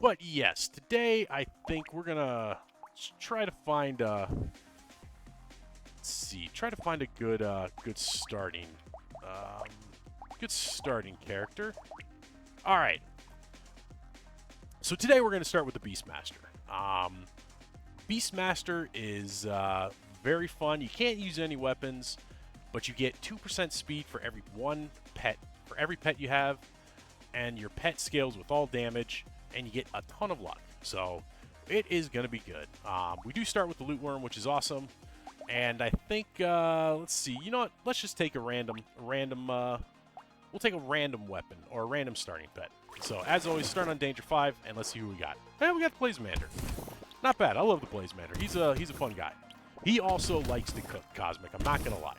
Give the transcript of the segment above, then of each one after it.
But yes, today I think we're gonna try to find try to find a good starting character. All right. So today we're gonna start with the Beast Master. Beast Master is very fun. You can't use any weapons, but you get 2% speed for every every pet you have, and your pet scales with all damage, and you get a ton of luck. So it is going to be good. We do start with the loot worm, which is awesome, and I think let's see. You know what? Let's just take we'll take a random weapon or a random starting pet. So as always, start on Danger 5, and let's see who we got. Hey, we got the Blazemander. Not bad. I love the Blazemander. He's a fun guy. He also likes to cook Cosmic. I'm not gonna lie.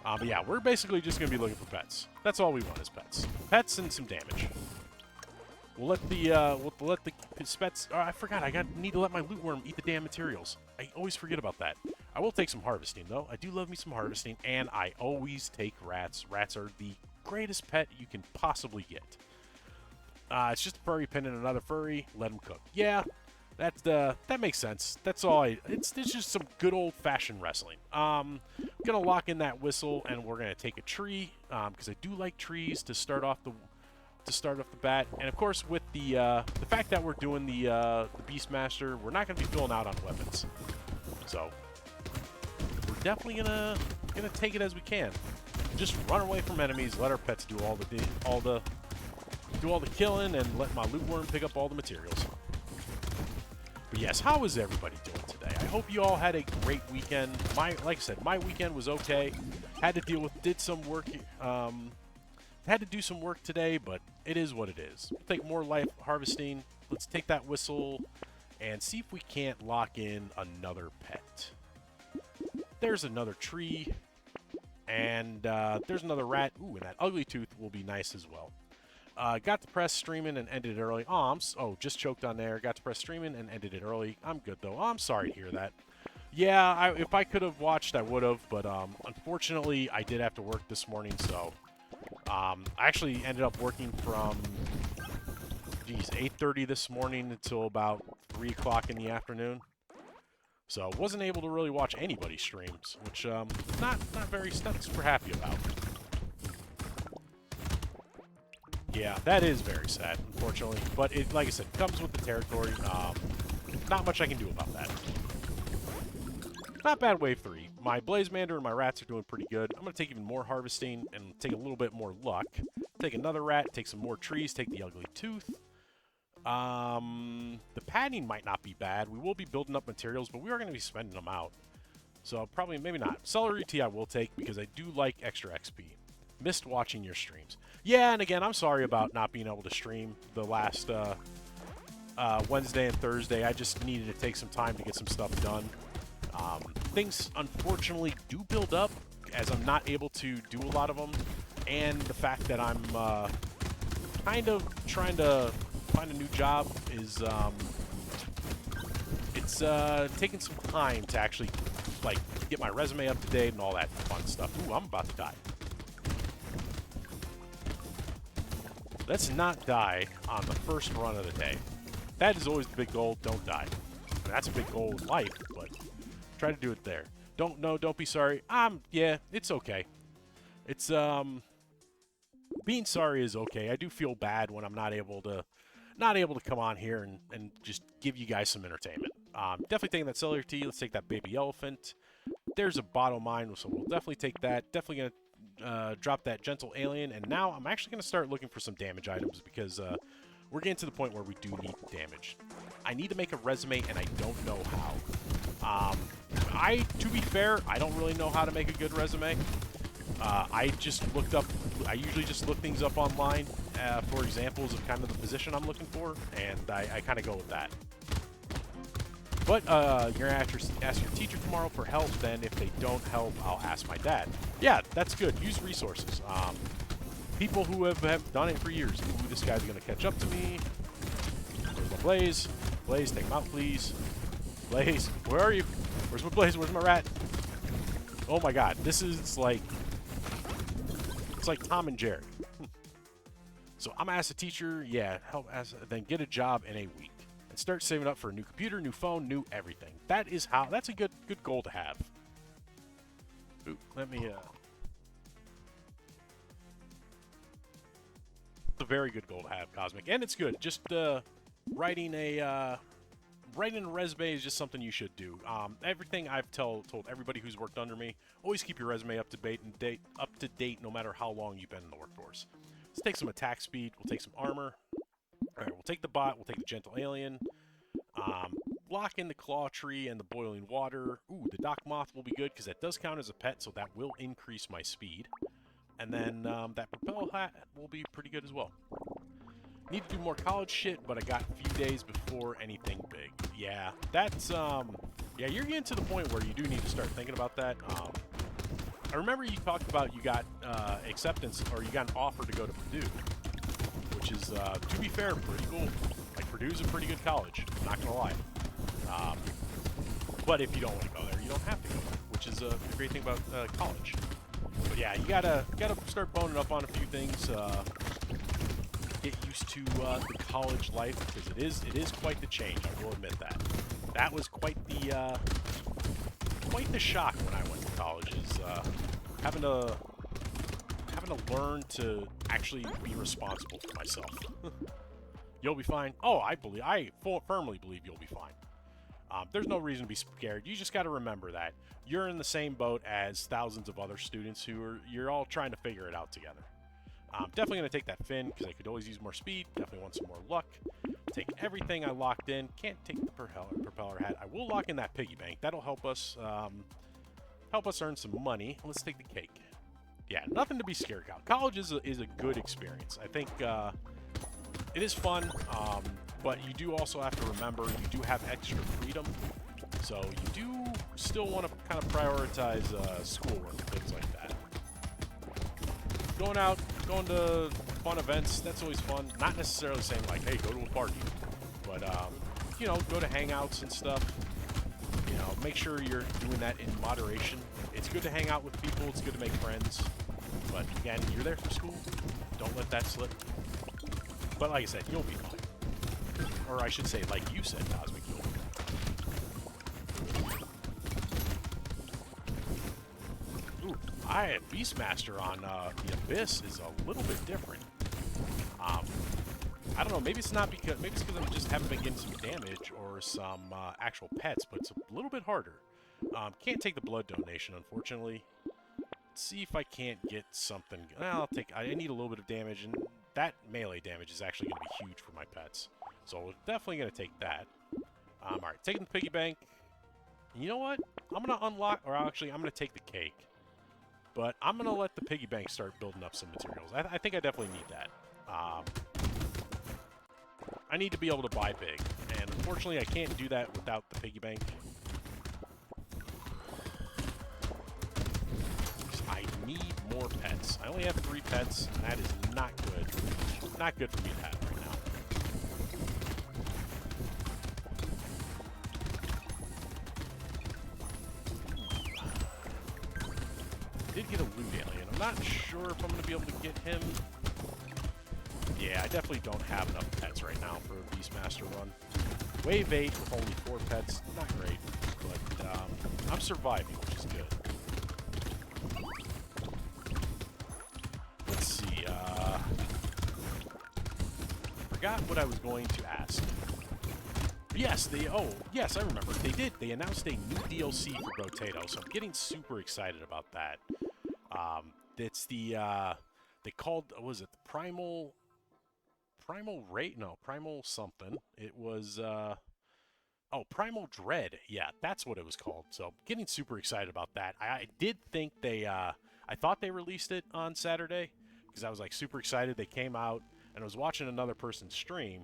But yeah, we're basically just gonna be looking for pets. That's all we want is pets. Pets and some damage. We'll let the pets. Oh, I forgot. Need to let my loot worm eat the damn materials. I always forget about that. I will take some harvesting though. I do love me some harvesting, and I always take rats. Rats are the greatest pet you can possibly get. It's just a furry pinning another furry. Let him cook. Yeah, that makes sense. That's all. It's just some good old-fashioned wrestling. Gonna lock in that whistle, and we're gonna take a tree because I do like trees to start off the bat. And of course, with the fact that we're doing the Beast Master, we're not gonna be filling out on weapons. So we're definitely gonna take it as we can. Just run away from enemies. Let our pets do all the killing, and let my loot worm pick up all the materials. But yes, how is everybody doing today? I hope you all had a great weekend. Like I said, my weekend was okay. Had to do some work today, but it is what it is. We'll take more life harvesting. Let's take that whistle and see if we can't lock in another pet. There's another tree, and there's another rat. Ooh, and that ugly tooth will be nice as well. Got to press streaming and ended it early. Oh, just choked on there. Got to press streaming and ended it early. I'm good, though. I'm sorry to hear that. Yeah, if I could have watched, I would have. But unfortunately, I did have to work this morning. So I actually ended up working from 8:30 this morning until about 3 o'clock in the afternoon. So wasn't able to really watch anybody's streams, which not super happy about. Yeah, that is very sad, unfortunately. But it, like I said, comes with the territory. Not much I can do about that. Not bad wave 3. My Blazemander and my rats are doing pretty good. I'm going to take even more harvesting and take a little bit more luck. Take another rat, take some more trees, take the ugly tooth. The padding might not be bad. We will be building up materials, but we are going to be spending them out. So probably, maybe not. Celery tea I will take because I do like extra XP. Missed watching your streams. Yeah, and again, I'm sorry about not being able to stream the last Wednesday and Thursday. I just needed to take some time to get some stuff done. Things, unfortunately, do build up as I'm not able to do a lot of them. And the fact that I'm kind of trying to find a new job is, it's taking some time to actually, like, get my resume up to date and all that fun stuff. Ooh, I'm about to die. Let's not die on the first run of the day. That is always the big goal. Don't die. I mean, that's a big goal in life, but try to do it there. Don't be sorry. Yeah, it's okay. It's, being sorry is okay. I do feel bad when I'm not able to come on here and just give you guys some entertainment. Definitely taking that celery tea. Let's take that baby elephant. There's a bottle mine, so we'll definitely take that. Definitely going to drop that gentle alien, and now I'm actually going to start looking for some damage items because we're getting to the point where we do need damage. I need to make a resume, and I don't know how. To be fair, I don't really know how to make a good resume. I usually just look things up online for examples of kind of the position I'm looking for, and I kind of go with that. But you're going to ask your teacher tomorrow for help. Then if they don't help, I'll ask my dad. Yeah, that's good. Use resources. People who have done it for years. Ooh, this guy's going to catch up to me. Where's my Blaze? Blaze, take him out, please. Blaze, where are you? Where's my Blaze? Where's my rat? Oh my god, this is like... It's like Tom and Jerry. So I'm gonna ask the teacher, yeah, then get a job in a week and start saving up for a new computer, new phone, new everything. That's a good goal to have. Ooh, let me it's a very good goal to have, Cosmic, and it's good. Just writing a resume is just something you should do. Everything I've told everybody who's worked under me, always keep your resume up to date, no matter how long you've been in the workforce. Let's take some attack speed. We'll take some armor. All right, we'll take the bot. We'll take the gentle alien. Lock in the claw tree and the boiling water. Ooh, the dock moth will be good because that does count as a pet, so that will increase my speed. And then that propel hat will be pretty good as well. Need to do more college shit, but I got a few days before anything big. Yeah, that's yeah, you're getting to the point where you do need to start thinking about that. I remember you talked about you got acceptance, or you got an offer to go to Purdue, which is, to be fair, pretty cool. Like, Purdue's a pretty good college, not gonna lie. But if you don't want to go there, you don't have to go there, which is a great thing about college. But yeah, you gotta start boning up on a few things. Get used to the college life, because it is quite the change. I will admit that. That was quite the shock when I went to college. Is having to learn to actually be responsible for myself. You'll be fine. Oh, I firmly believe you'll be fine. There's no reason to be scared. You just got to remember that you're in the same boat as thousands of other students you're all trying to figure it out together. Definitely going to take that fin because I could always use more speed. Definitely want some more luck. Take everything I locked in. Can't take the propeller hat. I will lock in that piggy bank. That'll help us earn some money. Let's take the cake. Yeah, nothing to be scared about. College is a good experience. I think it is fun, but you do also have to remember you do have extra freedom. So you do still want to kind of prioritize schoolwork and things like that. Going to fun events, that's always fun. Not necessarily saying like, hey, go to a party, but you know, go to hangouts and stuff. You know, make sure you're doing that in moderation. It's good to hang out with people. It's good to make friends. But again, you're there for school. Don't let that slip. But like I said, you'll be fine. Or I should say, like you said, Cosmic, you'll be fine. Ooh, Beastmaster on the Abyss is a little bit different. I don't know, maybe it's because I just haven't been getting some damage or some actual pets, but it's a little bit harder. Can't take the blood donation, unfortunately. Let's see if I can't get something. Well, I need a little bit of damage, and that melee damage is actually going to be huge for my pets. So we're definitely going to take that. Alright, taking the piggy bank. You know what? I'm going to unlock, or actually, I'm going to take the cake. But I'm going to let the piggy bank start building up some materials. I think I definitely need that. I need to be able to buy big, and unfortunately I can't do that without the piggy bank. I need more pets. I only have 3 pets, and that is not good. Not good for me to have right now. Did get a loot alien. I'm not sure if I'm going to be able to get him. Yeah, I definitely don't have enough pets right now for a Beastmaster run. Wave 8 with only 4 pets, not great, but I'm surviving, which is good. Let's see, forgot what I was going to ask. Yes, yes, I remember. They announced a new DLC for Brotato, so I'm getting super excited about that. It's the, they called, what was it, the Primal Rate? No, Primal something. It was, oh, Primal Dread. Yeah, that's what it was called. So, getting super excited about that. I did think I thought they released it on Saturday, because I was, like, super excited. They came out, and I was watching another person's stream,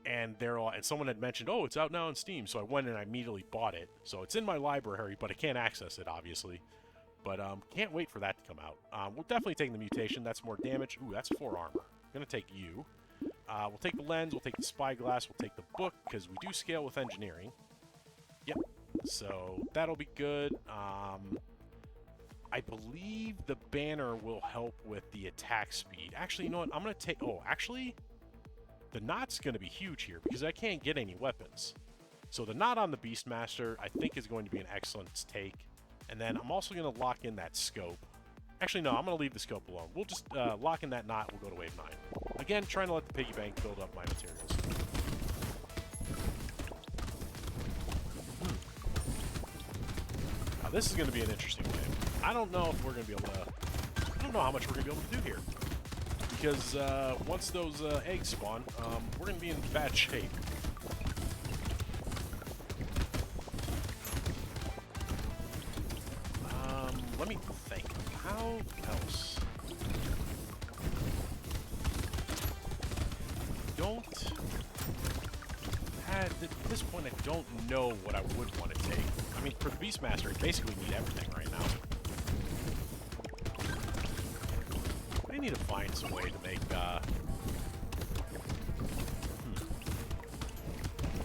and someone had mentioned, oh, it's out now on Steam, so I went and I immediately bought it. So, it's in my library, but I can't access it, obviously. But, can't wait for that to come out. We'll definitely take the mutation. That's more damage. Ooh, that's 4 armor. Gonna take you. We'll take the lens, we'll take the spyglass, we'll take the book, because we do scale with engineering. Yep. So, that'll be good. I believe the banner will help with the attack speed. Actually, you know what? I'm going to take... Oh, actually, the knot's going to be huge here because I can't get any weapons. So the knot on the Beast Master, I think, is going to be an excellent take. And then I'm also going to lock in that scope. Actually, no, I'm going to leave the scope alone. We'll just lock in that knot. We'll go to wave 9. Again, trying to let the piggy bank build up my materials. Now, this is going to be an interesting wave. I don't know if we're going to be able to... I don't know how much we're going to be able to do here. Because once those eggs spawn, we're going to be in bad shape. Let me think. How else? At this point, I don't know what I would want to take. I mean, for the Beastmaster, I basically need everything right now. I need to find some way to make,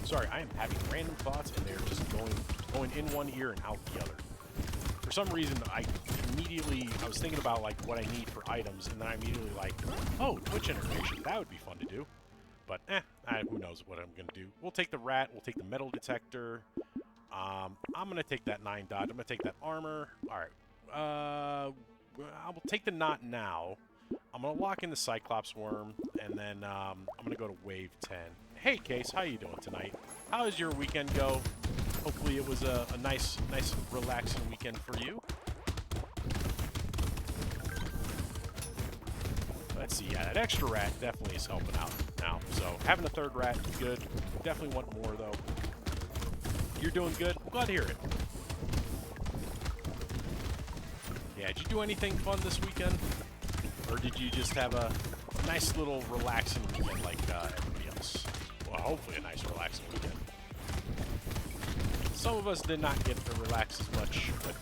Sorry, I am having random thoughts, and they're just going in one ear and out the other. For some reason, I was thinking about, like, what I need for items, and then I immediately, like, oh, Twitch integration, that would be fun to do. But, who knows what I'm going to do. We'll take the rat, we'll take the metal detector. I'm going to take that 9 dodge, I'm going to take that armor. Alright, I will take the knot now. I'm going to lock in the Cyclops worm, and then I'm going to go to wave 10. Hey, Case, how you doing tonight? How does your weekend go? Hopefully it was a nice, relaxing weekend for you. Let's see, yeah, that extra rat definitely is helping out now. So having a third rat is good. Definitely want more, though. You're doing good. I'm glad to hear it. Yeah, did you do anything fun this weekend? Or did you just have a nice little relaxing weekend like everybody else? Well, hopefully a nice relaxing weekend. Some of us did not get to relax as much, but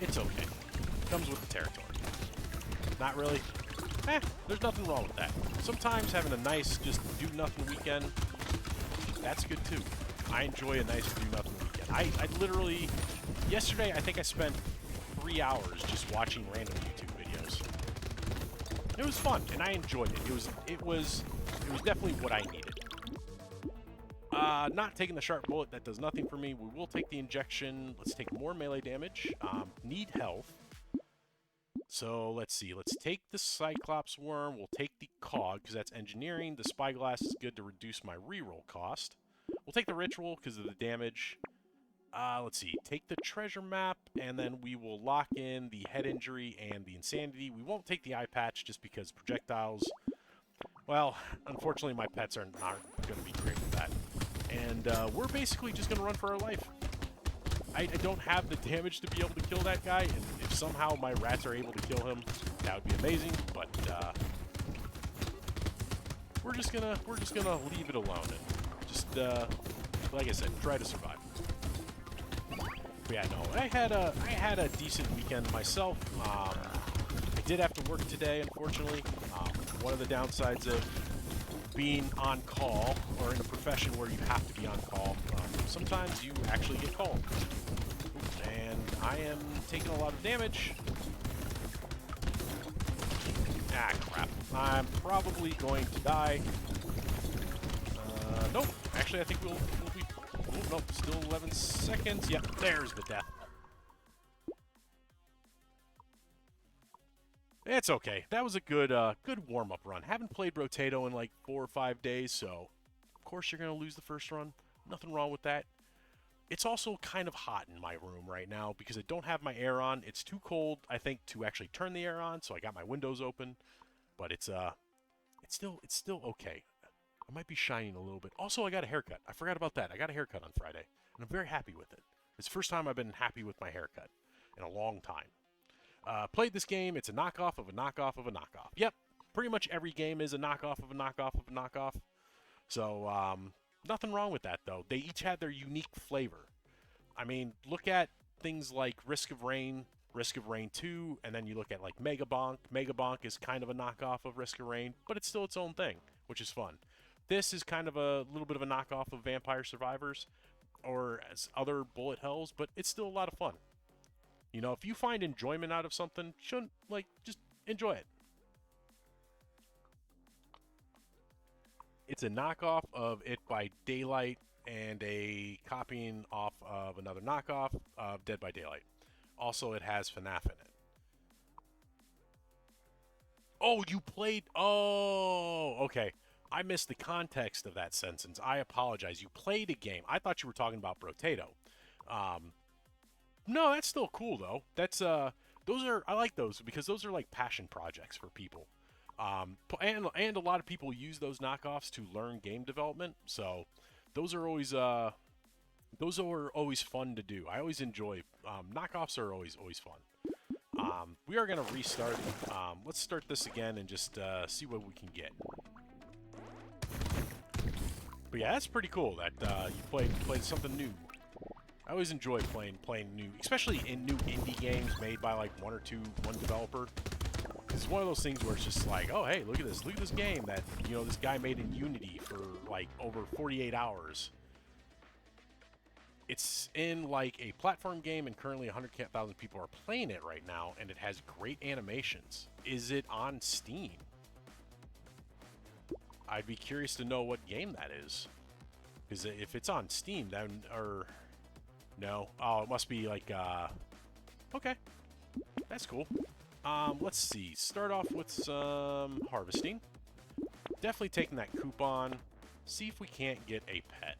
it's okay. Comes with the territory. Not really? There's nothing wrong with that. Sometimes having a nice, just do-nothing weekend, that's good too. I enjoy a nice do-nothing weekend. I literally, yesterday, I think I spent 3 hours just watching random YouTube videos. It was fun, and I enjoyed it. It was definitely what I needed. Not taking the sharp bullet, that does nothing for me. We will take the injection. Let's take more melee damage. Need health. So, let's see. Let's take the Cyclops worm. We'll take the cog, because that's engineering. The spyglass is good to reduce my reroll cost. We'll take the ritual, because of the damage. Let's see. Take the treasure map, and then we will lock in the head injury and the insanity. We won't take the eye patch, just because projectiles... Well, unfortunately, my pets are not going to be great with that. And we're basically just going to run for our life. I don't have the damage to be able to kill that guy, and if somehow my rats are able to kill him, that would be amazing. But we're just gonna leave it alone and just like I said, try to survive. But yeah, no, I had a decent weekend myself. I did have to work today, unfortunately. One of the downsides of being on call, or in a profession where you have to be on call, sometimes you actually get called. And I am taking a lot of damage. Ah, crap. I'm probably going to die. Nope. Actually, I think we'll be... Oh, nope. Still 11 seconds. Yep, there's the death. It's okay. That was a good warm-up run. Haven't played Brotato in like 4 or 5 days, so of course you're going to lose the first run. Nothing wrong with that. It's also kind of hot in my room right now because I don't have my air on. It's too cold, I think, to actually turn the air on, so I got my windows open. But it's still okay. I might be shining a little bit. Also, I got a haircut. I forgot about that. I got a haircut on Friday, and I'm very happy with it. It's the first time I've been happy with my haircut in a long time. Played this game. It's a knockoff of a knockoff of a knockoff. Yep, pretty much every game is a knockoff of a knockoff of a knockoff. So, nothing wrong with that, though. They each had their unique flavor. I mean, look at things like Risk of Rain 2, and then you look at, like, Mega Bonk. Mega Bonk is kind of a knockoff of Risk of Rain, but it's still its own thing, which is fun. This is kind of a little bit of a knockoff of Vampire Survivors, or as other bullet hells, but it's still a lot of fun. You know, if you find enjoyment out of something, shouldn't, like, just enjoy it. It's a knockoff of It by Daylight and a copying off of another knockoff of Dead by Daylight. Also, it has FNAF in it. Oh, you played... Oh, okay. I missed the context of that sentence. I apologize. You played a game. I thought you were talking about Brotato. No, that's still cool, though. That's, those are... I like those because those are, like, passion projects for people. And a lot of people use those knockoffs to learn game development. So, those are always fun to do. I always enjoy... knockoffs are always fun. We are going to restart. Let's start this again and just see what we can get. But yeah, that's pretty cool that you played something new. I always enjoy playing new, especially in new indie games made by like one developer. It's one of those things where it's just like, oh hey, look at this game that this guy made in Unity for like over 48 hours. It's in like a platform game, and currently 100,000 people are playing it right now, and it has great animations. Is it on Steam? I'd be curious to know what game that is. Because if it's on Steam, then... No. Oh, it must be like... Okay. That's cool. Let's see. Start off with some harvesting. Definitely taking that coupon. See if we can't get a pet.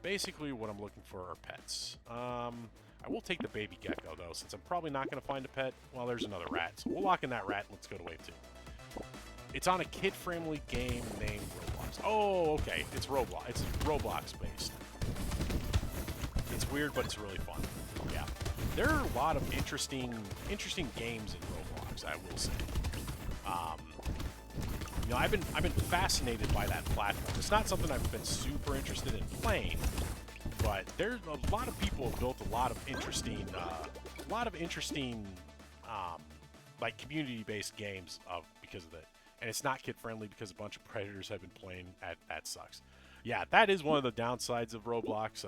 Basically, what I'm looking for are pets. I will take the baby gecko, though, since I'm probably not going to find a pet. Well, there's another rat, so we'll lock in that rat. Let's go to wave 2. It's on a kid-friendly game named Roblox. Oh, okay. It's Roblox. It's Roblox-based. It's weird, but it's really fun. Yeah. There are a lot of interesting games in Roblox, I will say. I've been fascinated by that platform. It's not something I've been super interested in playing, but there's a lot of people have built a lot of interesting, like community-based games because of it. And it's not kid-friendly because a bunch of predators have been playing. That sucks. Yeah, that is one of the downsides of Roblox.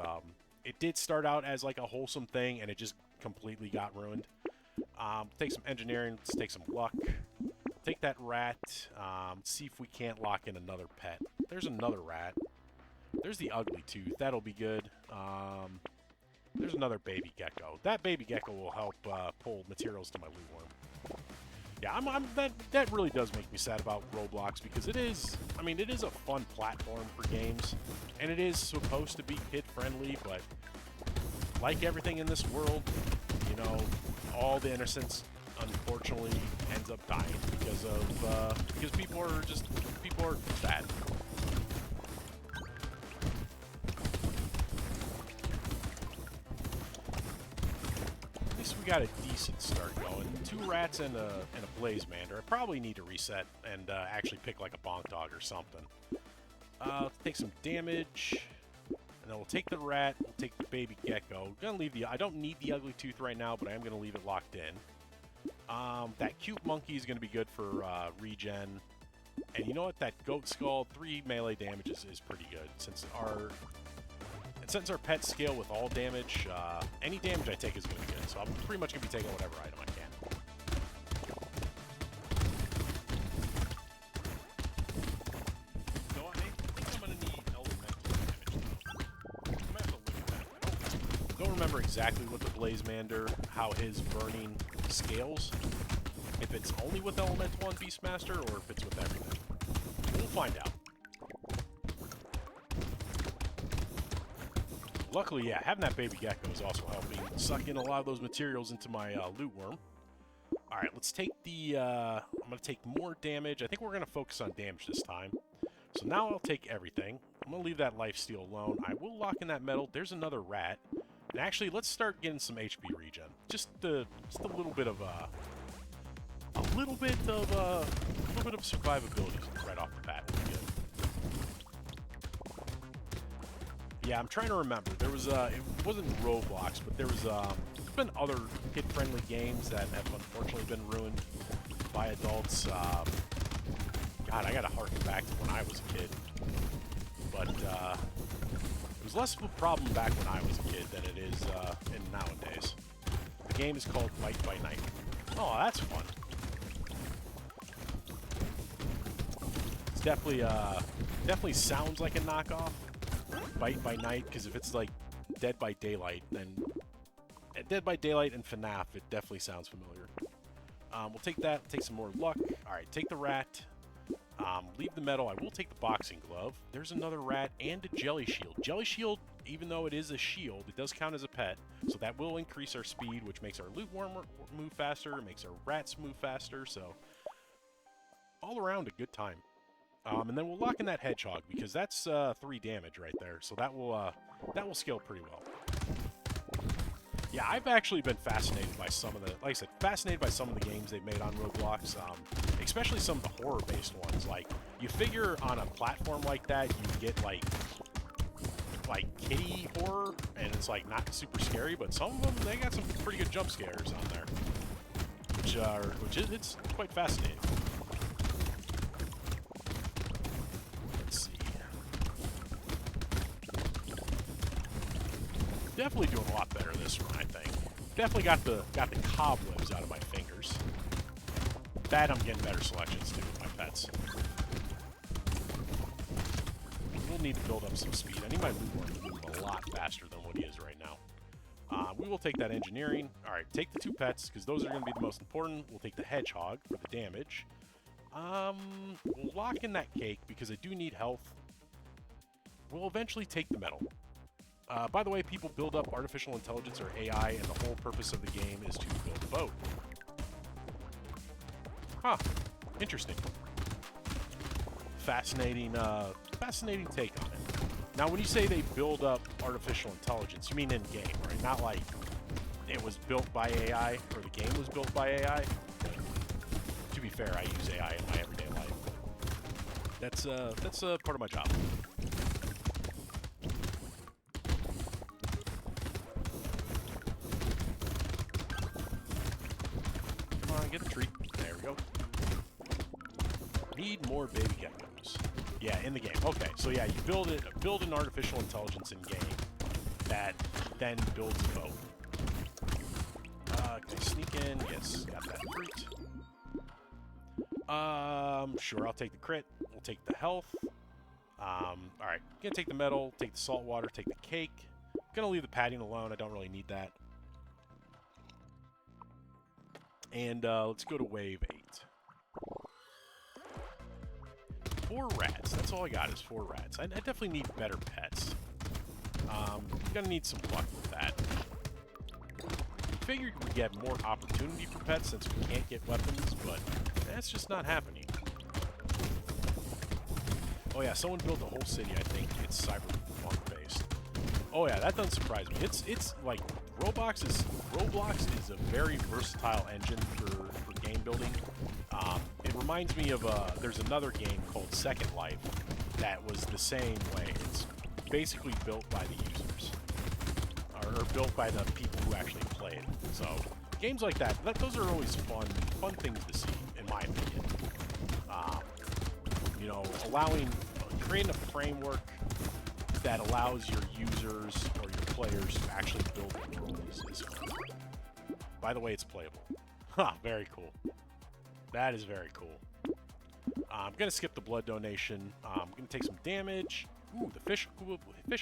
It did start out as like a wholesome thing, and it just completely got ruined. Take some engineering. Let's take some luck. Take that rat. See if we can't lock in another pet. There's another rat. There's the ugly tooth. That'll be good. There's another baby gecko. That baby gecko will help pull materials to my loot worm. Yeah, that really does make me sad about Roblox because it is a fun platform for games, and it is supposed to be kid-friendly, but like everything in this world, all the innocence unfortunately ends up dying because people are bad. At least we got a decent start going. 2 rats and a blazemander. I probably need to reset and actually pick like a bonk dog or something. Let's take some damage. And then we'll take the rat, we'll take the baby gecko. I don't need the ugly tooth right now, but I am going to leave it locked in. That cute monkey is going to be good for regen. And you know what? That goat skull, 3 melee damage is pretty good. Since our pets scale with all damage, any damage I take is going to be good. So I'm pretty much going to be taking whatever item I can. Don't remember exactly what the Blazemander, how his burning scales. If it's only with Elemental on Beastmaster, or if it's with everything. We'll find out. Luckily, yeah, having that baby gecko is also helping suck in a lot of those materials into my loot worm. Alright, let's take the... I'm going to take more damage. I think we're going to focus on damage this time. So now I'll take everything. I'm going to leave that lifesteal alone. I will lock in that metal. There's another rat. And actually, let's start getting some HP regen. Just a little bit of survivability right off the bat. Good. Yeah, I'm trying to remember. There was it wasn't Roblox, but there's been other kid-friendly games that have unfortunately been ruined by adults. God, I gotta harken back to when I was a kid. But it was less of a problem back when I was a kid than it is in nowadays. game is called Bite by Night. Oh, that's fun. It's definitely sounds like a knockoff. Bite by Night, because if it's like Dead by Daylight, then Dead by Daylight and FNAF, it definitely sounds familiar. We'll take that, take some more luck. Alright, take the rat. Leave the metal. I will take the boxing glove. There's another rat and a jelly shield. Jelly shield, even though it is a shield, it does count as a pet, so that will increase our speed, which makes our loot worm move faster, makes our rats move faster, so all around a good time. And then we'll lock in that hedgehog, because that's 3 damage right there, so that will scale pretty well. Yeah, I've actually been fascinated by some of the, like I said, fascinated by some of the games they've made on Roblox, especially some of the horror-based ones. Like, you figure on a platform like that, you get like kitty horror, and it's like not super scary, but some of them, they got some pretty good jump scares on there, it's quite fascinating. Let's see. Definitely doing a lot better this run, I think. Definitely got the cobwebs out of my fingers. That I'm getting better selections too with my pets. We'll need to build up some speed. I need my loot worm to move a lot faster than what he is right now. We will take that engineering. Alright, take the 2 pets, because those are going to be the most important. We'll take the hedgehog for the damage. We'll lock in that cake, because I do need health. We'll eventually take the metal. By the way, people build up artificial intelligence, or AI, and the whole purpose of the game is to build a boat. Huh. Interesting. Fascinating take on it. Now, when you say they build up artificial intelligence, you mean in-game, right? Not like it was built by AI, or the game was built by AI. To be fair, I use AI in my everyday life. That's part of my job. Come on, get the tree. There we go. Need more baby geckos. Yeah, in the game. Okay, so yeah, you build an artificial intelligence in game that then builds a boat. Can I sneak in? Yes, got that fruit. Sure, I'll take the crit. We'll take the health. Alright, gonna take the metal, take the salt water, take the cake. Gonna leave the padding alone, I don't really need that. And let's go to wave 8. 4 rats. That's all I got is 4 rats. I definitely need better pets. Gonna need some luck with that. Figured we'd get more opportunity for pets since we can't get weapons, but that's just not happening. Oh yeah, someone built a whole city. I think it's cyberpunk based. Oh yeah, that doesn't surprise me. It's like Roblox is a very versatile engine for game building. It reminds me of there's another game called Second Life that was the same way. It's basically built by the users, or built by the people who actually play it. So games like that, those are always fun things to see, in my opinion. You know, creating a framework that allows your users or your players to actually build the world is fun. By the way, it's playable. Huh, very cool. That is very cool. I'm going to skip the blood donation. I'm going to take some damage. Ooh, the fish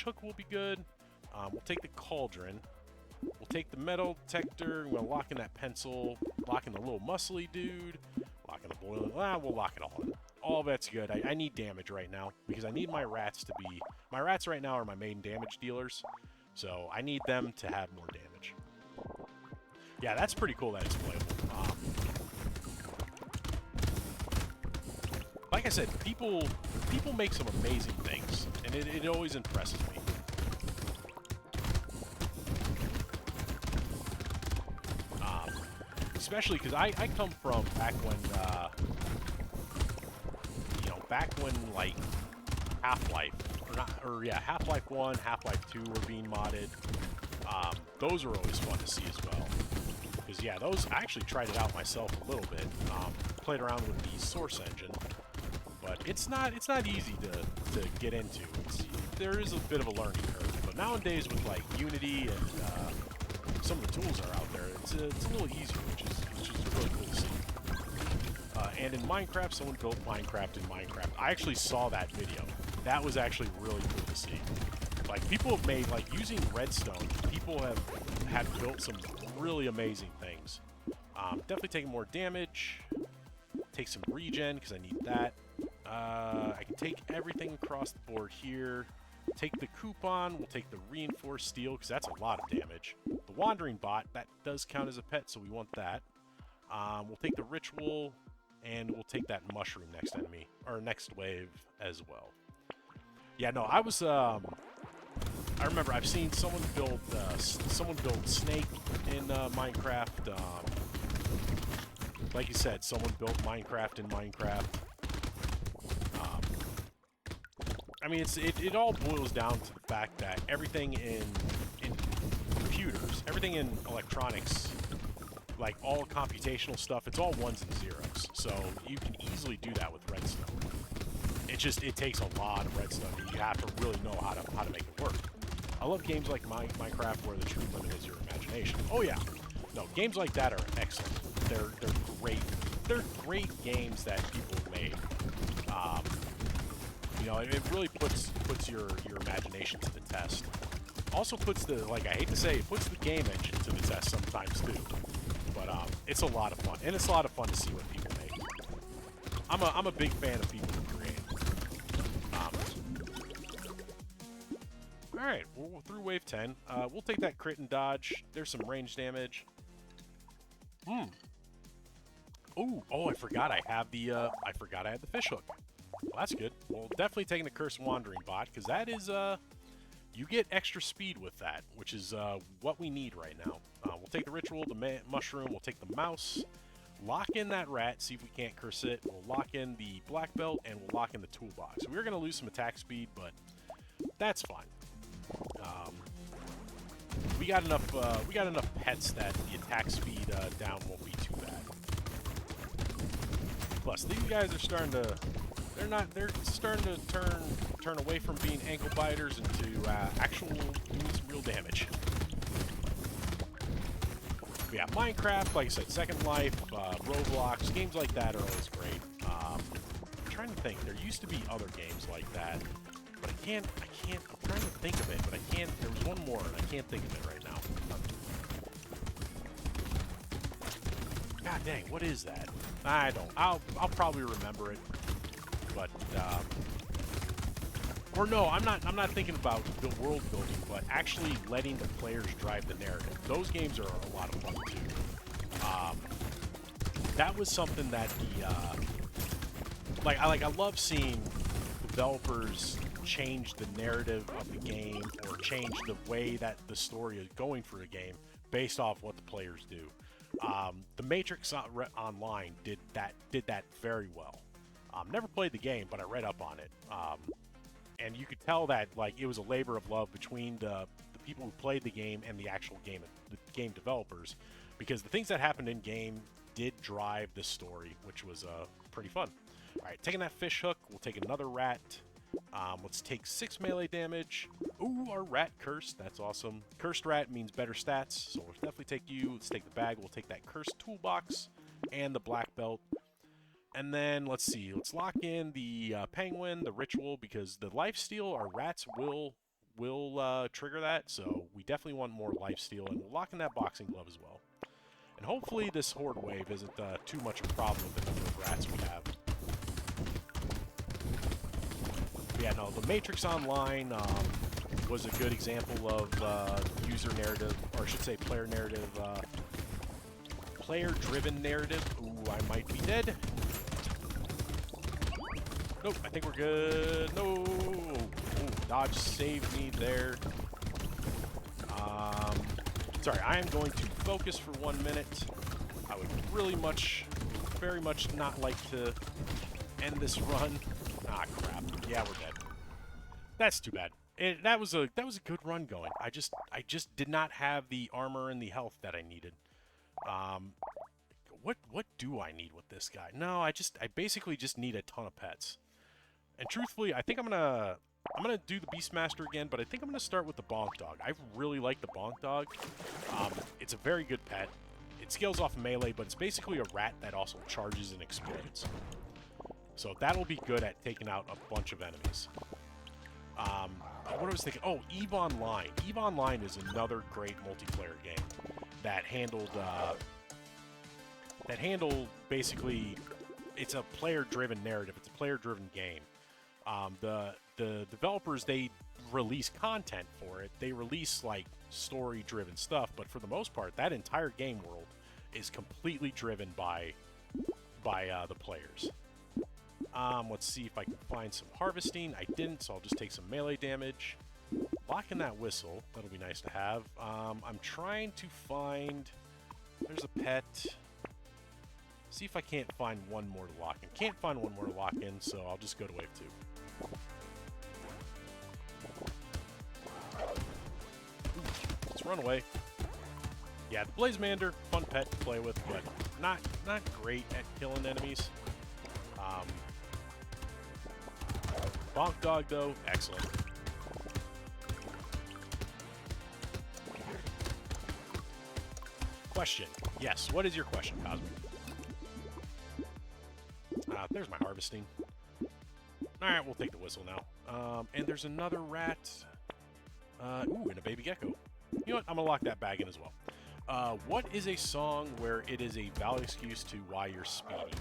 hook will be good. We'll take the cauldron. We'll take the metal detector. We're going to lock in that pencil. Lock in the little muscly dude. Lock in the boiling. We'll lock it all in. All that's good. I need damage right now because I need my rats to be... My rats right now are my main damage dealers. So I need them to have more damage. Yeah, that's pretty cool that it's playable. Like I said, people make some amazing things, and it always impresses me. Especially because I come from back when, like Half-Life, Half-Life 1, Half-Life 2 were being modded. Those were always fun to see as well. Because yeah, those I actually tried it out myself a little bit. Played around with the Source engine, but it's not easy to get into. There is a bit of a learning curve. But nowadays with like Unity and some of the tools that are out there, it's a little easier, which is really cool to see. And in Minecraft, someone built Minecraft in Minecraft. I actually saw that video. That was actually really cool to see. Like, people have made, like, using redstone, people have built some really amazing things. Definitely taking more damage. Take some regen, because I need that. I can take everything across the board here. Take the coupon. We'll take the reinforced steel, because that's a lot of damage. The wandering bot, that does count as a pet, so we want that. We'll take the ritual, and we'll take that mushroom next enemy, or next wave as well. Yeah, no, I was, I remember I've seen someone build Snake in Minecraft. Like you said, someone built Minecraft in Minecraft. I mean, it all boils down to the fact that everything in computers, everything in electronics, like all computational stuff, it's all ones and zeros. So you can easily do that with redstone. It takes a lot of redstone. You have to really know how to make it work. I love games like Minecraft where the true limit is your imagination. Oh yeah, no, games like that are excellent. They're great. They're great games that people have made. You know, it really puts your imagination to the test. Also puts the, like, I hate to say, it puts the game engine to the test sometimes too. But it's a lot of fun, and it's a lot of fun to see what people make. I'm a big fan of people who create. All right, we're through wave 10. We'll take that crit and dodge. There's some range damage. Ooh, oh, I forgot I have the fish hook. Well, that's good. Well, definitely taking the Cursed Wandering bot, because that is, you get extra speed with that, which is what we need right now. We'll take the ritual, the mushroom, we'll take the mouse, lock in that rat, see if we can't curse it. We'll lock in the black belt, and we'll lock in the toolbox. We're going to lose some attack speed, but that's fine. We got enough pets that the attack speed down won't be too bad. Plus, these guys are starting to, they're starting to turn away from being ankle biters into actual doing some real damage. But yeah, Minecraft, like I said, Second Life, Roblox, games like that are always great. I'm trying to think. There used to be other games like that. But I can't, I'm trying to think of it, but I can't, there was one more, and I can't think of it right now. God dang, what is that? I don't, I'll probably remember it, but, or no, I'm not thinking about the world building, but actually letting the players drive the narrative. Those games are a lot of fun, too. That was something that I love seeing developers change the narrative of the game or change the way that the story is going for a game based off what the players do. The Matrix Online did that very well. Never played the game, but I read up on it. And you could tell that like it was a labor of love between the people who played the game and the actual game, the game developers, because the things that happened in game did drive the story, which was pretty fun. All right, taking that fish hook, we'll take another rat. Let's take 6 melee damage. Ooh, our rat cursed. That's awesome. Cursed rat means better stats, so we'll definitely take you. Let's take the bag. We'll take that cursed toolbox and the black belt. And then, let's see. Let's lock in the penguin, the ritual, because the lifesteal, our rats will trigger that, so we definitely want more lifesteal. And we'll lock in that boxing glove as well. And hopefully this horde wave isn't too much of a problem with the number of rats we have. Yeah, no, the Matrix Online was a good example of user narrative, or I should say player narrative, player-driven narrative. Ooh, I might be dead. Nope, I think we're good. No! Ooh, dodge saved me there. Sorry, I am going to focus for 1 minute. I would very much not like to end this run. Ah, crap. Yeah, we're dead. That's too bad. That was a good run going. I just did not have the armor and the health that I needed. What do I need with this guy? No, I basically just need a ton of pets. And truthfully, I think I'm gonna do the Beast Master again, but I think I'm gonna start with the Bonk Dog. I really like the Bonk Dog. It's a very good pet. it scales off melee, but it's basically a rat that also charges and explodes. So that'll be good at taking out a bunch of enemies. What I was thinking, oh, EVE Online. EVE Online is another great multiplayer game that handled basically, it's a player-driven narrative. It's a player-driven game. The developers, they release content for it. They release like story-driven stuff, but for the most part, that entire game world is completely driven by the players. Let's see if I can find some harvesting. I didn't, so I'll just take some melee damage. Locking that whistle, that'll be nice to have. I'm trying to find... There's a pet. See if I can't find one more to lock in. Can't find one more to lock in, so I'll just go to wave 2. Let's run away. Yeah, the Blazemander, fun pet to play with, but not great at killing enemies. Bonk Dog, though, excellent. Question. Yes, what is your question, Cosmic? There's my harvesting. Alright, we'll take the whistle now. And there's another rat. Ooh, and a baby gecko. You know what? I'm gonna lock that bag in as well. What is a song where it is a valid excuse to why you're speeding?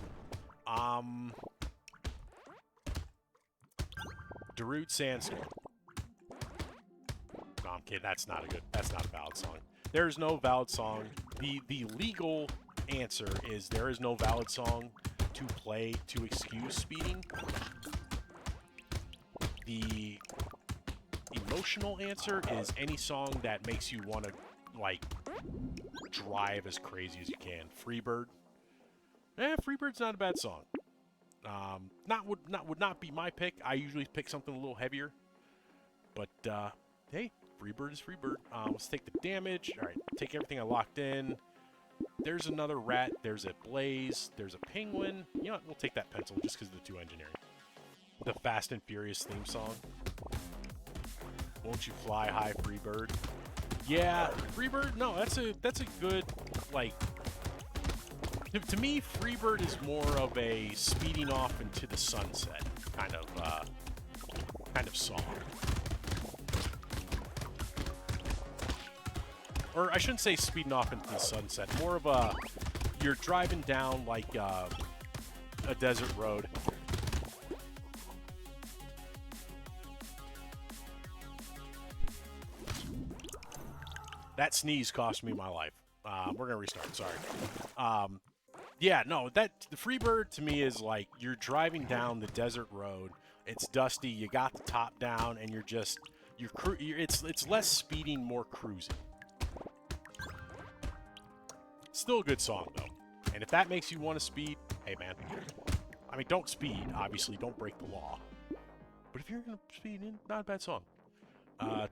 Darude Sandstorm. No, I'm kidding. That's not a valid song. There's no valid song. The legal answer is there is no valid song to play to excuse speeding. The emotional answer is any song that makes you want to, like, drive as crazy as you can. Freebird. Freebird's not a bad song. Would not be my pick. I usually pick something a little heavier. But, hey, Freebird is Freebird. Let's take the damage. Alright, take everything I locked in. There's another rat. There's a blaze. There's a penguin. You know what? We'll take that pencil just because of the 2 engineering. The Fast and Furious theme song. Won't you fly high, Freebird? Yeah, Freebird? No, that's a good, like... To me, Freebird is more of a speeding off into the sunset kind of song. Or I shouldn't say speeding off into the sunset. More of a, you're driving down like a desert road. That sneeze cost me my life. We're gonna restart. Sorry. Yeah, no, the Freebird to me is like you're driving down the desert road. It's dusty. You got the top down, and it's less speeding, more cruising. Still a good song though, and if that makes you want to speed, hey man. I mean, don't speed. Obviously, don't break the law. But if you're gonna speed, not a bad song.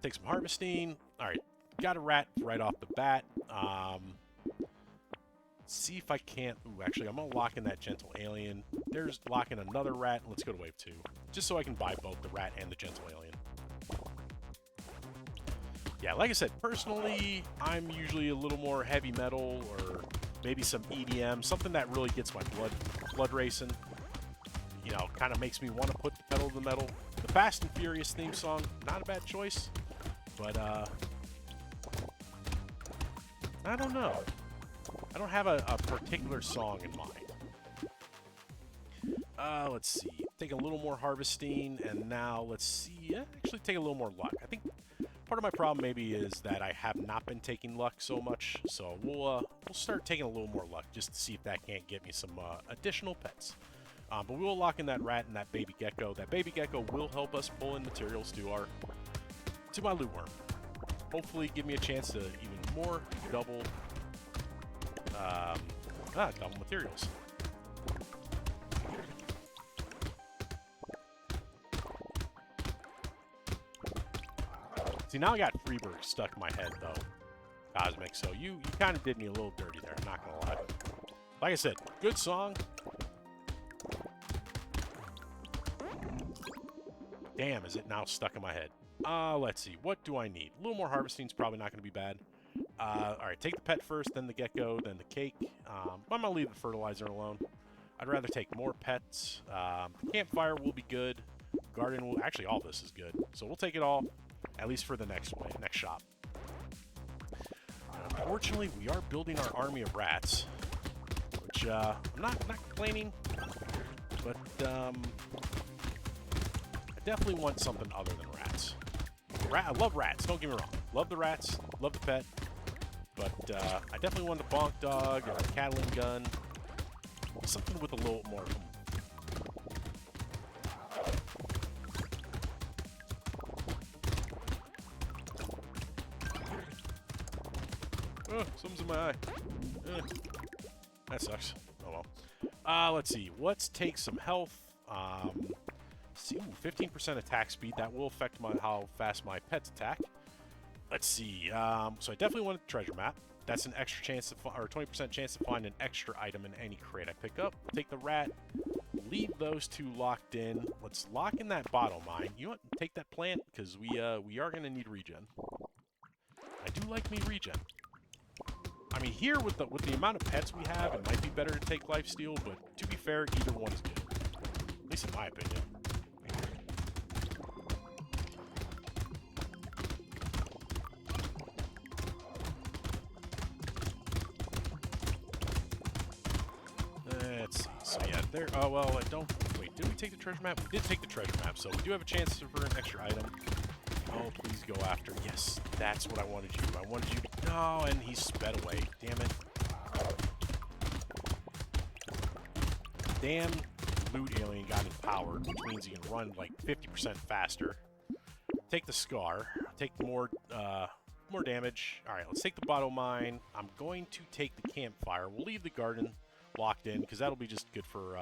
Take some harvesting. All right, got a rat right off the bat. See if I can't... Ooh, actually, I'm going to lock in that Gentle Alien. There's locking another rat. Let's go to wave 2. Just so I can buy both the rat and the Gentle Alien. Yeah, like I said, personally, I'm usually a little more heavy metal or maybe some EDM. Something that really gets my blood racing. You know, kind of makes me want to put the pedal to the metal. The Fast and Furious theme song, not a bad choice. But, I don't know. I don't have a particular song in mind. Let's see. Take a little more harvesting, and now let's see. Actually, take a little more luck. I think part of my problem maybe is that I have not been taking luck so much, so we'll start taking a little more luck just to see if that can't get me some additional pets. But we will lock in that rat and that baby gecko. That baby gecko will help us pull in materials to my loot worm. Hopefully, give me a chance to even more double materials. See, now I got Freebird stuck in my head, though, Cosmic, so you kind of did me a little dirty there, I'm not gonna lie. Like I said, good song. Damn, is it now stuck in my head? Let's see, what do I need? A little more harvesting is probably not going to be bad. Alright, take the pet first, then the gecko, then the cake. I'm going to leave the fertilizer alone. I'd rather take more pets. The campfire will be good. Garden will... Actually, all this is good. So we'll take it all, at least for the next shop. Unfortunately, we are building our army of rats, which I'm not complaining, but I definitely want something other than rats. I love rats, don't get me wrong. Love the rats, love the pet, but I definitely want a bonk dog or a cattling gun. Something with a little more... Oh, something's in my eye. That sucks. Oh well. Let's see. Let's take some health. See, 15% attack speed. That will affect how fast my pets attack. Let's see. So I definitely want a treasure map. That's an extra chance to or 20% chance to find an extra item in any crate I pick up. Take the rat. Leave those two locked in. Let's lock in that bottle mine. You know what? Take that plant because we are gonna need regen. I do like me regen. I mean, here with the amount of pets we have, it might be better to take lifesteal, but to be fair, either one is good. At least in my opinion. Let's see. So yeah, there. Oh well, I don't. Wait, did we take the treasure map? We did take the treasure map, so we do have a chance for an extra item. Oh, please go after. Yes, that's what I wanted you to. I wanted you to... No, and he sped away. Damn it. Damn loot alien got empowered, which means he can run like 50% faster. Take the scar. Take more damage. Alright, let's take the bottle mine. I'm going to take the campfire. We'll leave the garden locked in, because that'll be just good for...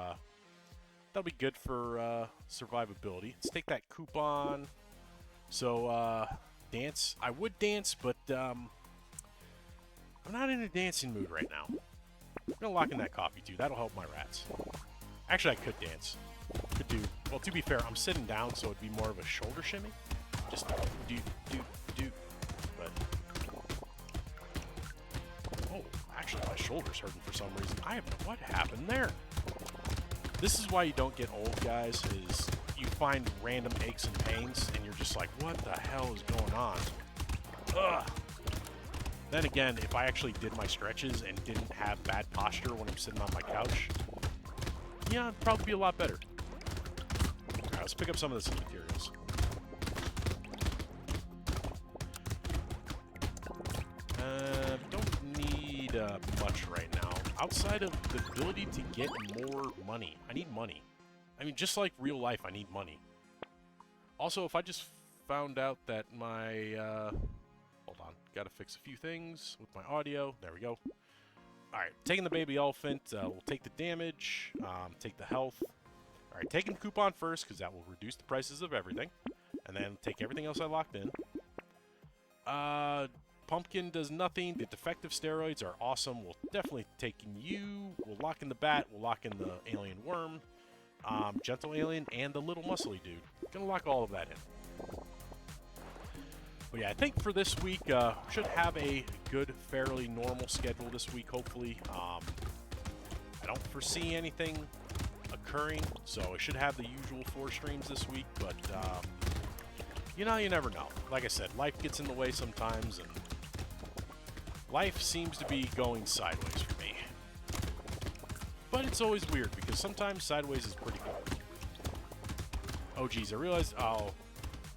that'll be good for survivability. Let's take that coupon. So, dance. I would dance, but I'm not in a dancing mood right now. I'm going to lock in that coffee, too. That'll help my rats. Actually, I could dance. Could do... Well, to be fair, I'm sitting down, so it'd be more of a shoulder shimmy. Just do. But... Oh, actually, my shoulder's hurting for some reason. I have no... What happened there? This is why you don't get old, guys, is... You find random aches and pains, and you're just like, what the hell is going on? Ugh. Then again, if I actually did my stretches and didn't have bad posture when I'm sitting on my couch, yeah, it'd probably be a lot better. Alright, let's pick up some of this materials. Don't need much right now. Outside of the ability to get more money. I need money. I mean, just like real life, I need money. Also, if I just found out that my, hold on, gotta fix a few things with my audio. There we go. Alright, taking the baby elephant, we'll take the damage, take the health. Alright, taking the coupon first, because that will reduce the prices of everything. And then take everything else I locked in. Pumpkin does nothing. The defective steroids are awesome. We'll definitely take you. We'll lock in the bat. We'll lock in the alien worm. Gentle alien, and the little muscly dude. Gonna lock all of that in. But yeah, I think for this week, should have a good, fairly normal schedule this week, hopefully. I don't foresee anything occurring, so I should have the usual 4 streams this week, but, you know, you never know. Like I said, life gets in the way sometimes, and life seems to be going sideways for me. But it's always weird, because sometimes sideways is pretty good. Oh, geez, I realized I'll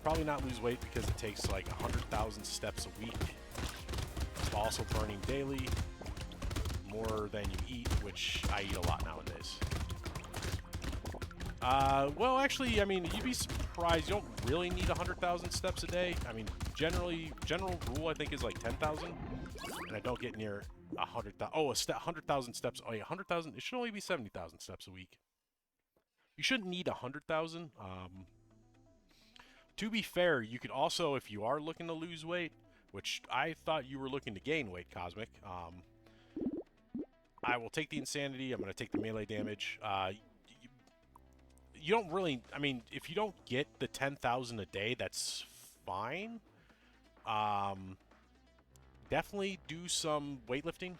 probably not lose weight because it takes like 100,000 steps a week. Also burning daily, more than you eat, which I eat a lot nowadays. Well, actually, I mean, you'd be surprised. You don't really need 100,000 steps a day. I mean, general rule, I think, is like 10,000. And I don't get near 100,000. Oh, 100,000 steps. Oh, yeah, 100,000. It should only be 70,000 steps a week. You shouldn't need 100,000. To be fair, you could also, if you are looking to lose weight, which I thought you were looking to gain weight, Cosmic, I will take the insanity. I'm going to take the melee damage. You don't really, I mean, if you don't get the 10,000 a day, that's fine. definitely do some weightlifting.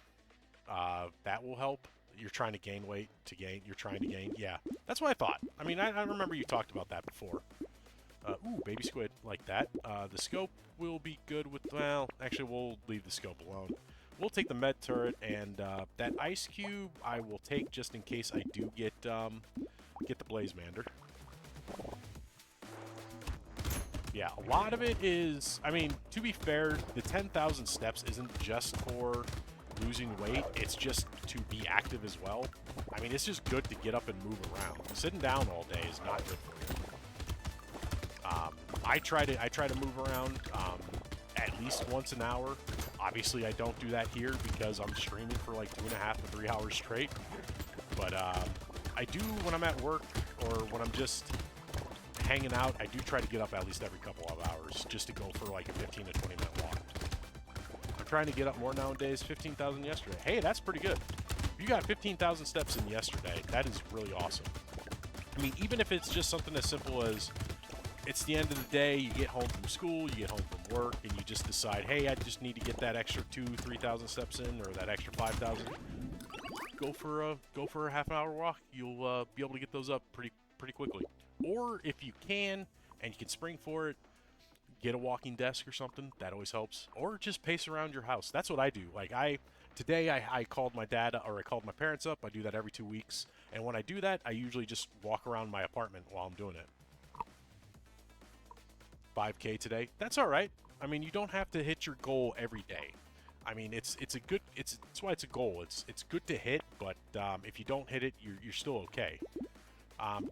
That will help. You're trying to gain weight you're trying to gain. Yeah, that's what I thought. I mean, I remember you talked about that before. Ooh, baby squid, like that. The scope will be good with, well, actually, we'll leave the scope alone. We'll take the med turret, and that ice cube I will take just in case I do get the Blazemander. Yeah, a lot of it is, I mean, to be fair, the 10,000 steps isn't just for losing weight, it's just to be active as well. I mean, it's just good to get up and move around. Sitting down all day is not good for you. I try to move around at least once an hour. Obviously, I don't do that here because I'm streaming for like 2.5 to 3 hours straight. But I do when I'm at work or when I'm just hanging out. I do try to get up at least every couple of hours just to go for like a 15 to 20 minute walk. I'm trying to get up more nowadays. 15,000 yesterday. Hey, that's pretty good. If you got 15,000 steps in yesterday, that is really awesome. I mean, even if it's just something as simple as it's the end of the day, you get home from school, you get home from work, and you just decide, hey, I just need to get that extra 3,000 steps in, or that extra 5,000. Go for a half an hour walk. You'll be able to get those up pretty quickly. Or if you can, and you can spring for it, get a walking desk or something. That always helps. Or just pace around your house. That's what I do. Like today I called my dad, or I called my parents up. I do that every 2 weeks, and when I do that, I usually just walk around my apartment while I'm doing it. 5K today. That's all right. I mean, you don't have to hit your goal every day. I mean, it's why it's a goal. It's good to hit, but if you don't hit it, you're still okay.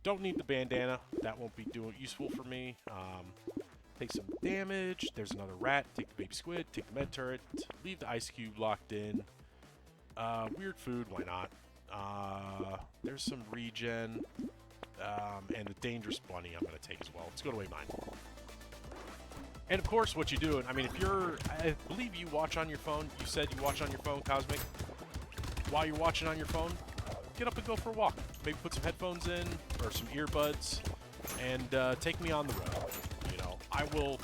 Don't need the bandana. That won't be useful for me. Take some damage. There's another rat. Take the baby squid. Take the med turret. Leave the ice cube locked in. Weird food. Why not? There's some regen. And the dangerous bunny I'm going to take as well. Let's go to Waymind. And of course, what you do, I mean, I believe you watch on your phone. You said you watch on your phone, Cosmic. While you're watching on your phone, get up and go for a walk. Maybe put some headphones in or some earbuds and take me on the road. You know, I will,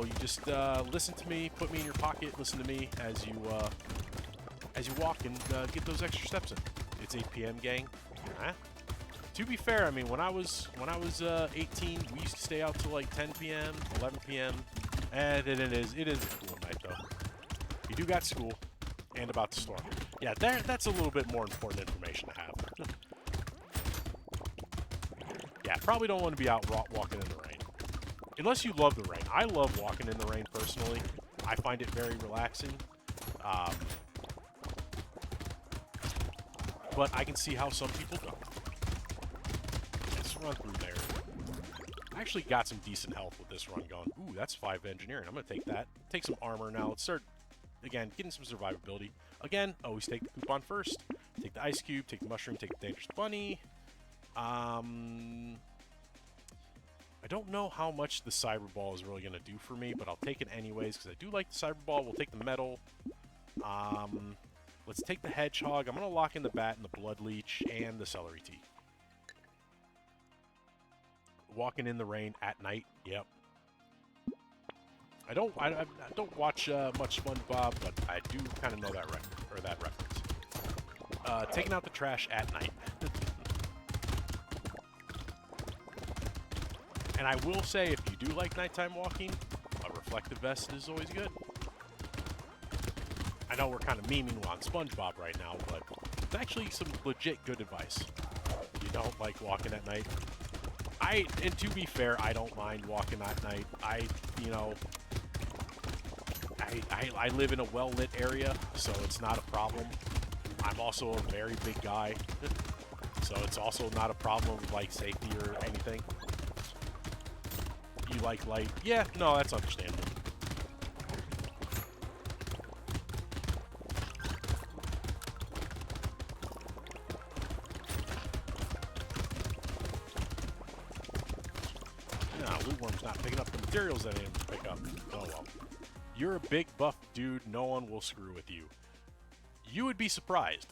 you just listen to me, put me in your pocket, listen to me as you walk and get those extra steps in. It's 8 p.m., gang. Huh? To be fair, I mean, when I was 18, we used to stay out till like 10 p.m., 11 p.m., and it is a cool night, though. You do got school, and about the storm. Yeah, that's a little bit more important information to have. Yeah, probably don't want to be out walking in the rain. Unless you love the rain. I love walking in the rain, personally. I find it very relaxing. But I can see how some people don't. Run through there. I actually got some decent health with this run going. Ooh, that's 5 engineering. I'm going to take that. Take some armor now. Let's start, again, getting some survivability. Again, always take the coupon first. Take the ice cube, take the mushroom, take the dangerous bunny. I don't know how much the cyber ball is really going to do for me, but I'll take it anyways because I do like the cyber ball. We'll take the metal. Let's take the hedgehog. I'm going to lock in the bat and the blood leech and the celery tea. Walking in the rain at night. Yep. I don't watch much SpongeBob, but I do kind of know that reference. Taking out the trash at night. And I will say, if you do like nighttime walking, a reflective vest is always good. I know we're kind of memeing on SpongeBob right now, but it's actually some legit good advice. If you don't like walking at night. And to be fair, I don't mind walking at night. I live in a well-lit area, so it's not a problem. I'm also a very big guy, so it's also not a problem with, like, safety or anything. You like light? Yeah, no, that's understandable. Lootworm's not picking up the materials that I need to pick up. Oh well. You're a big buff dude. No one will screw with you. You would be surprised.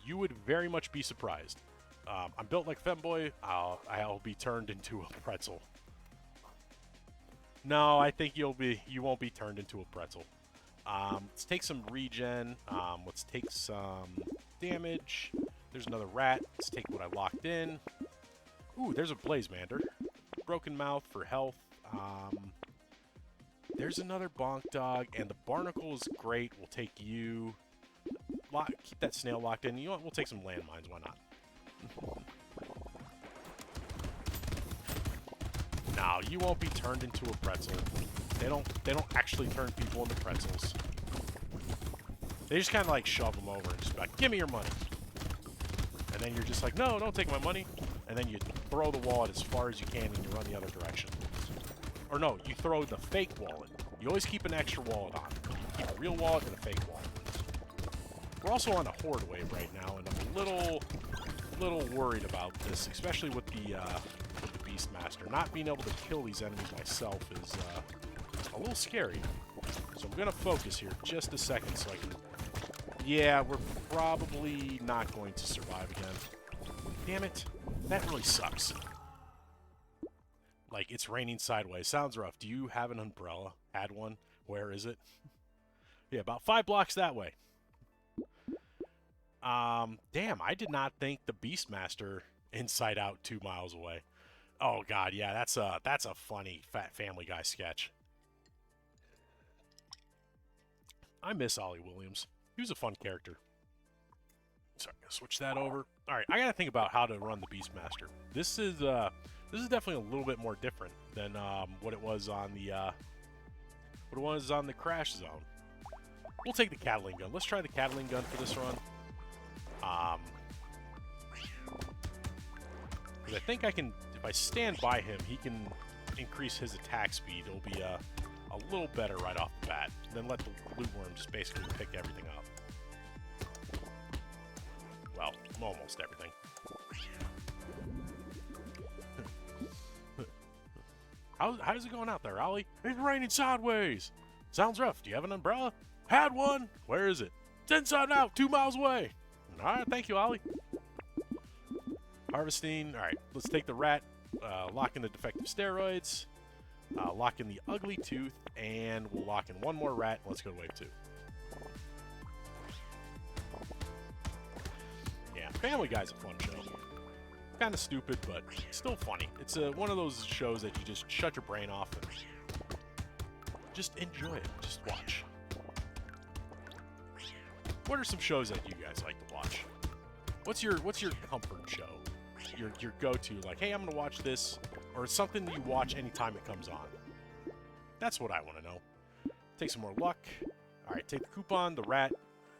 You would very much be surprised. I'm built like a femboy. I'll be turned into a pretzel. No, I think you won't be turned into a pretzel. Let's take some regen. Let's take some damage. There's another rat. Let's take what I locked in. Ooh, there's a Blazemander. Broken Mouth for health. There's another Bonk Dog, and the Barnacle is great. We'll take you. Keep that snail locked in. You know what? We'll take some landmines. Why not? No, you won't be turned into a pretzel. They don't actually turn people into pretzels. They just kind of like shove them over and just be like, give me your money. And then you're just like, no, don't take my money. And then you throw the wallet as far as you can and you run the other direction. Or no, you throw the fake wallet. You always keep an extra wallet on. You keep a real wallet and a fake wallet. We're also on a horde wave right now, and I'm a little worried about this, especially with the Beast Master. Not being able to kill these enemies myself is a little scary. So I'm going to focus here just a second so I can... Yeah, we're probably not going to survive again. Damn it. That really sucks. Like, it's raining sideways. Sounds rough. Do you have an umbrella? Had one? Where is it? Yeah, about 5 blocks that way. Damn, I did not think the Beastmaster Inside Out 2 miles away. Oh god, yeah, that's a funny Fat Family Guy sketch. I miss Ollie Williams. He was a fun character. Sorry, I'm gonna switch that over. All right, I gotta think about how to run the Beastmaster. This is definitely a little bit more different than what it was on the Crash Zone. We'll take the Catling gun. Let's try the Catling gun for this run. Because I think I can, if I stand by him, he can increase his attack speed. It'll be a little better right off the bat. Then let the loot worm just basically pick everything up. Well, almost everything. How's it going out there, Ollie? It's raining sideways. Sounds rough. Do you have an umbrella? Had one. Where is it? It's inside out, 2 miles away. All right, thank you, Ollie. Harvesting. All right, let's take the rat, lock in the defective steroids, lock in the ugly tooth, and we'll lock in one more rat. Let's go to wave 2. Yeah, Family Guy's a fun show. Kind of stupid, but still funny. It's one of those shows that you just shut your brain off and just enjoy it. Just watch. What are some shows that you guys like to watch? What's your comfort show? Your go-to, like, hey, I'm gonna watch this, or something that you watch anytime it comes on. That's what I want to know. Take some more luck. All right, take the coupon, the rat,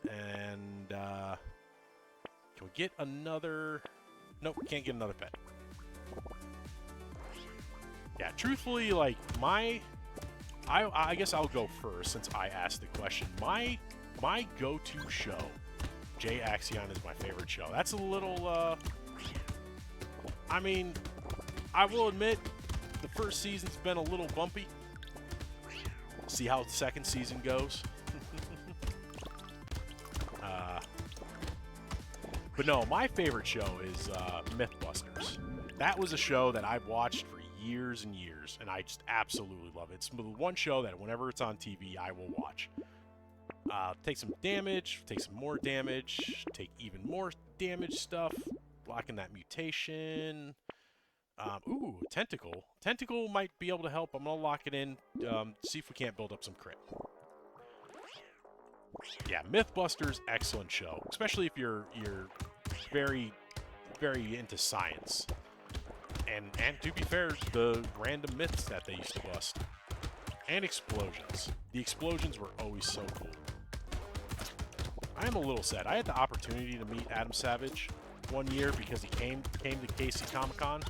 and can we get another? Nope, can't get another pet. Yeah, truthfully, like I guess I'll go first since I asked the question. My go-to show, J Axion, is my favorite show. That's a little, I mean, I will admit, the first season's been a little bumpy. See how the second season goes. But no, my favorite show is Mythbusters. That was a show that I've watched for years and years, and I just absolutely love it. It's the one show that whenever it's on TV, I will watch. Take some damage, take some more damage, take even more damage stuff, blocking that mutation. Ooh, Tentacle. Tentacle might be able to help. I'm going to lock it in, see if we can't build up some crit. Yeah, Mythbusters, excellent show, especially if you're very, very into science. And to be fair, the random myths that they used to bust. And explosions. The explosions were always so cool. I am a little sad. I had the opportunity to meet Adam Savage one year because he came to KC Comic-Con,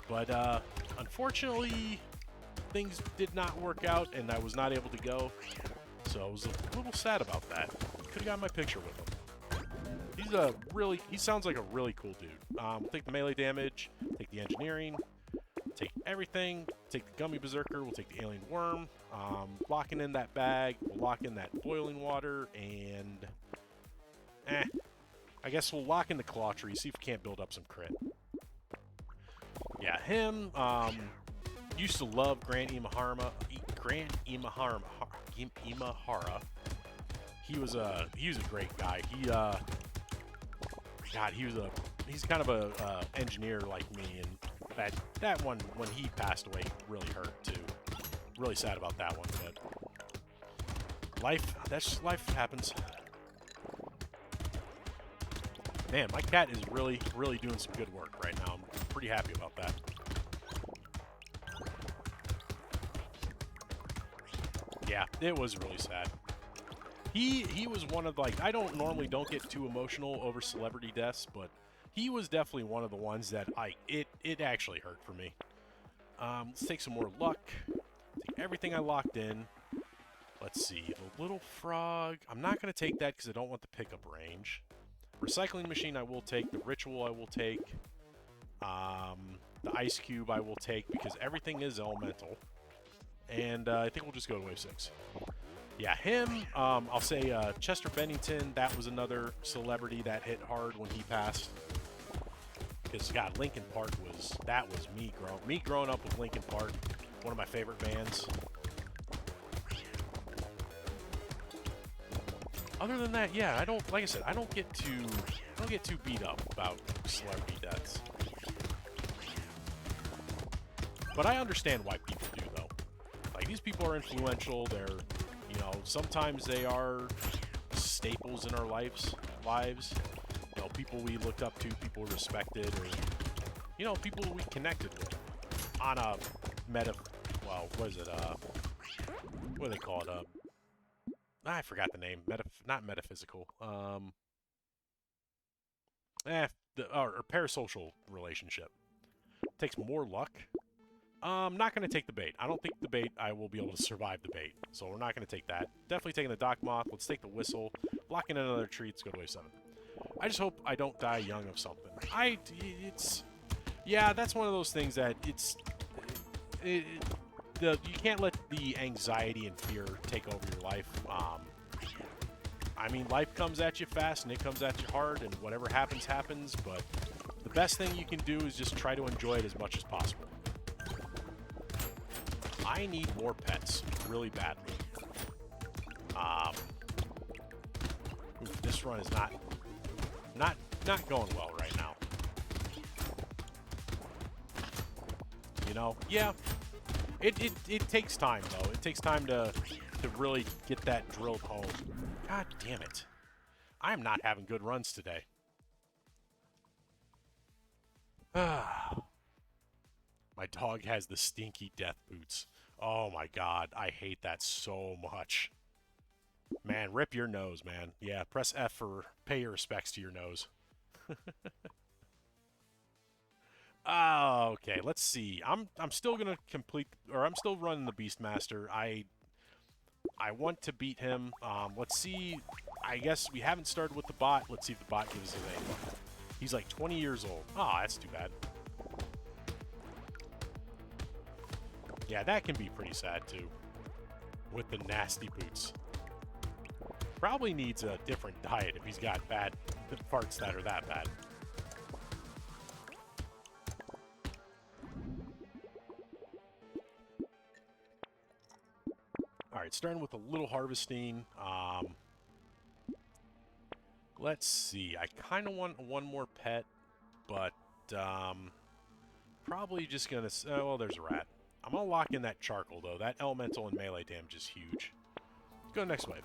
but unfortunately things did not work out and I was not able to go. So I was a little sad about that. Could have gotten my picture with him. He sounds like a really cool dude. We'll take the melee damage, take the engineering, take everything, take the Gummy Berserker, we'll take the Alien Worm, locking in that bag, we'll lock in that boiling water, and I guess we'll lock in the Claw Tree, see if we can't build up some crit. Yeah, him, used to love Grant Imahara. He was a great guy. He's kind of a engineer like me, and that one, when he passed away, really hurt too. Really sad about that one, but life happens. Man, my cat is really doing some good work right now. I'm pretty happy about that. Yeah, it was really sad. He was one of, like, I don't get too emotional over celebrity deaths, but he was definitely one of the ones that it actually hurt for me. Let's take some more luck. Take everything I locked in. Let's see, the little frog. I'm not going to take that because I don't want the pickup range. Recycling machine I will take. The ritual I will take. The ice cube I will take because everything is elemental. And I think we'll just go to wave 6. Yeah, him. I'll say Chester Bennington. That was another celebrity that hit hard when he passed. Because God, Linkin Park was me growing up with Linkin Park. One of my favorite bands. Other than that, yeah, I don't get too beat up about celebrity deaths. But I understand why people do, though. Like, these people are influential. They're, you know, sometimes they are staples in our lives. You know, people we looked up to, people respected, or, you know, people we connected with on a what is it? What do they call it? I forgot the name. Not metaphysical. Or parasocial relationship. Takes more luck. I'm not going to take the bait. I don't think the bait, I will be able to survive the bait. So we're not going to take that. Definitely taking the Dock Moth. Let's take the Whistle. Lock in another tree. Let's go to wave 7. I just hope I don't die young of something. Yeah, that's one of those things that you can't let the anxiety and fear take over your life. I mean, life comes at you fast and it comes at you hard, and whatever happens, happens. But the best thing you can do is just try to enjoy it as much as possible. I need more pets really badly. This run is not going well right now. You know, yeah. It takes time though. It takes time to really get that drilled home. God damn it. I am not having good runs today. My dog has the stinky death boots. Oh my god, I hate that so much. Man, rip your nose, man. Yeah, press F for pay your respects to your nose. Okay, let's see. I'm still gonna I'm still running the Beast Master. I want to beat him. Let's see. I guess we haven't started with the bot. Let's see if the bot gives us anything. He's like 20 years old. Oh, that's too bad. Yeah, that can be pretty sad too. With the nasty boots. Probably needs a different diet if he's got bad parts that are that bad. Alright, starting with a little harvesting. Let's see. I kind of want one more pet, but probably just going to... Oh, well, there's a rat. I'm going to lock in that charcoal, though. That elemental and melee damage is huge. Let's go next wave.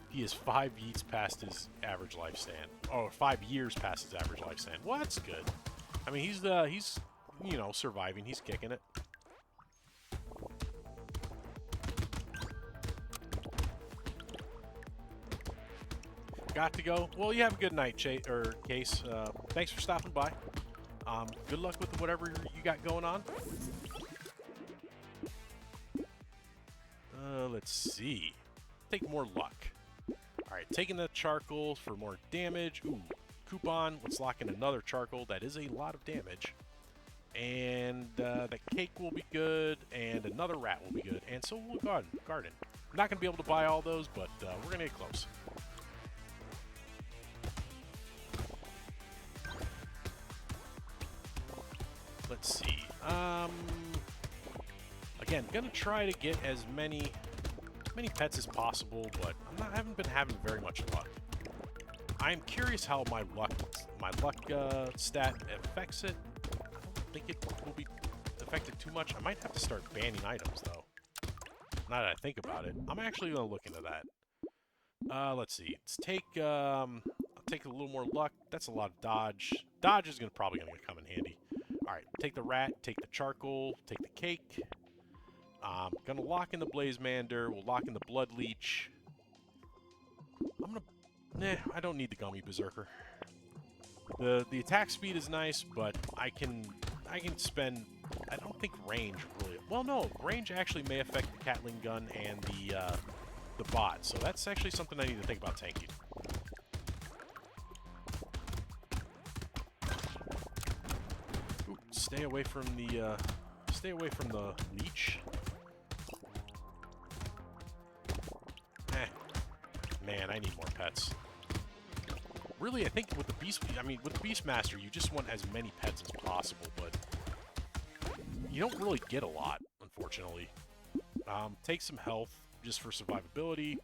He is 5 years past his average lifespan. Oh, 5 years past his average lifespan. Well, that's good. I mean, he's you know, surviving. He's kicking it. Got to go. Well, you have a good night, Case. Thanks for stopping by. Good luck with whatever you got going on. Let's see. Take more luck. Alright, taking the charcoal for more damage. Ooh, coupon. Let's lock in another charcoal. That is a lot of damage. And the cake will be good. And another rat will be good. And so will garden. I'm not going to be able to buy all those, but we're going to get close. Let's see. Again, gonna try to get as many pets as possible, but I haven't been having very much luck. I'm curious how my luck stat affects it. I don't think it will be affected too much. I might have to start banning items though. Now that I think about it, I'm actually gonna look into that. Let's see. Let's take I'll take a little more luck. That's a lot of dodge. Dodge is probably gonna come in handy. All right, take the rat, take the charcoal, take the cake. Gonna lock in the Blazemander. We'll lock in the Blood Leech. I don't need the Gummy Berserker. The attack speed is nice, but I can spend. I don't think range really. Well, no, range actually may affect the Catling gun and the bot. So that's actually something I need to think about tanking. Ooh, stay away from the leech. Man, I need more pets. Really, I think with the Beast Master, you just want as many pets as possible, but you don't really get a lot, unfortunately. Take some health just for survivability.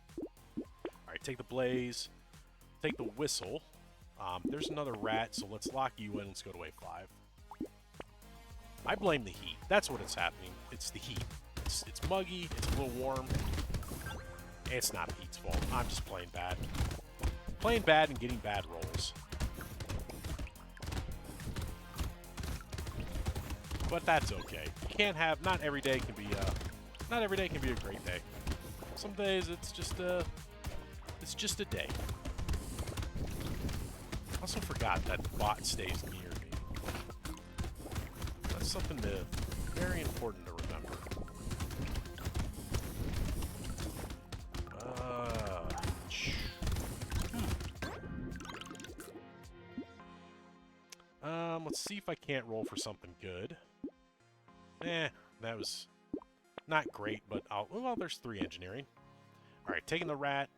Alright, take the blaze. Take the whistle. There's another rat, so let's lock you in. Let's go to wave 5. I blame the heat. That's what it's happening. It's the heat. It's muggy. It's a little warm. It's not the heat's fault. I'm just playing bad. Playing bad and getting bad rolls. But that's okay. You can't have. Not every day can be a great day. Some days it's just a day. I also forgot that the bot stays near me. That's something very important to remember. Let's see if I can't roll for something good. That was not great, but well, there's 3 engineering. Alright, taking the rat,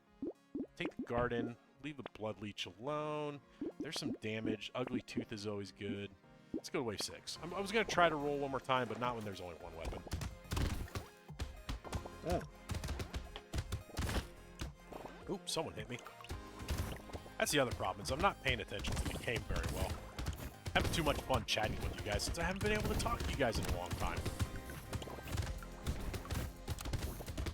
take the garden, leave the blood leech alone. There's some damage. Ugly tooth is always good. Let's go to wave 6. I was going to try to roll one more time, but not when there's only one weapon. Oops, someone hit me. That's the other problem, is I'm not paying attention to the game very well. Having too much fun chatting with you guys since I haven't been able to talk to you guys in a long time.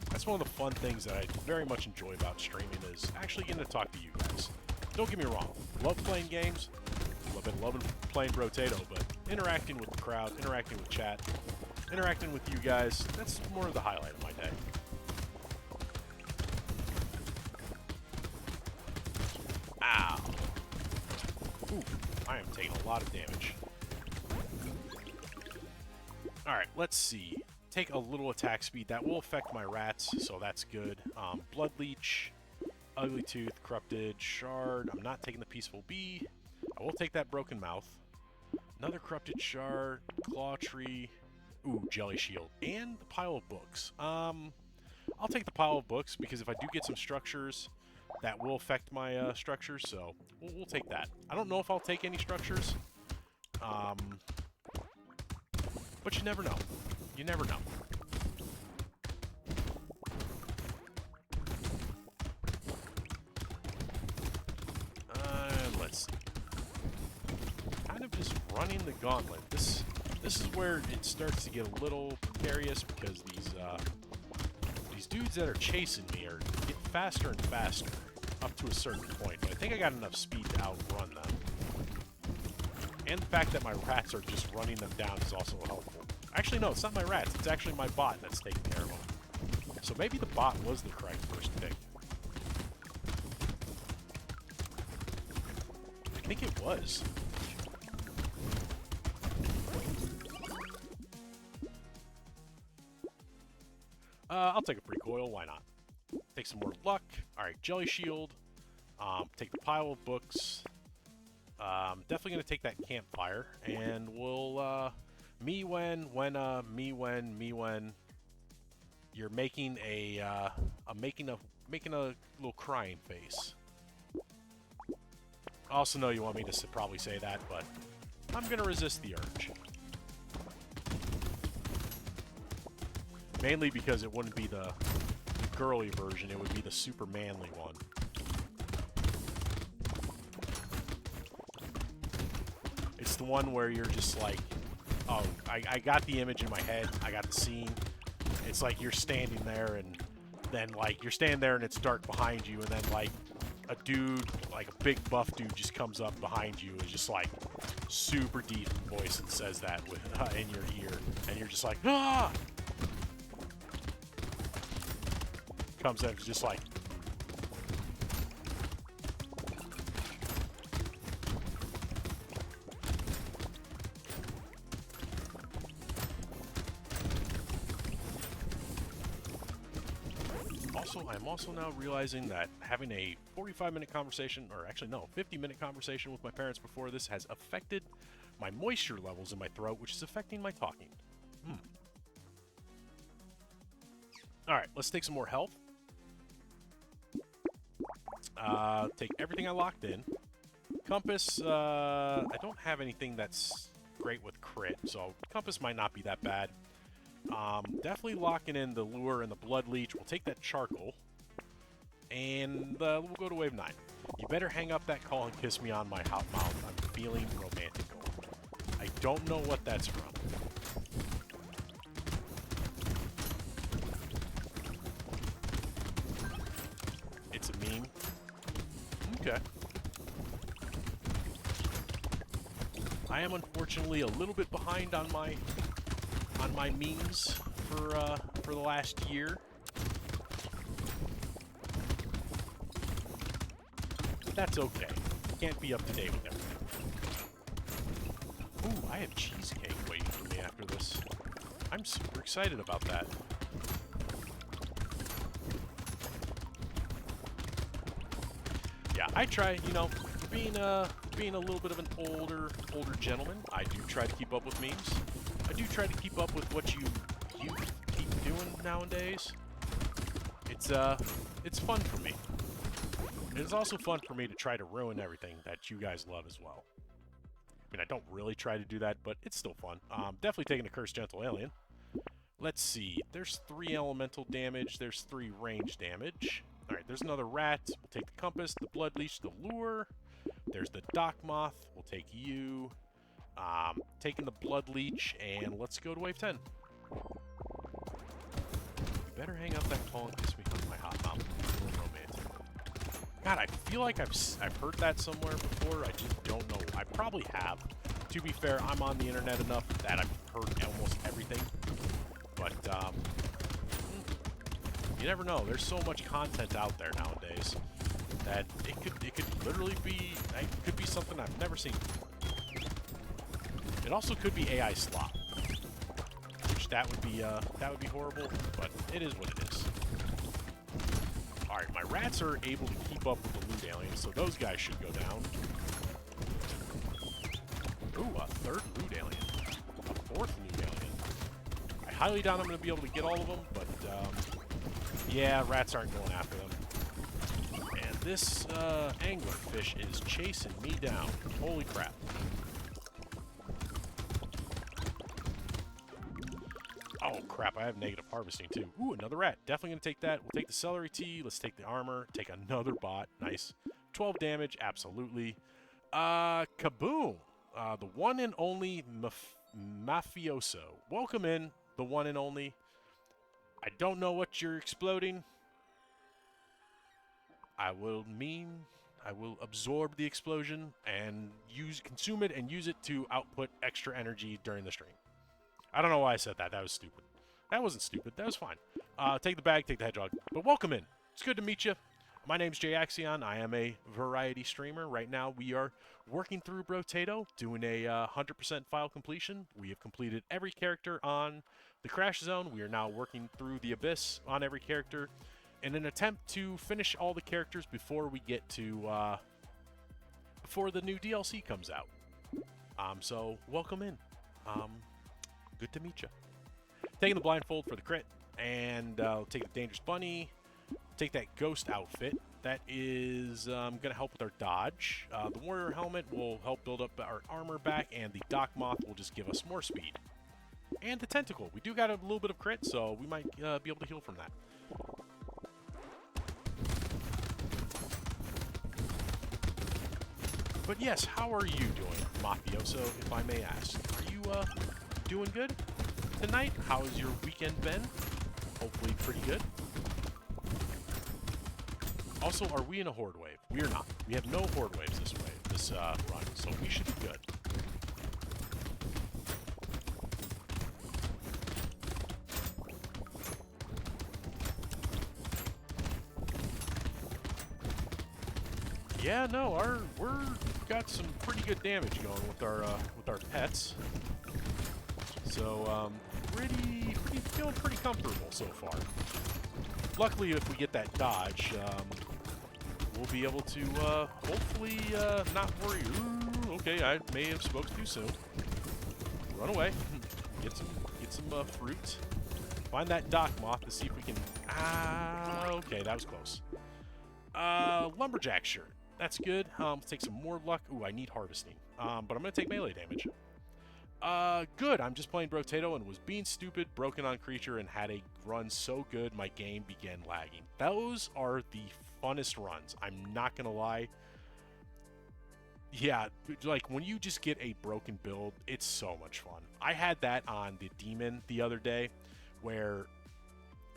That's one of the fun things that I very much enjoy about streaming is actually getting to talk to you guys. Don't get me wrong, love playing games, loving playing Brotato, but interacting with the crowd, interacting with chat, interacting with you guys, that's more of the highlight of my day. Ow. Ooh, I am taking a lot of damage. Alright, let's see. Take a little attack speed. That will affect my rats, so that's good. Blood Leech, Ugly Tooth, Corrupted, Shard. I'm not taking the Peaceful Bee. I will take that Broken Mouth. Another Corrupted Shard, Claw Tree. Ooh, Jelly Shield. And the pile of books. I'll take the pile of books, because if I do get some structures, that will affect my structures, so we'll take that. I don't know if I'll take any structures. But you never know. You never know. Let's see. Kind of just running the gauntlet. This is where it starts to get a little precarious because these dudes that are chasing me are getting faster and faster up to a certain point. But I think I got enough speed to outrun them. And the fact that my rats are just running them down is also helpful. Actually, no, it's not my rats. It's actually my bot that's taking care of them. So maybe the bot was the correct first pick. I think it was. I'll take a recoil. Why not? Take some more luck. Alright, Jelly Shield. Take the pile of books. Definitely going to take that campfire. And we'll... me when you're making making a little crying face. I also know you want me to probably say that, but I'm gonna resist the urge. Mainly because it wouldn't be the girly version, it would be the super manly one. It's the one where you're just like, oh, I got the image in my head, I got the scene. It's like you're standing there and then like you're standing there and it's dark behind you, and then like a dude, like a big buff dude just comes up behind you and just like super deep voice and says that with in your ear, and you're just like, ah! Comes up just like, I'm also now realizing that having a 45-minute conversation, or actually no, 50-minute conversation with my parents before this has affected my moisture levels in my throat, which is affecting my talking. Alright, let's take some more health. Take everything I locked in. Compass, I don't have anything that's great with crit, so compass might not be that bad. Definitely locking in the lure and the blood leech. We'll take that charcoal. And we'll go to wave 9. You better hang up that call and kiss me on my hot mouth. I'm feeling romantical. I don't know what that's from. It's a meme. Okay. I am unfortunately a little bit behind on my memes for the last year. But that's okay. Can't be up to date with everything. Ooh, I have cheesecake waiting for me after this. I'm super excited about that. Yeah, I try, you know, being a little bit of an older gentleman, I do try to keep up with memes. I do try to keep up with what you keep doing nowadays. It's fun for me. It's also fun for me to try to ruin everything that you guys love as well. I mean, I don't really try to do that, but it's still fun. Definitely taking a Cursed Gentle Alien. Let's see. There's 3 elemental damage. There's 3 range damage. Alright, there's another rat. We'll take the compass, the blood leech, the lure. There's the dock moth. We'll take you. Taking the blood leech, and let's go to wave 10. Better hang up that call and kiss me on my hot mouth. It's a little romantic. God, I feel like I've heard that somewhere before. I just don't know. I probably have. To be fair, I'm on the internet enough that I've heard almost everything. But you never know. There's so much content out there nowadays that it could literally be something I've never seen before. It also could be AI slop, which that would be horrible, but it is what it is. All right, my rats are able to keep up with the loot aliens, so those guys should go down. Ooh, a 3rd loot alien, a 4th loot alien. I highly doubt I'm going to be able to get all of them, but yeah, rats aren't going after them. And this anglerfish is chasing me down. Holy crap. Oh, crap, I have negative harvesting, too. Ooh, another rat. Definitely going to take that. We'll take the celery tea. Let's take the armor. Take another bot. Nice. 12 damage. Absolutely. Kaboom. The one and only Mafioso. Welcome in, the one and only. I don't know what you're exploding. I will absorb the explosion and consume it and use it to output extra energy during the stream. I don't know why I said that. That was stupid. That wasn't stupid. That was fine. Take the bag, take the hedgehog. But welcome in. It's good to meet you. My name's Jay Axion. I am a variety streamer. Right now, we are working through Brotato, doing a 100% file completion. We have completed every character on the Crash Zone. We are now working through the Abyss on every character in an attempt to finish all the characters before we get to, before the new DLC comes out. So, welcome in. Good to meet you. Taking the blindfold for the crit, and take the dangerous bunny. Take that ghost outfit. That is going to help with our dodge. The warrior helmet will help build up our armor back, and the dock moth will just give us more speed. And the tentacle. We do got a little bit of crit, so we might be able to heal from that. But yes, how are you doing, Mafioso, if I may ask? Are you doing good tonight? How has your weekend been? Hopefully pretty good. Also, are we in a horde wave? We are not. We have no horde waves this run, so we should be good. Yeah, no, we're got some pretty good damage going with our pets. So feeling pretty comfortable so far. Luckily, if we get that dodge, we'll be able to hopefully not worry. Ooh, okay, I may have spoke too soon. Run away. Get some fruit. Find that dock moth to see if we can. Okay, that was close. Lumberjack shirt. That's good. Take some more luck. Ooh, I need harvesting. But I'm gonna take melee damage. Good. I'm just playing Brotato and was being stupid, broken on creature, and had a run so good my game began lagging. Those are the funnest runs. I'm not gonna lie. Yeah, like when you just get a broken build, it's so much fun. I had that on the demon the other day, where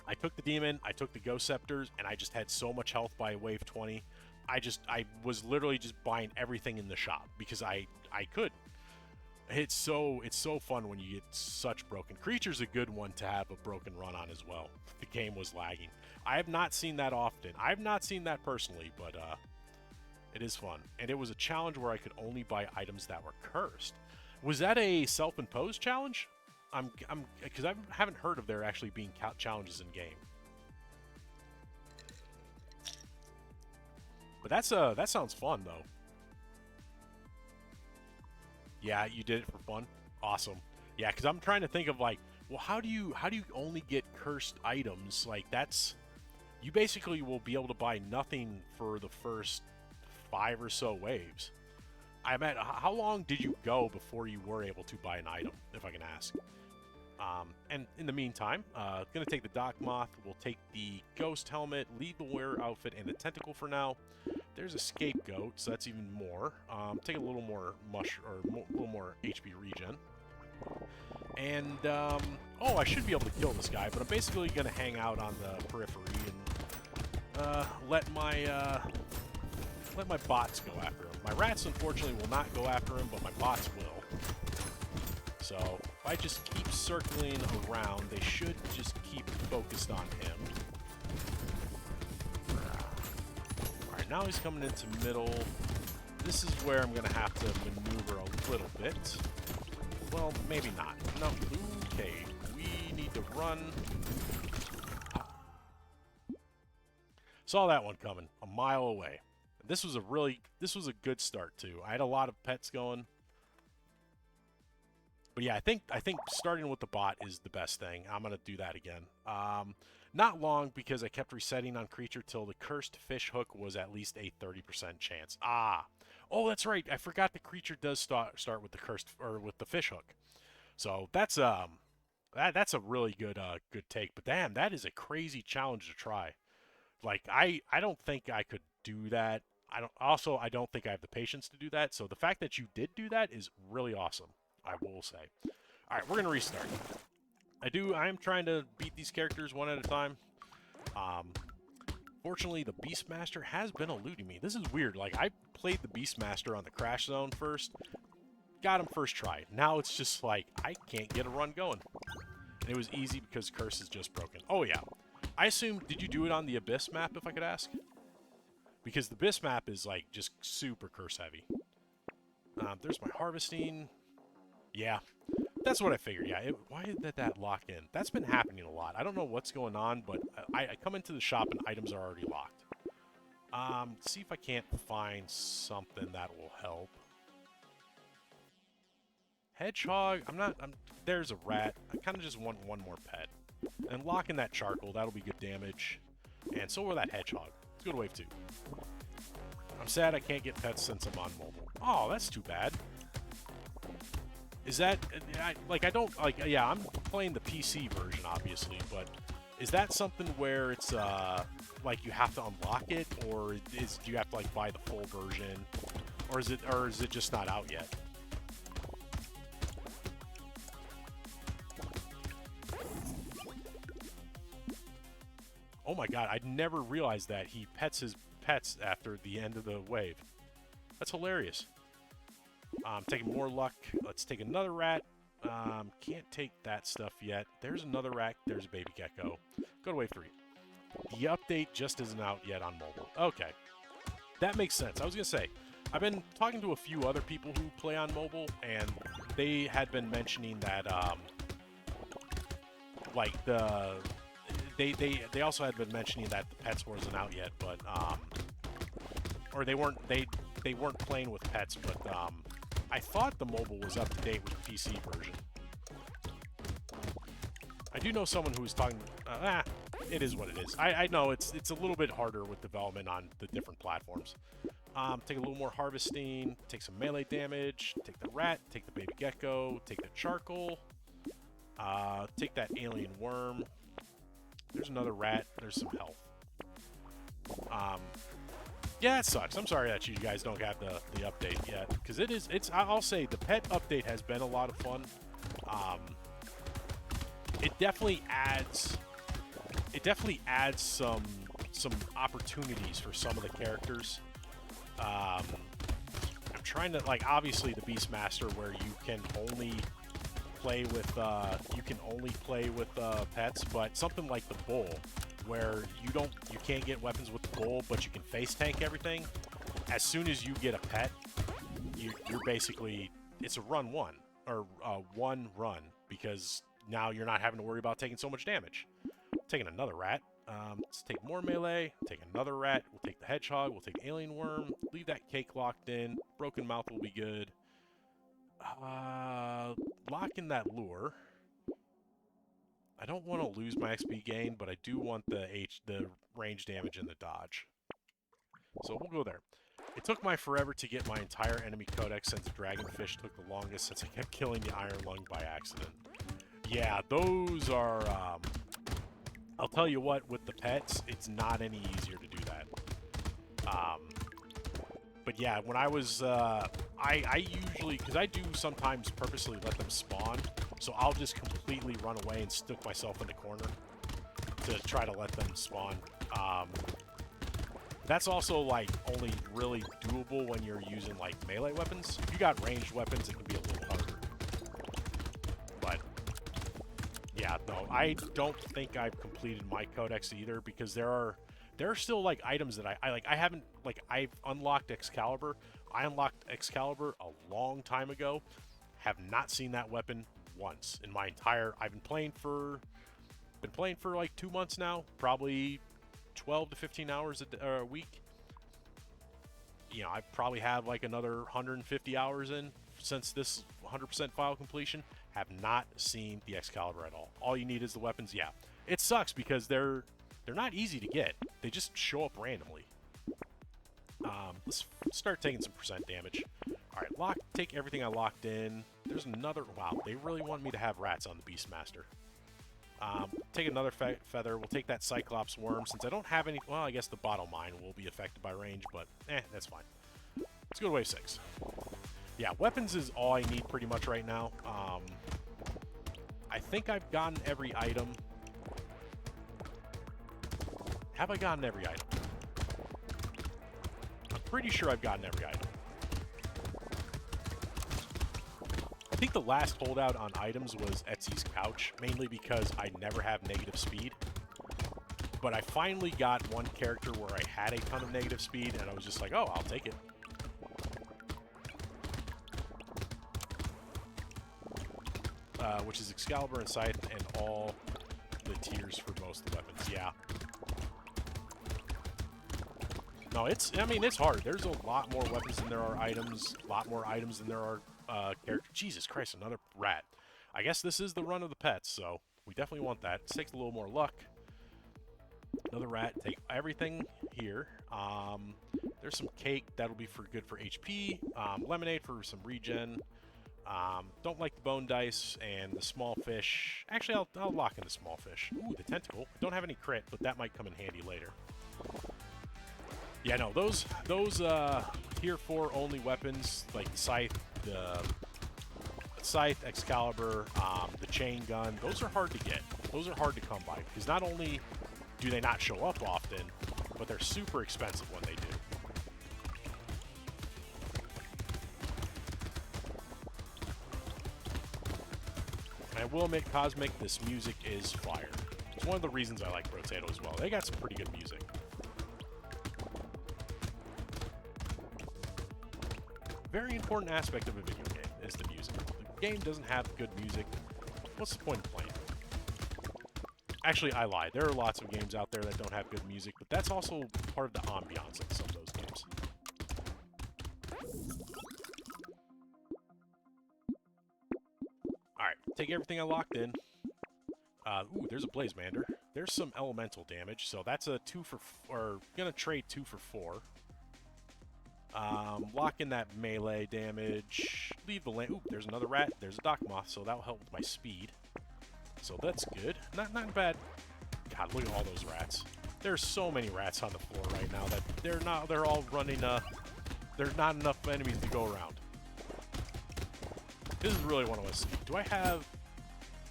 I took the demon, I took the ghost scepters, and I just had so much health by wave 20. I was literally just buying everything in the shop because I could. It's so fun when you get such broken. Creature's a good one to have a broken run on as well. The game was lagging. I have not seen that often. I have not seen that personally, but it is fun. And it was a challenge where I could only buy items that were cursed. Was that a self-imposed challenge? Because I haven't heard of there actually being challenges in game. But that sounds fun though. Yeah, you did it for fun. Awesome. Yeah, because I'm trying to think of like, well, how do you only get cursed items? Like you basically will be able to buy nothing for the first 5 or so waves. How long did you go before you were able to buy an item, if I can ask? And in the meantime, gonna take the Dock Moth. We'll take the Ghost Helmet, leave the Wearer outfit, and the Tentacle for now. There's a Scapegoat, so that's even more. Take a little more a little more HP regen. And oh, I should be able to kill this guy, but I'm basically gonna hang out on the periphery and let my bots go after him. My rats, unfortunately, will not go after him, but my bots will. So, if I just keep circling around, they should just keep focused on him. Alright, now he's coming into middle. This is where I'm going to have to maneuver a little bit. Well, maybe not. No, okay. We need to run. Saw that one coming a mile away. This was a good start, too. I had a lot of pets going. But yeah, I think starting with the bot is the best thing. I'm going to do that again. Not long, because I kept resetting on creature till the cursed fish hook was at least a 30% chance. Oh, that's right. I forgot the creature does start with the cursed, or with the fish hook. So that's a really good take. But damn, that is a crazy challenge to try. Like I don't think I could do that. I don't think I have the patience to do that. So the fact that you did do that is really awesome, I will say. All right, we're going to restart. I am trying to beat these characters one at a time. Fortunately, the Beast Master has been eluding me. This is weird. Like, I played the Beast Master on the Crash Zone first. Got him first try. Now it's just like, I can't get a run going. And it was easy because Curse is just broken. Oh, yeah. I assume, did you do it on the Abyss map, if I could ask? Because the Abyss map is, like, just super Curse heavy. There's my harvesting. Yeah, that's what I figured. Yeah, why did that lock in? That's been happening a lot. I don't know what's going on, but I come into the shop and items are already locked. See if I can't find something that will help. Hedgehog, there's a rat. I kind of just want one more pet. And locking that charcoal, that'll be good damage. And so will that hedgehog. Let's go to wave 2. I'm sad I can't get pets since I'm on mobile. Oh, that's too bad. Is that I don't like? Yeah, I'm playing the PC version, obviously, but is that something where it's like you have to unlock it, or do you have to like buy the full version, or is it just not out yet? Oh my god, I never realized that he pets his pets after the end of the wave. That's hilarious. Taking more luck. Let's take another rat. Can't take that stuff yet. There's another rat. There's a baby gecko. Go to wave 3. The update just isn't out yet on mobile. Okay. That makes sense. I was going to say, I've been talking to a few other people who play on mobile, and they had been mentioning that, like, they also had been mentioning that the pets wasn't out yet, but, or they weren't playing with pets, but, I thought the mobile was up to date with the PC version. I do know someone who was talking. It is what it is. I know it's a little bit harder with development on the different platforms. Take a little more harvesting. Take some melee damage. Take the rat. Take the baby gecko. Take the charcoal. Take that alien worm. There's another rat. There's some health. Yeah, it sucks. I'm sorry that you guys don't have the update yet, because I'll say the pet update has been a lot of fun. It definitely adds some opportunities for some of the characters. I'm trying to, like, obviously the Beast Master, where you can only play with pets, but something like the bull, where you can't get weapons with the bull, but you can face tank everything. As soon as you get a pet, you're basically, it's a run one, or one run, because now you're not having to worry about taking so much damage. Taking another rat. Let's take more melee. Take another rat. We'll take the hedgehog. We'll take alien worm. Leave that cake locked in. Broken mouth will be good. Lock in that lure. I don't want to lose my XP gain, but I do want the range damage and the dodge. So we'll go there. It took my forever to get my entire enemy codex, since Dragonfish took the longest, since I kept killing the Iron Lung by accident. Yeah, those are, I'll tell you what, with the pets, it's not any easier to do that. But yeah, when I was, I usually, because I do sometimes purposely let them spawn, so I'll just completely run away and stick myself in the corner to try to let them spawn. That's also, like, only really doable when you're using, like, melee weapons. If you got ranged weapons, it can be a little harder. But yeah, no, I don't think I've completed my codex either, because there are still, like, items that I haven't, like, I've unlocked Excalibur. I unlocked Excalibur a long time ago. Have not seen that weapon once in my entire, I've been playing for like 2 months now, probably 12 to 15 hours a week. You know, I probably have like another 150 hours in since this 100% file completion. Have not seen the Excalibur at all. All you need is the weapons. Yeah, it sucks because they're not easy to get. They just show up randomly. Let's start taking some percent damage. All right, take everything I locked in. There's another. Wow, they really want me to have rats on the Beast Master. Take another feather. We'll take that Cyclops worm, since I don't have any. Well, I guess the bottle mine will be affected by range, but that's fine. Let's go to wave 6. Yeah, weapons is all I need pretty much right now. I think I've gotten every item. Have I gotten every item? I'm pretty sure I've gotten every item. I think the last holdout on items was Etsy's couch, mainly because I never have negative speed. But I finally got one character where I had a ton of negative speed, and I was just like, oh, I'll take it. Which is Excalibur and Scythe and all the tiers for most of the weapons. Yeah. No, I mean, it's hard. There's a lot more weapons than there are items. A lot more items than there are characters. Jesus Christ, another rat. I guess this is the run of the pets, so we definitely want that. It takes a little more luck. Another rat. Take everything here. There's some cake. That'll be good for HP. Lemonade for some regen. Don't like the bone dice and the small fish. Actually, I'll lock in the small fish. Ooh, the tentacle. Don't have any crit, but that might come in handy later. Yeah, no, those tier 4 only weapons like the Scythe, Excalibur, the chain gun, those are hard to get. Those are hard to come by because not only do they not show up often, but they're super expensive when they do. And I will admit, Cosmic, this music is fire. It's one of the reasons I like Brotato as well. They got some pretty good music. Very important aspect of a video game is the music. If the game doesn't have good music, what's the point of playing? Actually, I lied. There are lots of games out there that don't have good music, but that's also part of the ambiance of some of those games. Alright, take everything I locked in. Ooh, there's a Blazemander. There's some elemental damage, so that's a 2 for... or gonna trade 2 for 4. Lock in that melee damage. Leave the land. Ooh, there's another rat. There's a dock moth, so that'll help with my speed. So that's good. Not bad. God, look at all those rats. There's so many rats on the floor right now that they're all running, there's not enough enemies to go around. This is really what I want to see. Do I have...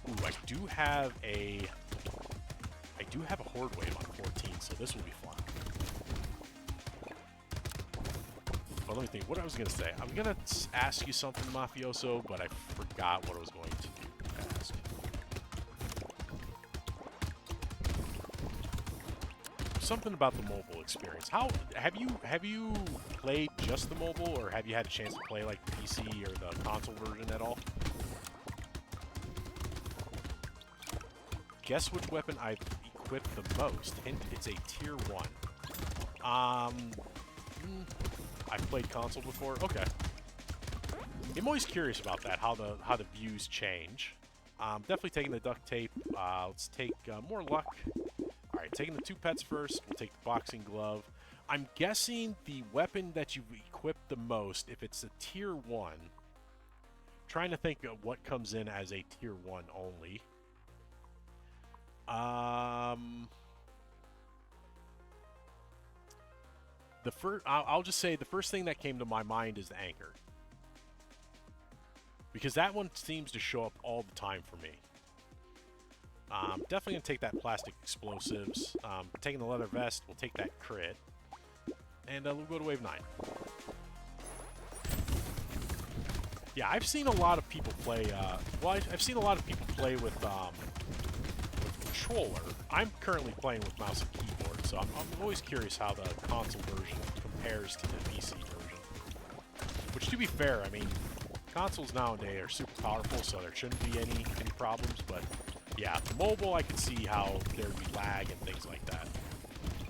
Ooh, I do have a horde wave on 14, so this will be fun. But let me think. What I was going to say. I'm going to ask you something, Mafioso, but I forgot what I was going to ask. Something about the mobile experience. How have you played just the mobile, or have you had a chance to play like the PC or the console version at all? Guess which weapon I've equipped the most. Hint, it's a tier 1. I've played console before. Okay. I'm always curious about that, how the views change. Definitely taking the duct tape. Let's take more luck. All right, taking the 2 pets first. We'll take the boxing glove. I'm guessing the weapon that you've equipped the most, if it's a tier 1. Trying to think of what comes in as a tier 1 only. I'll just say the first thing that came to my mind is the anchor. Because that one seems to show up all the time for me. Definitely going to take that plastic explosives. Taking the leather vest, we'll take that crit. And we'll go to wave 9. Yeah, I've seen a lot of people play, I've seen a lot of people play with controller. I'm currently playing with mouse and keyboard, so I'm always curious how the console version compares to the PC version. Which, to be fair, I mean, consoles nowadays are super powerful, so there shouldn't be any problems, but yeah, mobile, I can see how there'd be lag and things like that.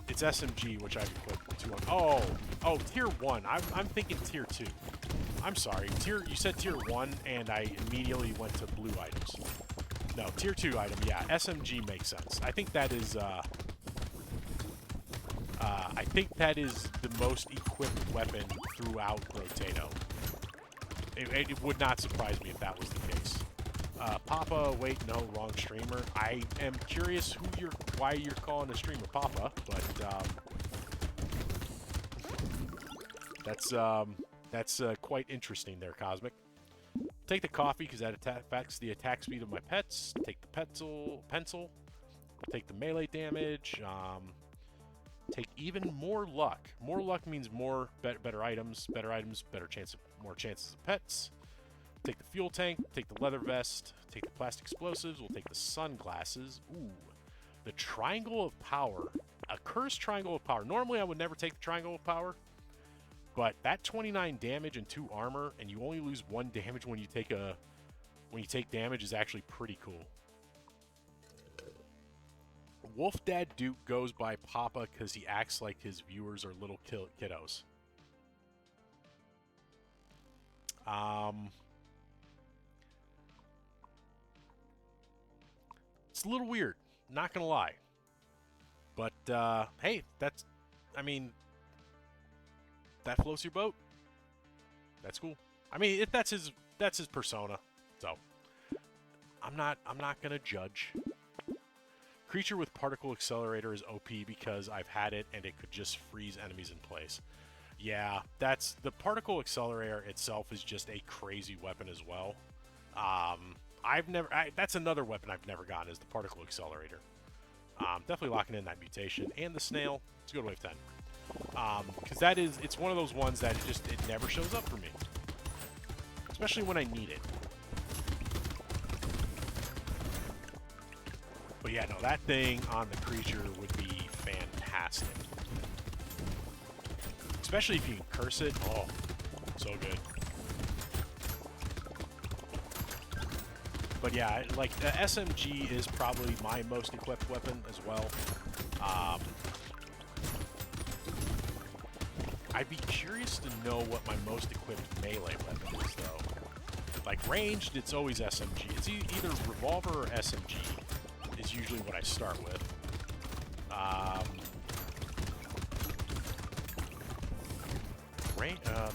It's SMG, which I've equipped to... Oh, tier 1. I'm thinking tier 2. I'm sorry. You said tier 1, and I immediately went to blue items. No, tier 2 item, yeah. SMG makes sense. I think that is, the most equipped weapon throughout Brotato. It would not surprise me if that was the case. Papa, wait, no, wrong streamer. I am curious why you're calling a streamer Papa, but that's quite interesting there, Cosmic. Take the coffee because that affects the attack speed of my pets. Take the pencil. Take the melee damage. Take even more luck. More luck means better items. Better items, more chances of pets. Take the fuel tank. Take the leather vest. Take the plastic explosives. We'll take the sunglasses. Ooh, the triangle of power. A cursed triangle of power. Normally, I would never take the triangle of power. But that 29 damage and 2 armor, and you only lose 1 damage when you take damage is actually pretty cool. Wolf Dad Duke goes by Papa because he acts like his viewers are little kiddos. It's a little weird, not gonna lie. But hey, that floats your boat. That's cool. I mean, if that's his that's his persona. So I'm not gonna judge. Creature with particle accelerator is OP because I've had it and it could just freeze enemies in place. Yeah, that's the particle accelerator itself is just a crazy weapon as well. That's another weapon I've never gotten is the particle accelerator. Definitely locking in that mutation and the snail. Let's go to wave 10. Because it's one of those ones that it never shows up for me, especially when I need it. But yeah, no, that thing on the creature would be fantastic. Especially if you can curse it. Oh, so good. But yeah, like, the SMG is probably my most equipped weapon as well. I'd be curious to know what my most equipped melee weapon is, though. Like, ranged, it's always SMG. It's either revolver or SMG is usually what I start with.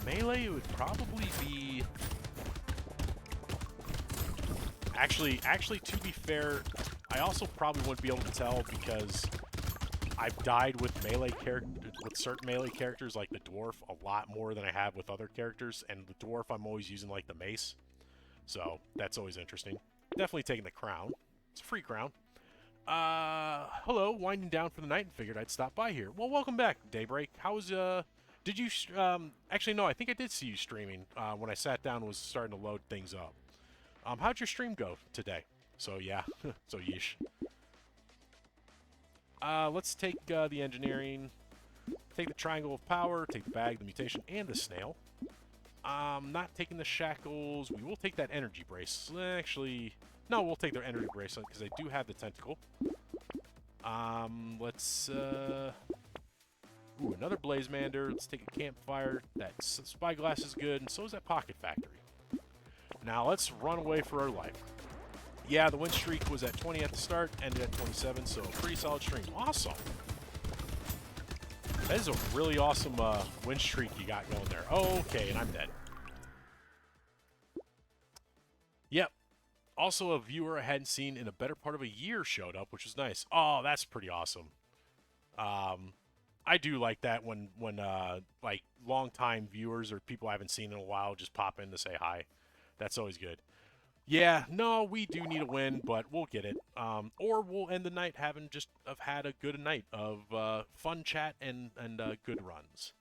Melee would probably be... Actually, to be fair, I also probably wouldn't be able to tell because I've died with certain melee characters, like the dwarf, a lot more than I have with other characters, and the dwarf I'm always using like the mace, so that's always interesting. Definitely taking the crown. It's a free crown. Hello, winding down for the night and figured I'd stop by here. Well, welcome back, Daybreak. How was did you actually no, I think I did see you streaming when I sat down and was starting to load things up. How'd your stream go today? So yeah, so yeesh. Let's take the engineering, take the triangle of power, take the bag, the mutation, and the snail. Not taking the shackles. We will take that energy brace. Actually, no, we'll take their energy bracelet because I do have the tentacle. Let's ooh, another Blazemander. Let's take a campfire. That spyglass is good, and so is that pocket factory. Now let's run away for our life. Yeah, the win streak was at 20 at the start, ended at 27, so pretty solid stream. Awesome. That is a really awesome win streak you got going there. Oh, okay, and I'm dead. Yep. Also, a viewer I hadn't seen in a better part of a year showed up, which was nice. Oh, that's pretty awesome. I do like that when like long-time viewers or people I haven't seen in a while just pop in to say hi. That's always good. Yeah, no, we do need a win, but we'll get it. Or we'll end the night having had a good night of fun chat and good runs.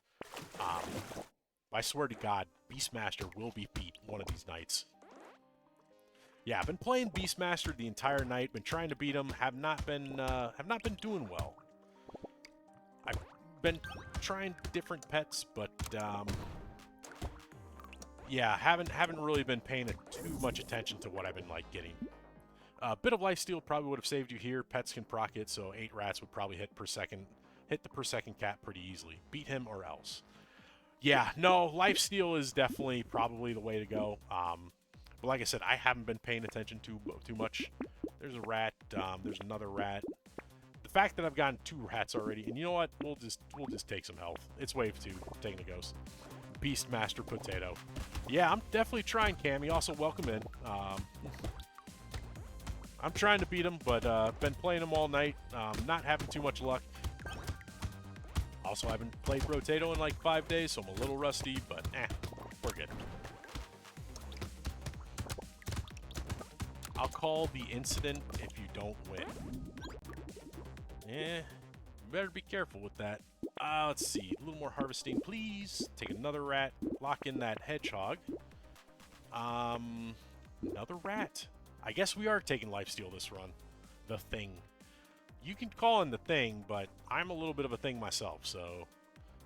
I swear to God, Beastmaster will be beat one of these nights. Yeah, I've been playing Beastmaster the entire night. Been trying to beat him. Have not been doing well. I've been trying different pets, but yeah, haven't really been paying too much attention to what I've been like getting. A bit of lifesteal probably would have saved you here. Pets can proc it, so 8 rats would probably hit the per second cap pretty easily. Beat him or else. Yeah, no, lifesteal is definitely probably the way to go. But like I said, I haven't been paying attention too much. There's a rat. There's another rat. The fact that I've gotten 2 rats already, and you know what? We'll just take some health. It's wave 2, taking a ghost. Beastmaster Potato. Yeah, I'm definitely trying, Cammy. Also, welcome in. I'm trying to beat him, but been playing him all night. Not having too much luck. Also, I haven't played Brotato in like 5 days, so I'm a little rusty, but we're good. I'll call the incident if you don't win. You better be careful with that. Let's see. A little more harvesting, please. Take another rat. Lock in that hedgehog. Another rat. I guess we are taking lifesteal this run. The Thing. You can call him the Thing, but I'm a little bit of a thing myself, so...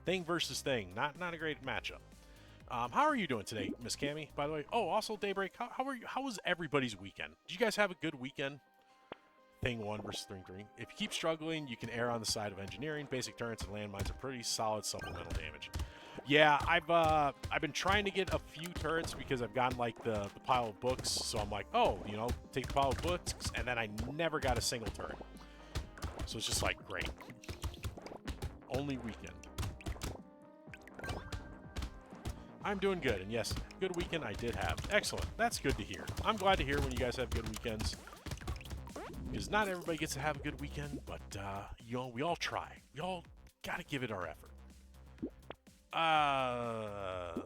Thing versus Thing. Not a great matchup. How are you doing today, Miss Cammy, by the way? Oh, also, Daybreak, how was everybody's weekend? Did you guys have a good weekend? Thing 1 versus Thing 3. If you keep struggling, you can err on the side of engineering. Basic turrets and landmines are pretty solid supplemental damage. Yeah, I've been trying to get a few turrets because I've gotten like the pile of books, so I'm like, oh, you know, take the pile of books, and then I never got a single turret. So it's just like, great. Only weekend. I'm doing good, and yes, good weekend I did have. Excellent. That's good to hear. I'm glad to hear when you guys have good weekends. Because not everybody gets to have a good weekend, but, you know, we all try. We all gotta give it our effort. A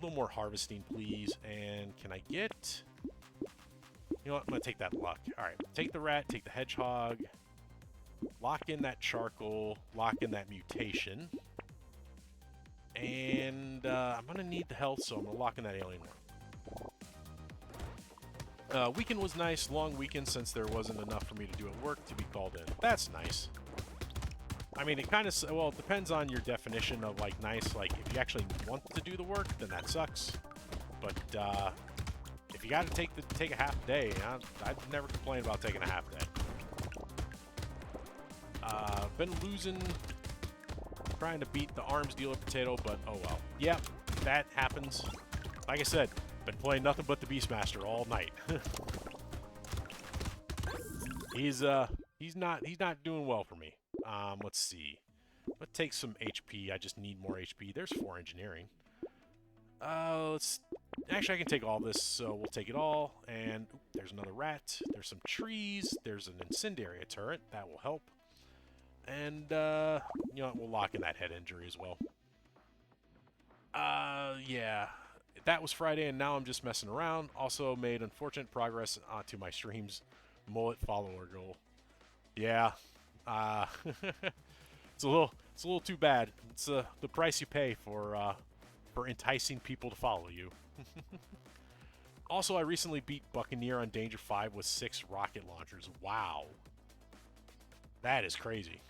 little more harvesting, please. And can I get... You know what? I'm gonna take that luck. Alright, take the rat, take the hedgehog. Lock in that charcoal. Lock in that mutation. And I'm going to need the health, so I'm going to lock in that alien one. Weekend was nice. Long weekend since there wasn't enough for me to do at work to be called in. That's nice. I mean, it kind of... Well, it depends on your definition of, like, nice. Like, if you actually want to do the work, then that sucks. But if you got to take a half day, I'd never complain about taking a half day. Been losing... Trying to beat the arms dealer Brotato, but oh well. Yep, that happens. Like I said, been playing nothing but the Beast Master all night. He's not doing well for me. Let's see. Let's take some HP. I just need more HP. There's 4 engineering. Actually, I can take all this, so we'll take it all. And there's another rat. There's some trees. There's an incendiary turret. That will help. And, you know what, we'll lock in that head injury as well. Yeah. That was Friday, and now I'm just messing around. Also made unfortunate progress onto my stream's mullet follower goal. Yeah. It's a little too bad. It's the price you pay for enticing people to follow you. Also, I recently beat Buccaneer on Danger 5 with 6 rocket launchers. Wow. That is crazy.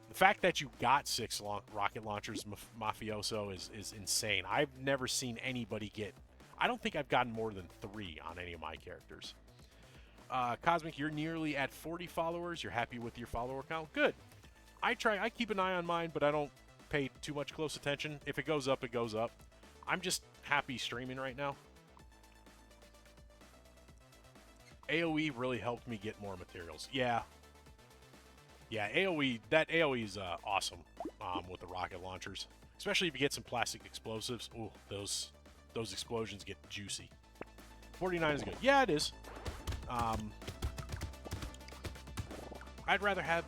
The fact that you got 6 rocket launchers, Mafioso, is insane. I've never seen anybody get... I don't think I've gotten more than 3 on any of my characters. Cosmic, you're nearly at 40 followers. You're happy with your follower count? Good. I keep an eye on mine, but I don't pay too much close attention. If it goes up, it goes up. I'm just happy streaming right now. AoE really helped me get more materials. Yeah. Yeah, AoE, that AoE is awesome with the rocket launchers. Especially if you get some plastic explosives. Ooh, those explosions get juicy. 49 is good. Yeah, it is. I'd rather have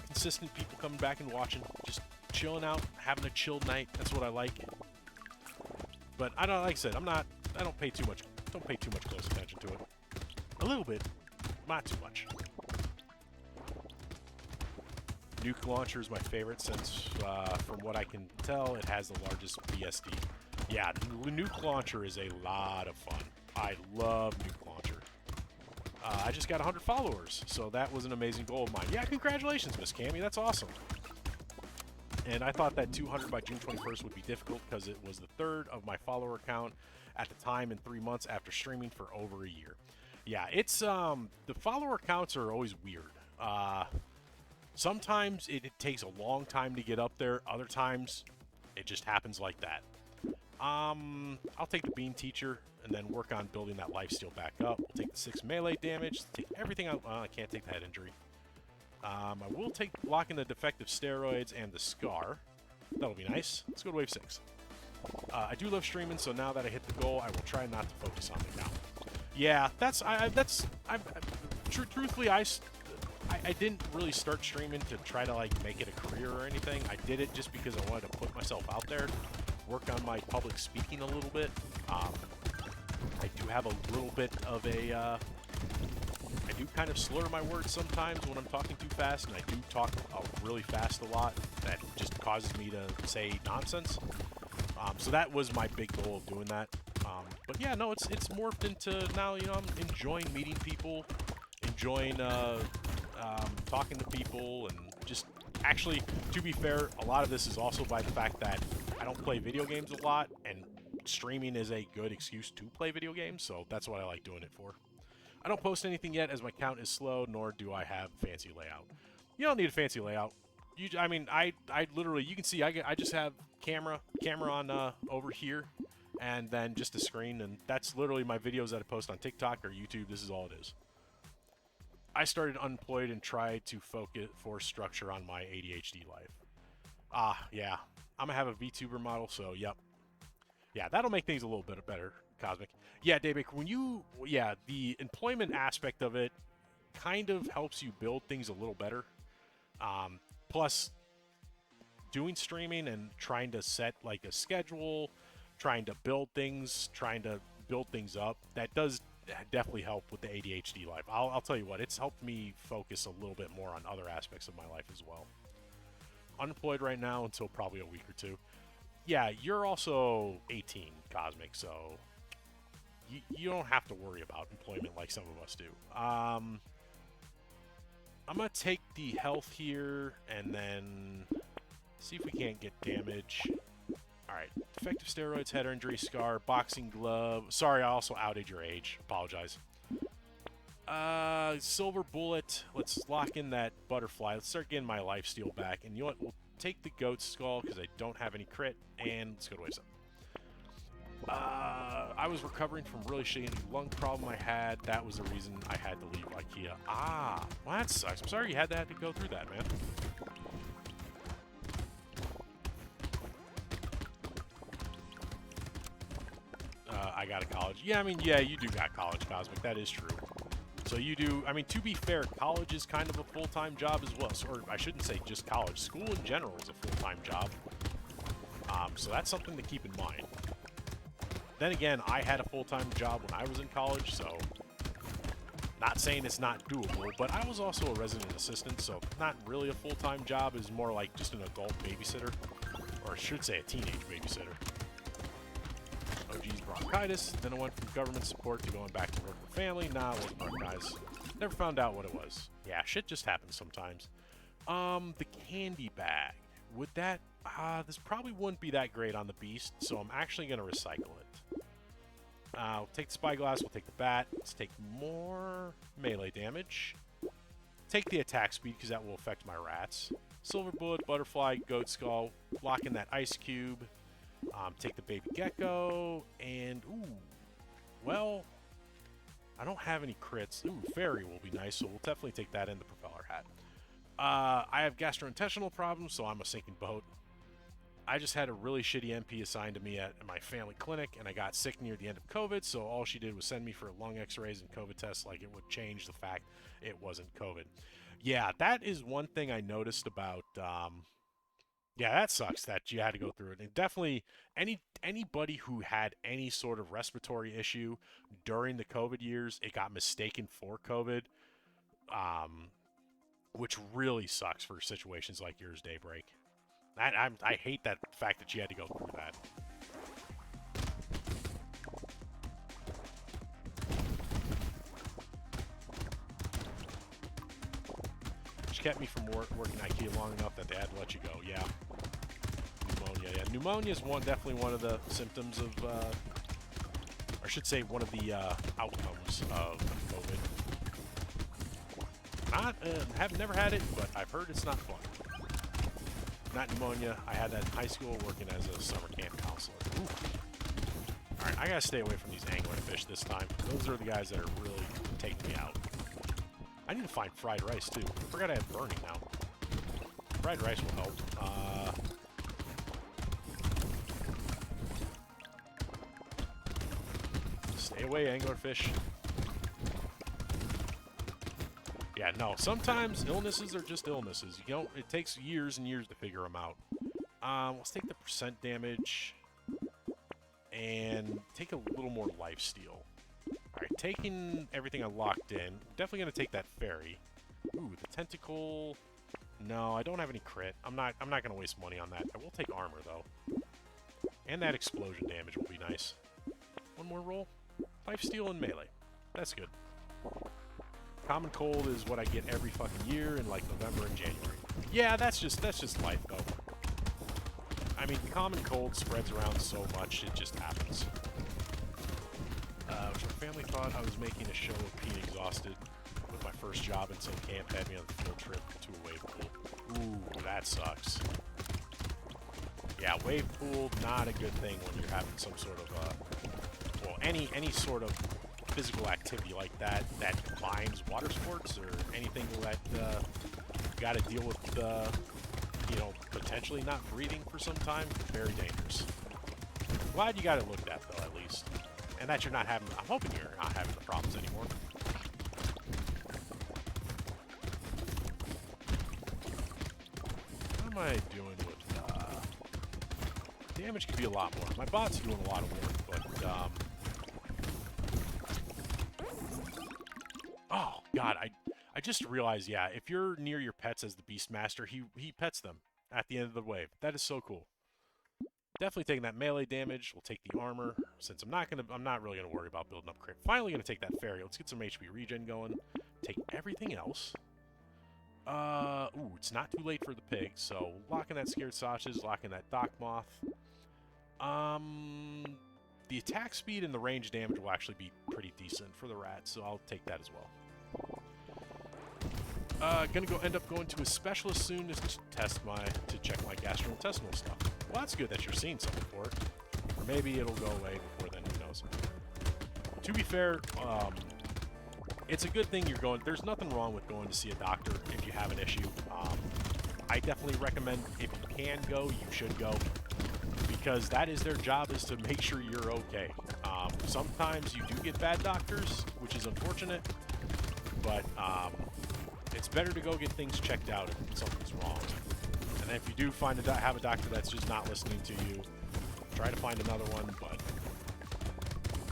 consistent people coming back and watching. Just chilling out, having a chill night. That's what I like. But I don't, like I said, I don't pay too much close attention to it. A little bit, not too much. Nuke launcher is my favorite since, from what I can tell, it has the largest BSD. Yeah, nuke launcher is a lot of fun. I love nuke launcher. I just got 100 followers, so that was an amazing goal of mine. Yeah, congratulations, Miss Cammy. That's awesome. And I thought that 200 by June 21st would be difficult because it was the 3rd of my follower count at the time in 3 months after streaming for over a year. Yeah, it's, the follower counts are always weird. Sometimes it takes a long time to get up there. Other times, it just happens like that. I'll take the Beam Teacher and then work on building that lifesteal back up. We'll take the 6 melee damage, take everything out. I can't take the head injury. I will take blocking the defective steroids and the scar. That'll be nice. Let's go to wave 6. I do love streaming, so now that I hit the goal, I will try not to focus on the count. Yeah, truthfully, I didn't really start streaming to try to, like, make it a career or anything. I did it just because I wanted to put myself out there, work on my public speaking a little bit. I do have a little bit of a, I do kind of slur my words sometimes when I'm talking too fast, and I do talk really fast a lot. That just causes me to say nonsense. So that was my big goal of doing that. But yeah, no, it's morphed into now, you know, I'm enjoying meeting people, enjoying talking to people, and just actually, to be fair, a lot of this is also by the fact that I don't play video games a lot, and streaming is a good excuse to play video games, so that's what I like doing it for. I don't post anything yet as my count is slow, nor do I have fancy layout. You don't need a fancy layout. I mean, I literally, you can see, I just have camera on over here, and then just a screen, and that's literally my videos that I post on TikTok or YouTube. This is all it is. I started unemployed and tried to force structure on my ADHD life. Yeah. I'm gonna have a VTuber model, so yep. Yeah, that'll make things a little bit better, Cosmic. Yeah, Daybreak, when you... Yeah, the employment aspect of it kind of helps you build things a little better. Plus, doing streaming and trying to set, like, a schedule, trying to build things, trying to build things up, that does definitely help with the ADHD life. I'll tell you what, it's helped me focus a little bit more on other aspects of my life as well. Unemployed right now until probably a week or two. Yeah, you're also 18, Cosmic, so you don't have to worry about employment like some of us do. I'm going to take the health here and then see if we can't get damage. Alright, defective steroids, head injury, scar, boxing glove. Sorry, I also outed your age. Apologize. Silver bullet. Let's lock in that butterfly. Let's start getting my lifesteal back. And you know what? We'll take the goat skull because I don't have any crit. And let's go to waste up. I was recovering from really shitty lung problem I had. That was the reason I had to leave IKEA. Well that sucks. I'm sorry you had to go through that, man. I got a college. Yeah, I mean, yeah, you do got college, Cosmic. That is true. So you do, I mean, to be fair, college is kind of a full-time job as well. Or I shouldn't say just college. School in general is a full-time job. So that's something to keep in mind. Then again, I had a full-time job when I was in college, so not saying it's not doable, but I was also a resident assistant, so not really a full-time job. Is more like just an adult babysitter, or I should say a teenage babysitter. Oh geez, bronchitis. Then I went from government support to going back to work with family. Nah, it wasn't bronchitis. Never found out what it was. Yeah, shit just happens sometimes. The candy bag. Would that... this probably wouldn't be that great on the beast, so I'm actually going to recycle it. We'll take the spyglass, we'll take the bat. Let's take more melee damage. Take the attack speed, because that will affect my rats. Silver bullet, butterfly, goat skull. Lock in that ice cube. Take the baby gecko, and, ooh, well, I don't have any crits. Ooh, fairy will be nice, so we'll definitely take that in the propeller hat. I have gastrointestinal problems, so I'm a sinking boat. I just had a really shitty MP assigned to me at my family clinic, and I got sick near the end of COVID, so all she did was send me for lung x-rays and COVID tests, like it would change the fact it wasn't COVID. Yeah, that is one thing I noticed about... yeah, that sucks that you had to go through it. And definitely, anybody who had any sort of respiratory issue during the COVID years, it got mistaken for COVID, which really sucks for situations like yours, Daybreak. I hate that fact that you had to go through that. Kept me from working IKEA long enough that they had to let you go. Yeah. Pneumonia. Yeah, pneumonia is definitely one of the symptoms of, or I should say, one of the outcomes of COVID. Have never had it, but I've heard it's not fun. Not pneumonia. I had that in high school working as a summer camp counselor. All right, I gotta stay away from these anglerfish this time. Those are the guys that are really taking me out. I need to find fried rice, too. I forgot I have burning now. Fried rice will help. Stay away, anglerfish. Yeah, no. Sometimes illnesses are just illnesses. You know, it takes years and years to figure them out. Let's take the percent damage. And take a little more lifesteal. Alright, taking everything I locked in. Definitely going to take that fairy. Ooh, the tentacle. No, I don't have any crit. I'm not going to waste money on that. I will take armor, though. And that explosion damage will be nice. One more roll. Lifesteal and melee. That's good. Common cold is what I get every fucking year in, like, November and January. Yeah, that's just life, though. I mean, common cold spreads around so much, it just happens. Which my family thought I was making a show of being exhausted with my first job until camp had me on the field trip to a wave pool. Ooh, that sucks. Yeah, wave pool, not a good thing when you're having some sort of, well, any sort of physical activity like that combines water sports or anything that you got to deal with, you know, potentially not breathing for some time. Very dangerous. Glad you got it looked at, though, at least. And that you're not having... I'm hoping you're not having the problems anymore. How am I doing with... damage could be a lot more. My bot's doing a lot of work, but... oh, God, I just realized, yeah, if you're near your pets as the Beast Master, he pets them at the end of the wave. That is so cool. Definitely taking that melee damage. We'll take the armor, since I'm not really gonna worry about building up crit. Finally gonna take that fairy. Let's get some HP regen going. Take everything else. Ooh, it's not too late for the pig, so locking that scared sausage, locking that dock moth. The attack speed and the range damage will actually be pretty decent for the rat, so I'll take that as well. Gonna end up going to a specialist soon to check my gastrointestinal stuff. Well, that's good that you're seeing something for it. Or maybe it'll go away before then, who knows. To be fair, it's a good thing you're going... There's nothing wrong with going to see a doctor if you have an issue. I definitely recommend, if you can go, you should go. Because that is their job, is to make sure you're okay. Sometimes you do get bad doctors, which is unfortunate. But it's better to go get things checked out if something's wrong. And then if you do have a doctor that's just not listening to you, try to find another one, but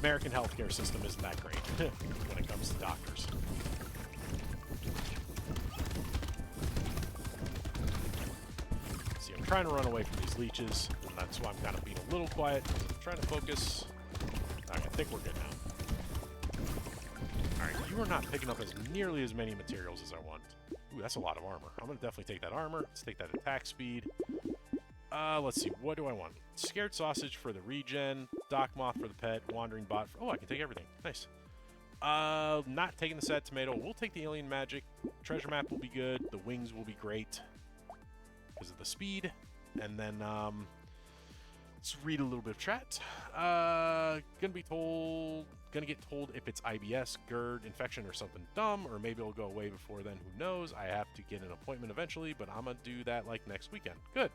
American healthcare system isn't that great when it comes to doctors. See, I'm trying to run away from these leeches, and that's why I'm kind of being a little quiet. I'm trying to focus. Alright, I think we're good now. Alright, you are not picking up as nearly as many materials as I want. Ooh, that's a lot of armor. I'm going to definitely take that armor. Let's take that attack speed. Let's see. What do I want? Scared sausage for the regen. Dock moth for the pet. Wandering bot. Oh, I can take everything. Nice. Not taking the sad tomato. We'll take the alien magic. Treasure map will be good. The wings will be great because of the speed. And then, let's read a little bit of chat. Gonna get told if it's IBS, GERD, infection, or something dumb, or maybe it'll go away before then, who knows. I have to get an appointment eventually, but I'm gonna do that like next weekend. Good.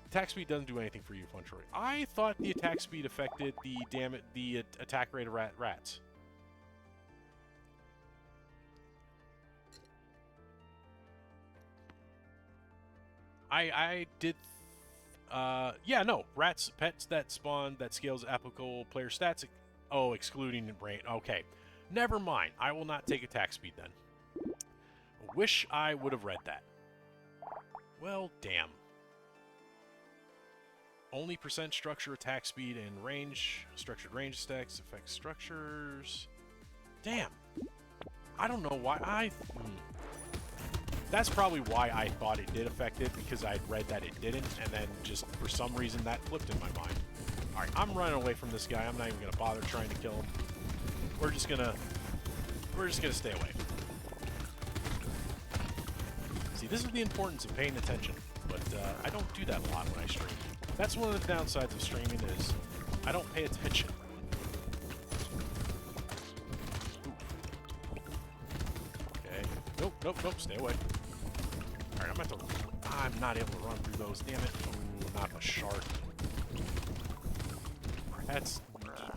Attack speed doesn't do anything for you, Funtroy. I thought the attack speed affected the attack rate of rats. I did... yeah, no. Rats, pets that spawn, that scales applicable player stats. Oh, excluding brain. Okay. Never mind. I will not take attack speed then. Wish I would have read that. Well, damn. Only percent structure, attack speed, and range. Structured range stacks, affect structures. Damn. I don't know why That's probably why I thought it did affect it, because I'd read that it didn't, and then just for some reason that flipped in my mind. Alright, I'm running away from this guy. I'm not even going to bother trying to kill him. We're just gonna stay away. See, this is the importance of paying attention, but I don't do that a lot when I stream. That's one of the downsides of streaming, is I don't pay attention. Okay. Nope, stay away. Alright, I'm not able to run through those, damn it. Ooh, not the shark. That's...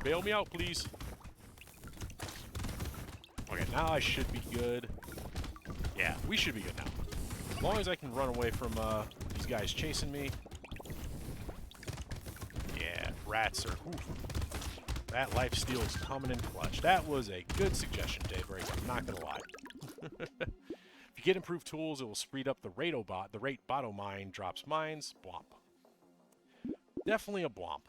bail me out, please. Okay, now I should be good. Yeah, we should be good now. As long as I can run away from these guys chasing me. Yeah, rats are... oof. That lifesteal is coming in clutch. That was a good suggestion, Daybreak. I'm not going to lie. If you get improved tools, it will speed up the rate botto mine drops mines. Blomp. Definitely a blomp.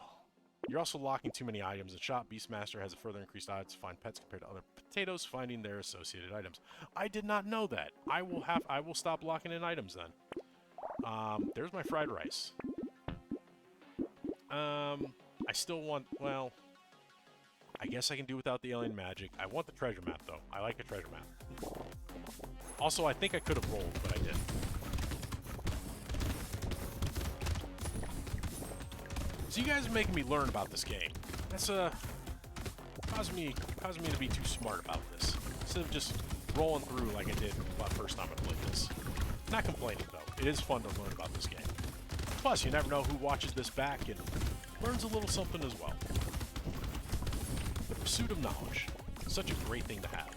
You're also locking too many items in shop. Beastmaster has a further increased odds to find pets compared to other potatoes finding their associated items. I did not know that. I will stop locking in items then. There's my fried rice. I still want, well, I guess I can do without the alien magic. I want the treasure map though. I like a treasure map. Also, I think I could have rolled, but I didn't. So you guys are making me learn about this game. That's causing me to be too smart about this. Instead of just rolling through like I did the first time I played this. Not complaining, though. It is fun to learn about this game. Plus, you never know who watches this back and learns a little something as well. The pursuit of knowledge. Such a great thing to have.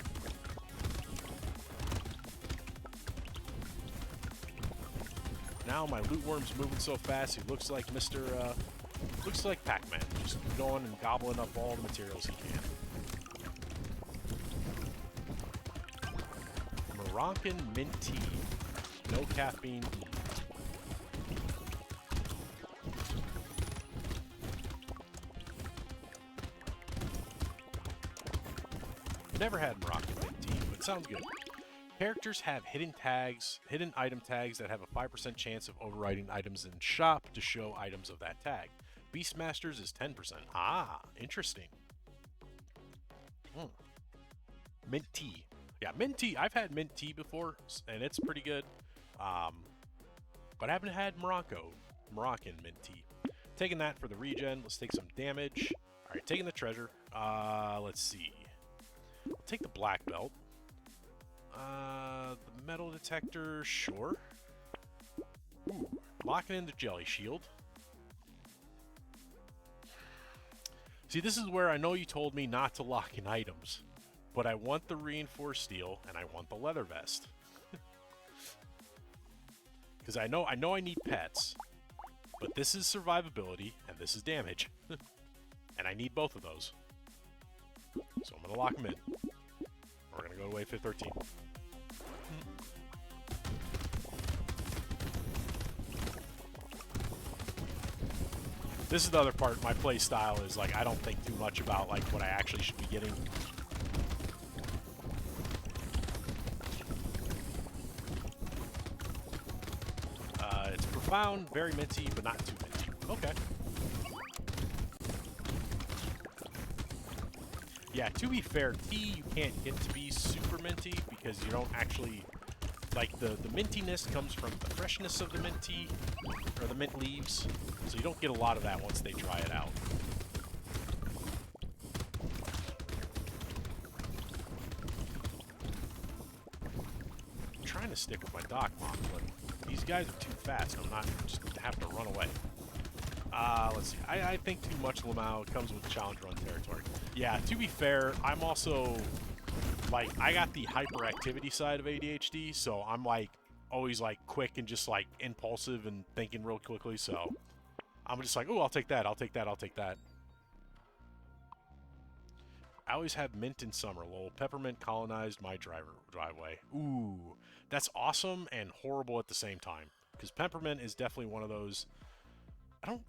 Now my loot worm's moving so fast, he looks like looks like Pac-Man, just going and gobbling up all the materials he can. Moroccan mint tea. No caffeine. Never had Moroccan mint tea, but it sounds good. Characters have hidden item tags that have a 5% chance of overriding items in shop to show items of that tag. Beastmasters is 10%. Ah, interesting. Mint tea. Yeah, mint tea. I've had mint tea before, and it's pretty good. But I haven't had Moroccan mint tea. Taking that for the regen. Let's take some damage. All right, taking the treasure. Let's see. I'll take the black belt. The metal detector, sure. Ooh, locking in the jelly shield. See, this is where I know you told me not to lock in items, but I want the reinforced steel and I want the leather vest. Because I know I need pets, but this is survivability and this is damage. And I need both of those. So I'm going to lock them in. We're going to go to wave 13. This is the other part. My play style is like I don't think too much about like what I actually should be getting. It's profound, very minty, but not too minty. Okay. Yeah, to be fair, tea you can't get to be super minty because you don't actually like the mintiness comes from the freshness of the mint tea or the mint leaves. So you don't get a lot of that once they dry it out. I'm trying to stick with my Doc Mom, but these guys are too fast. I'm not just going to have to run away. Let's see. I think too much Lamau comes with challenge run territory. Yeah, to be fair, I'm also, like, I got the hyperactivity side of ADHD, so I'm, like, always, like, quick and just, like, impulsive and thinking real quickly, so I'm just like, oh, I'll take that, I'll take that, I'll take that. I always have mint in summer, lol. Peppermint colonized my driveway. Ooh, that's awesome and horrible at the same time. Because peppermint is definitely one of those...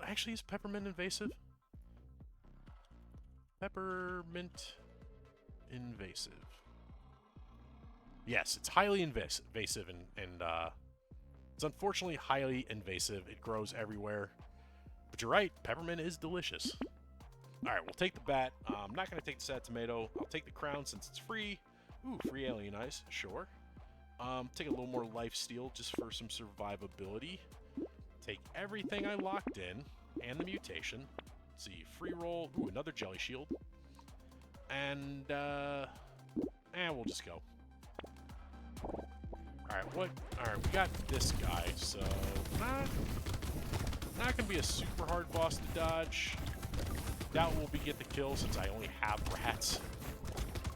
Actually, is peppermint invasive? Peppermint invasive. Yes, it's highly invasive and it's unfortunately highly invasive. It grows everywhere. But you're right, peppermint is delicious. Alright, we'll take the bat. I'm not going to take the sad tomato. I'll take the crown since it's free. Ooh, free alien eyes, sure. Take a little more life steal just for some survivability. Take everything I locked in and the mutation. Let's see, free roll. Ooh, another jelly shield. And we'll just go. Alright, Alright, we got this guy, so not gonna be a super hard boss to dodge. Doubt we'll get the kill since I only have rats.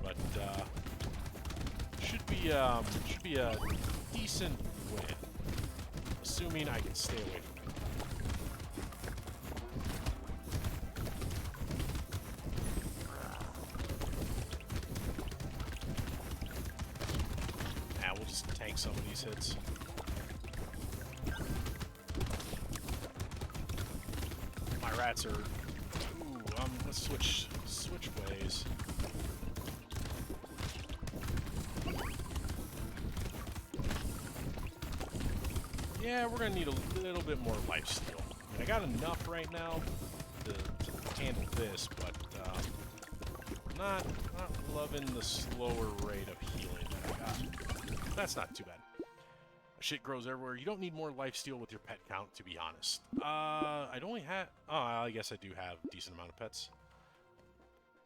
But should be a decent win. Assuming I can stay away from it. We'll just tank some of these hits. My rats are... Ooh, let's switch ways. Yeah, we're gonna need a little bit more life steal. I mean, I got enough right now to handle this, but not loving the slower rate of healing that I got. That's not too bad. Shit grows everywhere. You don't need more life steal with your pet count, to be honest. I'd only have... Oh, I guess I do have a decent amount of pets.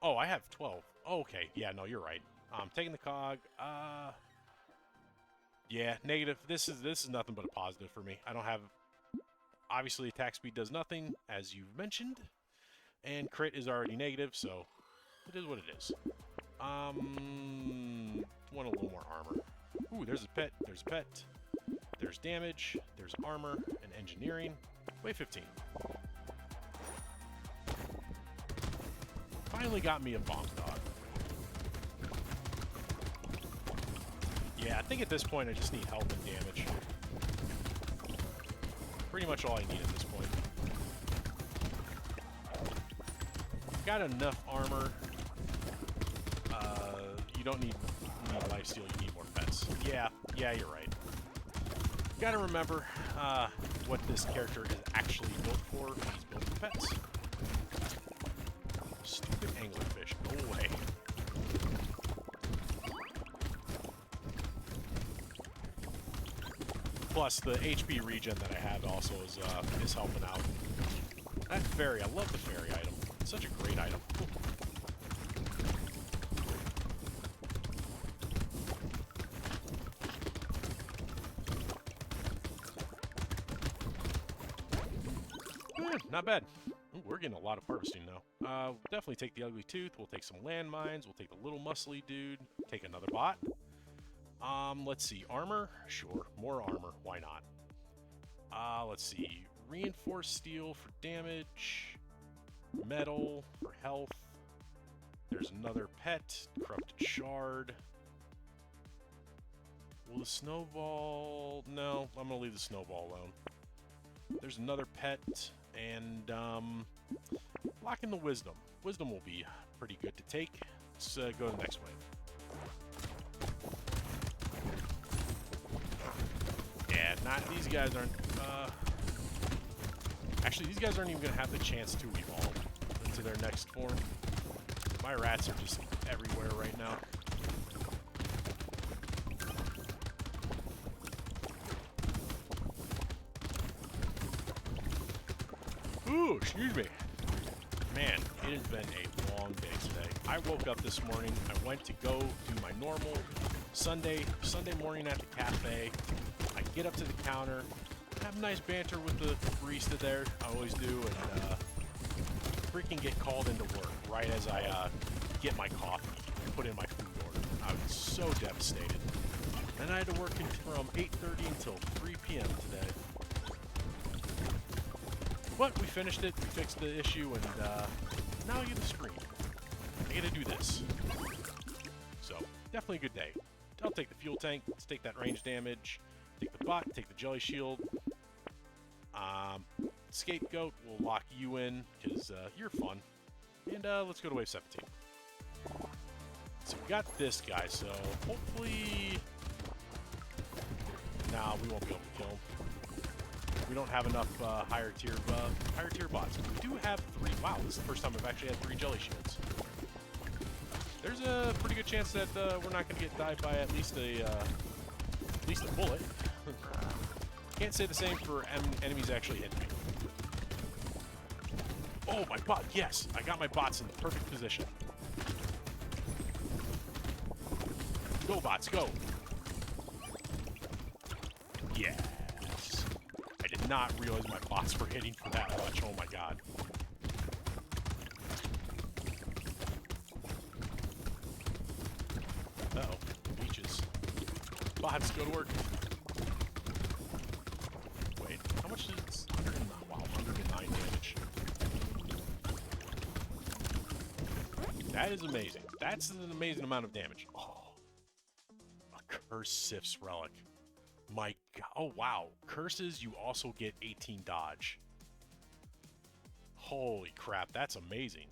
Oh, I have 12. Oh, okay. Yeah, no, you're right. Taking the cog. Yeah, negative. This is nothing but a positive for me. I don't have... Obviously, attack speed does nothing, as you've mentioned. And crit is already negative, so it is what it is. Want a little more armor. Ooh, there's a pet. There's a pet. There's damage. There's armor and engineering. Wave 15. Finally got me a bomb dog. Yeah, I think at this point I just need health and damage. Pretty much all I need at this point. Got enough armor. You don't need lifesteal, you need more pets. Yeah, you're right. Gotta remember what this character is actually built for. He's built for pets. Stupid anglerfish, go away. Plus, the HP regen that I have also is helping out. That fairy, I love the fairy item. It's such a great item. Not bad. Ooh, we're getting a lot of harvesting now. We'll definitely take the ugly tooth. We'll take some landmines. We'll take the little muscly dude. Take another bot. Let's see. Armor? Sure. More armor. Why not? Let's see. Reinforced steel for damage. Metal for health. There's another pet. Corrupted shard. Will the snowball... No, I'm going to leave the snowball alone. There's another pet. And, lock in the wisdom. Wisdom will be pretty good to take. Let's go to the next wave. Yeah, these guys aren't, actually, these guys aren't even going to have the chance to evolve into their next form. My rats are just everywhere right now. Ooh, excuse me. Man, it has been a long day today. I woke up this morning, I went to go do my normal Sunday morning at the cafe. I get up to the counter, have a nice banter with the barista there, I always do, and freaking get called into work right as I get my coffee and put in my food order. I was so devastated. And I had to work from 8:30 until 3 p.m. today. But we finished it, we fixed the issue, and now I get the screen. I get to do this. So, definitely a good day. I'll take the fuel tank, let's take that range damage, take the bot, take the jelly shield. Scapegoat, we'll lock you in, because you're fun. And let's go to wave 17. So we got this guy, so hopefully... Nah, we won't be able to kill him. We don't have enough higher tier bots. We do have 3. Wow, this is the first time I've actually had 3 jelly shields. There's a pretty good chance that we're not going to get died by at least a bullet. Can't say the same for enemies actually hitting me. Oh, my bot! Yes, I got my bots in the perfect position. Go, bots, go! Yeah. I did not realize my bots were hitting for that much. Oh my god. Uh-oh. Leeches. Bots, go to work. Wait, how much is this? 109. Wow, 109 damage. That is amazing. That's an amazing amount of damage. Oh. A Cursed Sif's Relic. My god. Oh, wow. Curses, you also get 18 dodge. Holy crap, that's amazing.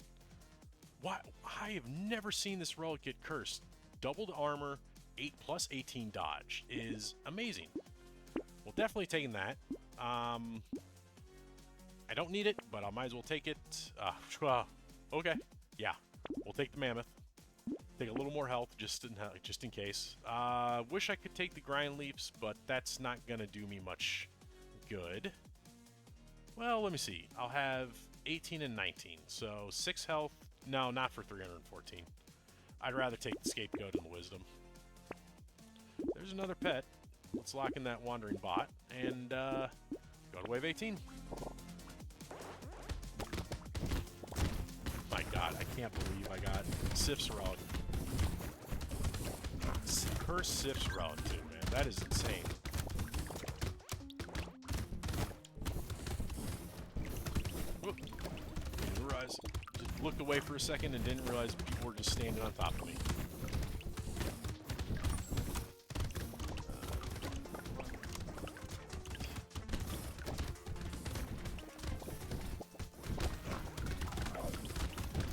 What? I have never seen this relic get cursed. Doubled armor, 8 plus 18 dodge is amazing. Well, definitely taking that. I don't need it, but I might as well take it. Okay. Yeah, we'll take the mammoth. Take a little more health, just in case. Wish I could take the grind leaps, but that's not gonna do me much good. Well, let me see. I'll have 18 and 19, so 6 health. No, not for 314. I'd rather take the scapegoat and the wisdom. There's another pet. Let's lock in that wandering bot and go to wave 18. My god, I can't believe I got Sif's Relic. Curse Sif's Relic, too, man. That is insane. Whoop. Didn't realize. Just looked away for a second and didn't realize people were just standing on top of me.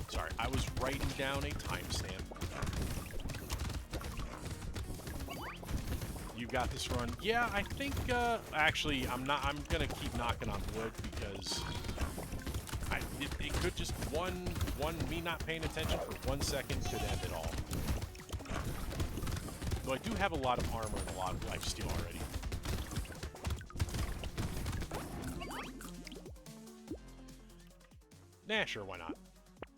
Sorry, I was writing down a timestamp. You got this run. Yeah, I think, actually, I'm gonna keep knocking on wood because it could just me not paying attention for 1 second could end it all. Though I do have a lot of armor and a lot of lifesteal already. Nah, sure, why not?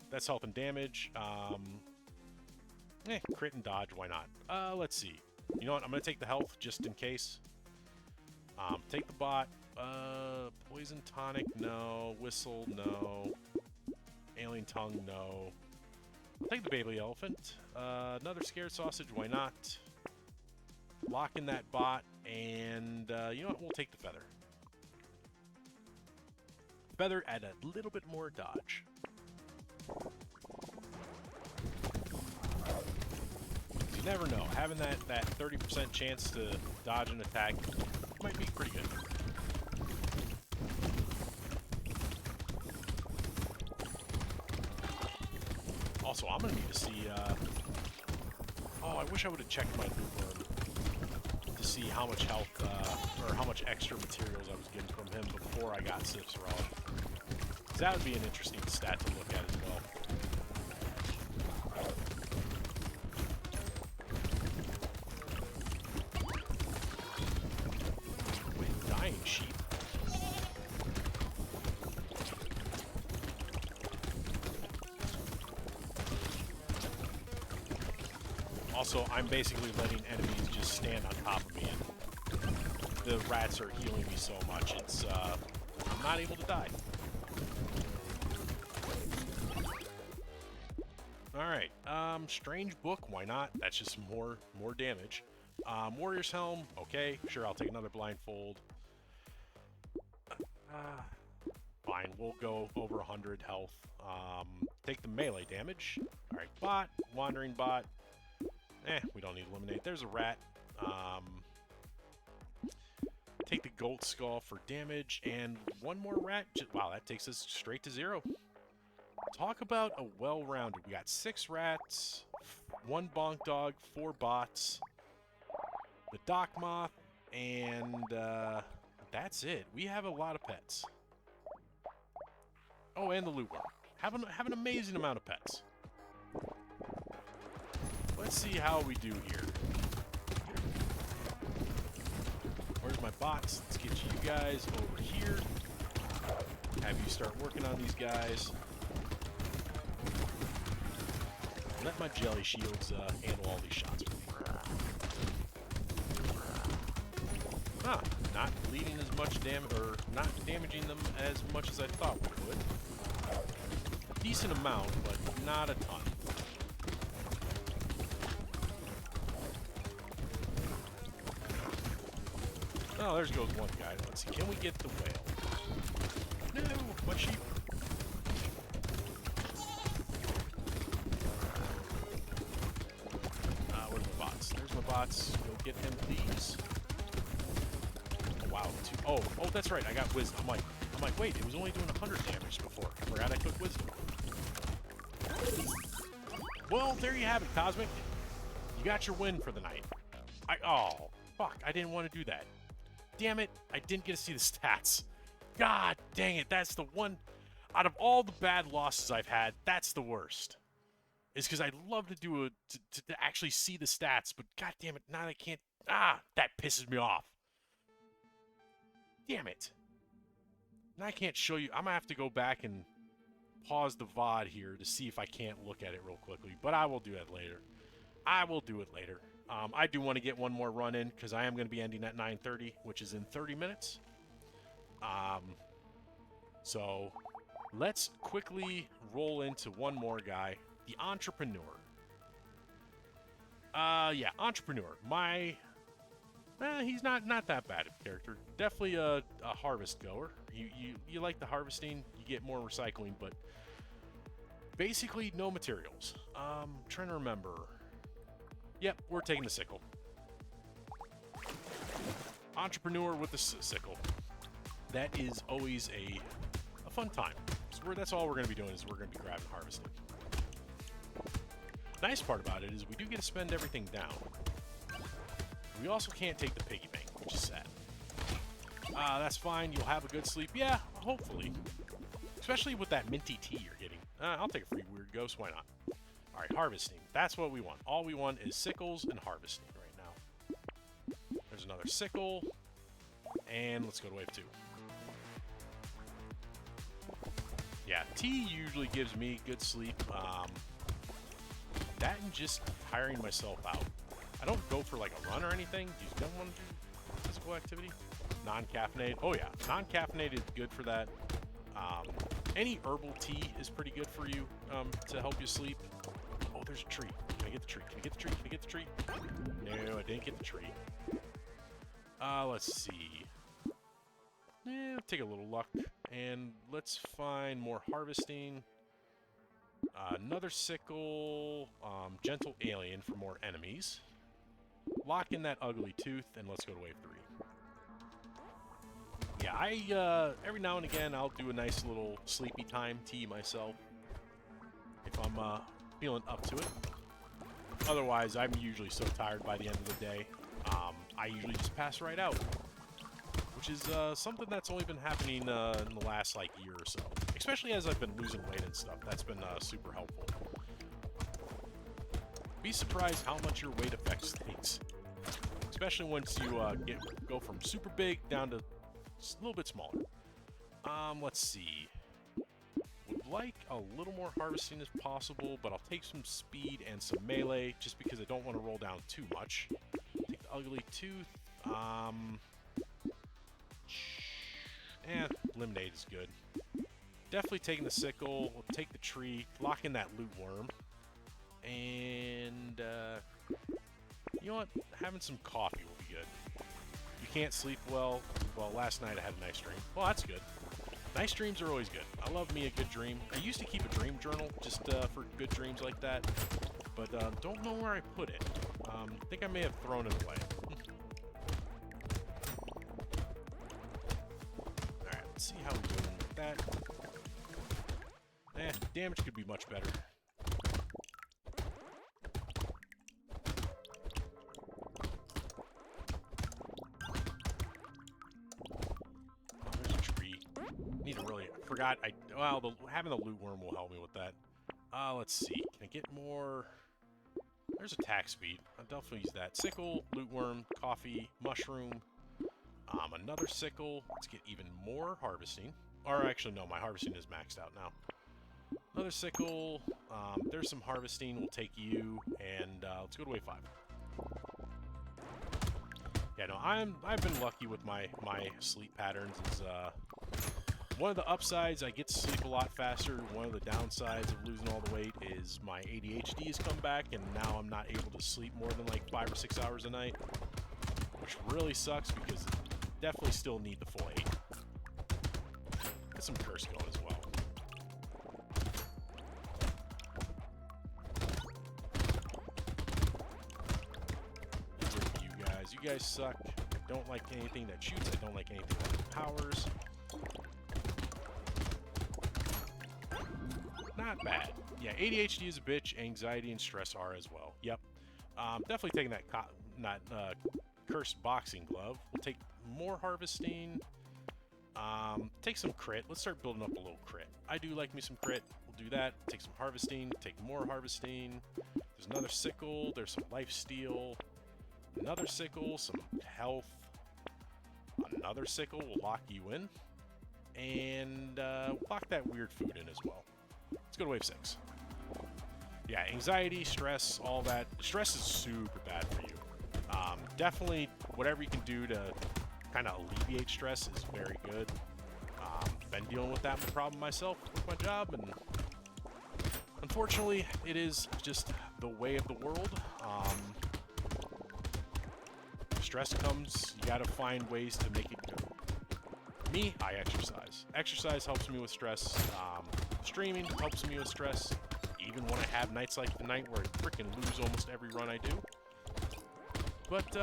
That's health and damage. Crit and dodge, why not? Let's see. You know what? I'm going to take the health just in case. Take the bot. Poison tonic, no. Whistle, no. Alien tongue, no. I'll take the baby elephant. Another scared sausage, why not? Lock in that bot, and you know what? We'll take the feather. Feather add a little bit more dodge. You never know. Having that 30% chance to dodge an attack might be pretty good. Also, I'm gonna need to see. Oh, I wish I would have checked my loot to see how much health or how much extra materials I was getting from him before I got Sif's Relic. That would be an interesting stat to look at as well. With dying sheep. Also, I'm basically letting enemies just stand on top of me, and the rats are healing me so much, it's, I'm not able to die. Alright, Strange Book, why not? That's just more damage. Warrior's Helm, okay, sure, I'll take another blindfold. Fine, we'll go over 100 health. Take the melee damage. Alright, bot, wandering bot. We don't need to eliminate. There's a rat. Take the gold skull for damage, and one more rat. Wow, that takes us straight to 0. Talk about a well-rounded. We got 6 rats, 1 bonk dog, 4 bots, the dock moth, and that's it. We have a lot of pets. Oh, and the loot worm. Have an amazing amount of pets. Let's see how we do here. Where's my bots? Let's get you guys over here. Have you start working on these guys. Let my jelly shields handle all these shots for me. Ah, not bleeding as much damage, or not damaging them as much as I thought we would. Decent amount, but not a ton. Oh, there goes one guy. Let's see. Can we get the whale? No, my sheep. Where's my bots? There's my bots. Go get them, please. Oh, wow. Oh, that's right. I got wisdom. I'm like, wait. It was only doing 100 damage before. I forgot I took wisdom. Well, there you have it, Cosmic. You got your win for the night. Oh, fuck. I didn't want to do that. Damn it, I didn't get to see the stats. God dang it, that's the one. Out of all the bad losses I've had, that's the worst. It's because I'd love to do to actually see the stats, but god damn it, now I can't. That pisses me off. Damn it. Now I can't show you. I'm gonna have to go back and pause the VOD here to see if I can't look at it real quickly, but I will do that later. I will do it later. I do want to get one more run in because I am going to be ending at 9:30, which is in 30 minutes. So let's quickly roll into one more guy, the Entrepreneur. Yeah, Entrepreneur. He's not that bad of a character. Definitely a harvest goer. You like the harvesting, you get more recycling, but basically no materials. Trying to remember. Yep, we're taking the sickle. Entrepreneur with the sickle. That is always a fun time. So that's all we're going to be doing is we're going to be grabbing harvesting. Nice part about it is we do get to spend everything down. We also can't take the piggy bank, which is sad. That's fine. You'll have a good sleep. Yeah, hopefully. Especially with that minty tea you're getting. I'll take a free weird ghost. Why not? All right, harvesting. That's what we want. All we want is sickles and harvesting right now. There's another sickle. And let's go to wave 2. Yeah, tea usually gives me good sleep. That and just tiring myself out. I don't go for like a run or anything. Do you don't want to do physical activity? Non-caffeinated. Oh yeah, non-caffeinated is good for that. Any herbal tea is pretty good for you to help you sleep. Oh, there's a tree. Can I get the tree? Can I get the tree? Can I get the tree? No, I didn't get the tree. Let's see. Take a little luck. And let's find more harvesting. Another sickle. Gentle alien for more enemies. Lock in that ugly tooth, and let's go to wave 3. Yeah, every now and again, I'll do a nice little sleepy time tea myself. If I'm feeling up to it. Otherwise, I'm usually so tired by the end of the day, I usually just pass right out. Which is something that's only been happening in the last, like, year or so. Especially as I've been losing weight and stuff. That's been super helpful. Be surprised how much your weight affects things. Especially once you go from super big down to a little bit smaller. Let's see. Would like a little more harvesting if possible, but I'll take some speed and some melee just because I don't want to roll down too much. Take the ugly tooth. Lemonade is good. Definitely taking the sickle. We'll take the tree. Lock in that loot worm. And, you know what? Having some coffee will be good. You can't sleep well. Well, last night I had a nice dream. Well, that's good. Nice dreams are always good. I love me a good dream. I used to keep a dream journal just for good dreams like that. But don't know where I put it. I think I may have thrown it away. Alright, let's see how we're doing with that. Damage could be much better. Need to really... Forgot... having the loot worm will help me with that. Let's see. Can I get more... There's attack speed. I'll definitely use that. Sickle, loot worm, coffee, mushroom. Another sickle. Let's get even more harvesting. Or actually, no. My harvesting is maxed out now. Another sickle. There's some harvesting. We'll take you. And let's go to wave 5. Yeah, no. I've been lucky with my sleep patterns. Is one of the upsides, I get to sleep a lot faster. One of the downsides of losing all the weight is my ADHD has come back, and now I'm not able to sleep more than like 5 or 6 hours a night, which really sucks because I definitely still need the full 8. Get some curse going as well. You guys suck. I don't like anything that shoots. I don't like anything that powers. Not bad. Yeah, ADHD is a bitch. Anxiety and stress are as well. Yep. Definitely taking that cursed boxing glove. We'll take more harvesting. Take some crit. Let's start building up a little crit. I do like me some crit. We'll do that. Take some harvesting. Take more harvesting. There's another sickle. There's some life steal. Another sickle. Some health. Another sickle. We'll lock you in. And lock that weird food in as well. Let's go to wave 6. Yeah, anxiety, stress, all that. Stress is super bad for you. Definitely, whatever you can do to kind of alleviate stress is very good. Been dealing with that problem myself with my job, and unfortunately, it is just the way of the world. Stress comes, you gotta find ways to make it go. Me, I exercise. Exercise helps me with stress. Streaming helps me with stress. Even when I have nights like tonight where I freaking lose almost every run I do. But,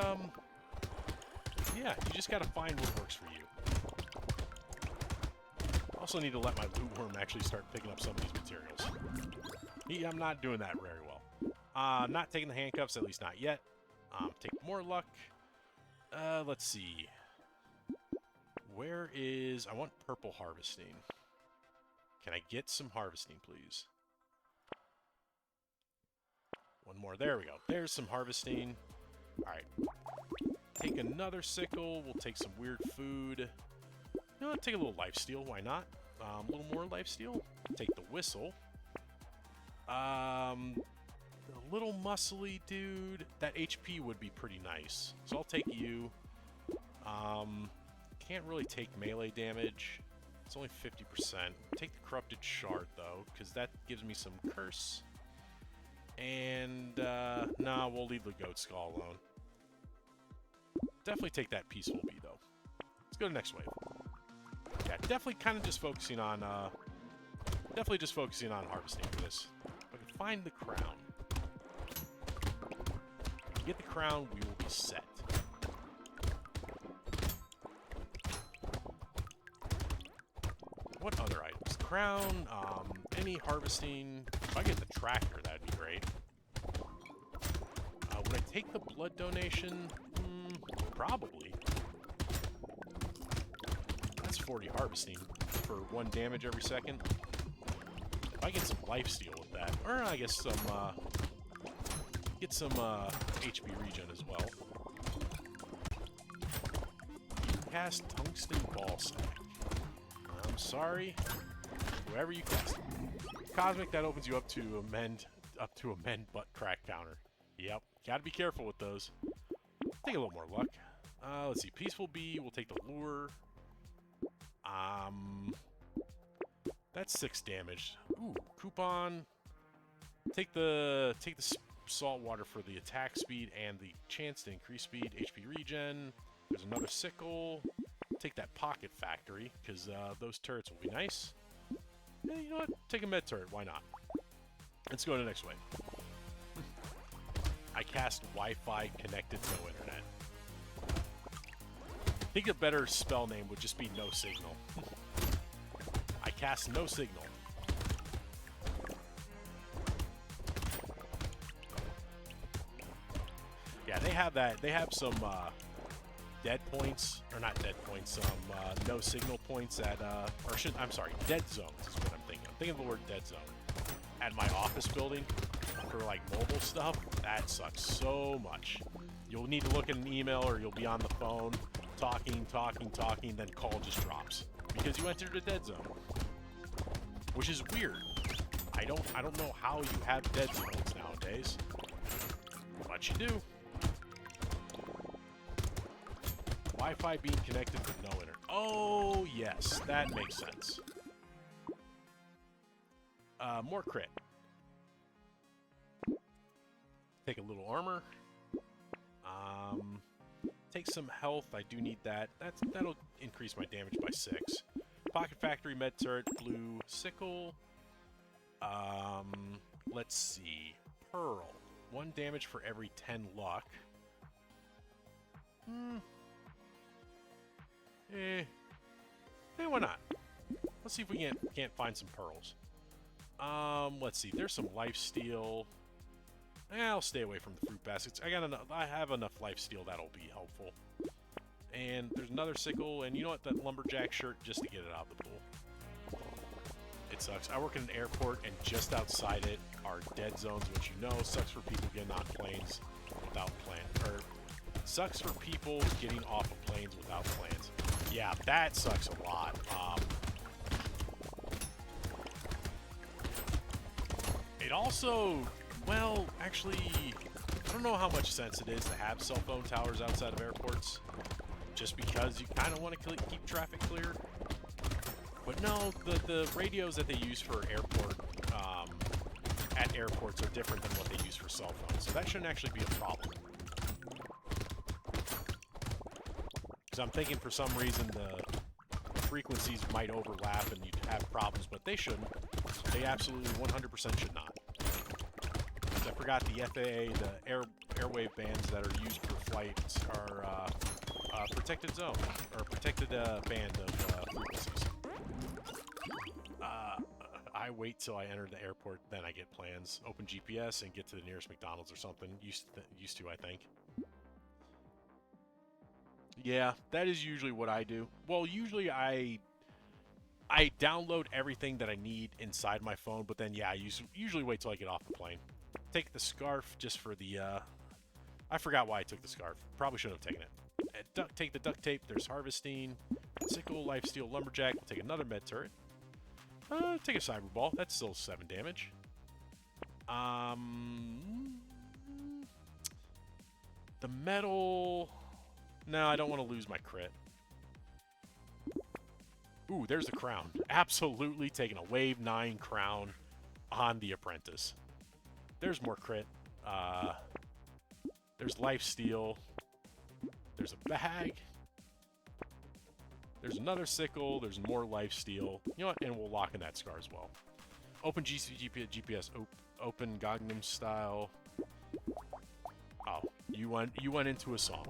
yeah, you just gotta find what works for you. Also need to let my loot worm actually start picking up some of these materials. I'm not doing that very well. Not taking the handcuffs, at least not yet. Take more luck. Let's see. Where is... I want purple harvesting. Can I get some harvesting, please? One more. There we go. There's some harvesting. Alright. Take another sickle. We'll take some weird food. You know what? Take a little lifesteal. Why not? A little more lifesteal. Take the whistle. The little muscly dude. That HP would be pretty nice. So I'll take you. Can't really take melee damage. It's only 50%. Take the corrupted shard, though, because that gives me some curse. And, nah, we'll leave the goat skull alone. Definitely take that peaceful bee, though. Let's go to the next wave. Yeah, definitely kind of just focusing on, harvesting for this. If I can find the crown. If we get the crown, we will be set. What other items? Crown, any harvesting. If I get the tractor, that'd be great. Would I take the blood donation? Probably. That's 40 harvesting for 1 damage every second. If I get some lifesteal with that, or I guess some, get some, HP regen as well. Cast tungsten ball sack. I'm sorry, whoever you cast. Cosmic, that opens you up to amend butt crack counter. Yep, gotta be careful with those. Take a little more luck. Let's see, peaceful bee. We'll take the lure. That's 6 damage. Ooh, coupon. Take the salt water for the attack speed and the chance to increase speed, HP regen. There's another sickle. Take that pocket factory, because those turrets will be nice. Yeah, you know what? Take a med turret. Why not? Let's go to the next wave. I cast Wi-Fi connected, no internet. I think a better spell name would just be no signal. I cast no signal. Yeah, they have that. They have some dead points, or not dead points, some no signal points at, I'm sorry, dead zones is what I'm thinking. I'm thinking of the word dead zone. At my office building, for like mobile stuff, that sucks so much. You'll need to look at an email or you'll be on the phone, talking, then call just drops. Because you entered a dead zone. Which is weird. I don't know how you have dead zones nowadays. But you do. Wi-Fi being connected with no internet. Oh, yes. That makes sense. More crit. Take a little armor. Take some health. I do need that. That'll increase my damage by 6. Pocket Factory, Med Turret, Blue, Sickle. Let's see. Pearl. 1 damage for every 10 luck. Why not? Let's see if we can't find some pearls. Let's see. There's some lifesteal. I'll stay away from the fruit baskets. I have enough lifesteal that'll be helpful. And there's another sickle, and you know what? That lumberjack shirt just to get it out of the pool. It sucks. I work in an airport, and just outside it are dead zones, which you know sucks for people getting on planes without plans. Or sucks for people getting off of planes without plans. Yeah, that sucks a lot. It also, well, actually, I don't know how much sense it is to have cell phone towers outside of airports, just because you kind of want to keep traffic clear. But no, the radios that they use for at airports are different than what they use for cell phones, so that shouldn't actually be a problem. Because I'm thinking for some reason the frequencies might overlap and you'd have problems, but they shouldn't. They absolutely 100% should not. I forgot the FAA, the airwave bands that are used for flights are protected zone, or protected band of frequencies. I wait till I enter the airport, then I get plans. Open GPS and get to the nearest McDonald's or something. Used to, I think. Yeah, that is usually what I do. Well, usually I download everything that I need inside my phone, but then, yeah, I usually wait till I get off the plane. Take the scarf just for the, I forgot why I took the scarf. Probably should have taken it. Take the duct tape. There's harvesting. Sickle, lifesteal, lumberjack. Take another med turret. Take a cyber ball. That's still 7 damage. The metal... No, I don't want to lose my crit. Ooh, there's the crown. Absolutely taking a wave 9 crown on the apprentice. There's more crit. There's lifesteal. There's a bag. There's another sickle. There's more lifesteal. You know what? And we'll lock in that scar as well. Open GPS. Open Gangnam style. Oh, you went into a song.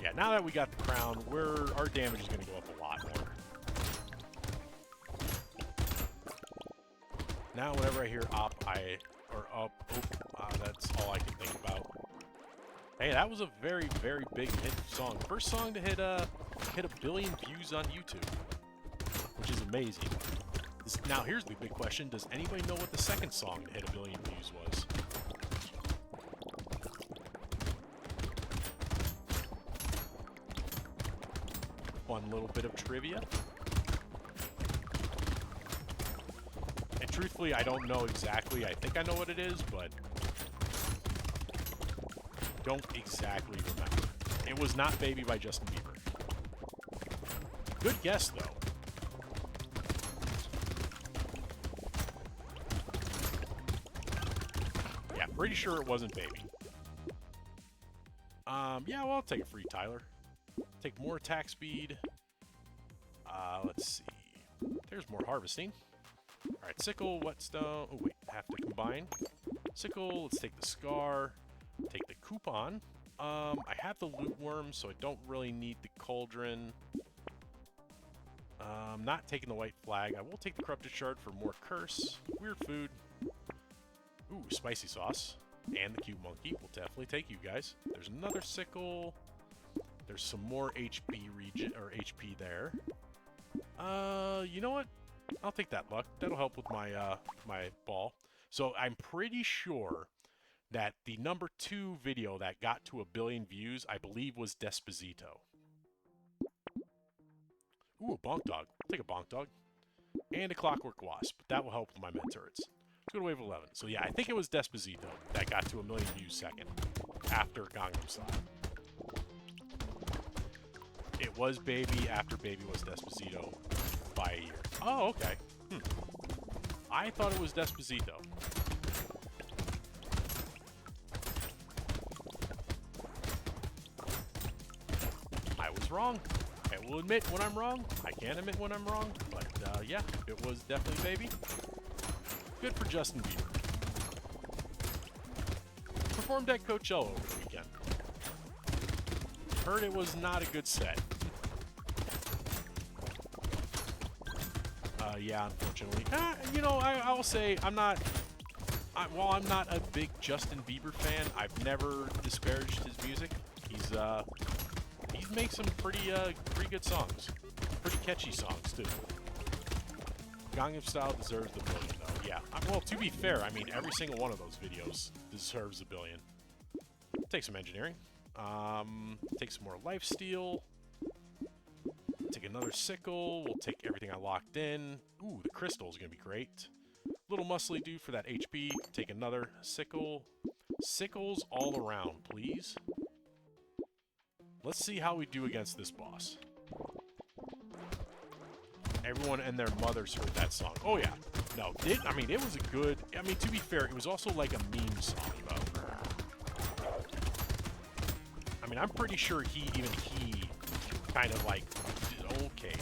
Yeah, now that we got the crown, our damage is going to go up a lot more. Now, whenever I hear that's all I can think about. Hey, that was a very, very big hit song. First song to hit a billion views on YouTube, which is amazing. Now, here's the big question: does anybody know what the second song to hit a billion views was? Fun little bit of trivia. And truthfully, I don't know exactly. I think I know what it is, but don't exactly remember. It was not Baby by Justin Bieber. Good guess, though. Yeah, pretty sure it wasn't Baby. Yeah, well, I'll take it for you, Tyler. Take more attack speed. Let's see. There's more harvesting. Alright, sickle, whetstone. Oh, wait, have to combine. Sickle, let's take the scar. Take the coupon. I have the loot worm, so I don't really need the cauldron. Not taking the white flag. I will take the corrupted shard for more curse. Weird food. Ooh, spicy sauce. And the cute monkey. We'll definitely take you guys. There's another sickle. There's some more HP there. You know what? I'll take that luck. That'll help with my my ball. So I'm pretty sure that the number 2 video that got to 1 billion views, I believe, was Desposito. Ooh, a bonk dog. I'll take a bonk dog. And a clockwork wasp. That will help with my med turrets. Let's go to wave 11. So yeah, I think it was Desposito that got to 1 million views second after Gangnam Style. It was Baby after Baby was Desposito by a year. Oh, okay. I thought it was Desposito. I was wrong. I will admit when I'm wrong. I can admit when I'm wrong. But, yeah, it was definitely Baby. Good for Justin Bieber. Performed at Coachella over the weekend. Heard it was not a good set. Yeah, unfortunately. You know, I'll say I'm not... while I'm not a big Justin Bieber fan, I've never disparaged his music. He's made some pretty good songs. Pretty catchy songs, too. Gangnam Style deserves the billion, though. Yeah. Well, to be fair, I mean, every single one of those videos deserves a billion. Take some engineering. Take some more lifesteal. Take another sickle. We'll take everything I locked in. Ooh, the crystal is going to be great. Little muscly dude for that HP. Take another sickle. Sickles all around, please. Let's see how we do against this boss. Everyone and their mothers heard that song. Oh, yeah. No, I mean, it was a good... I mean, to be fair, it was also like a meme song, though. I mean, I'm pretty sure even he kind of like... Okay.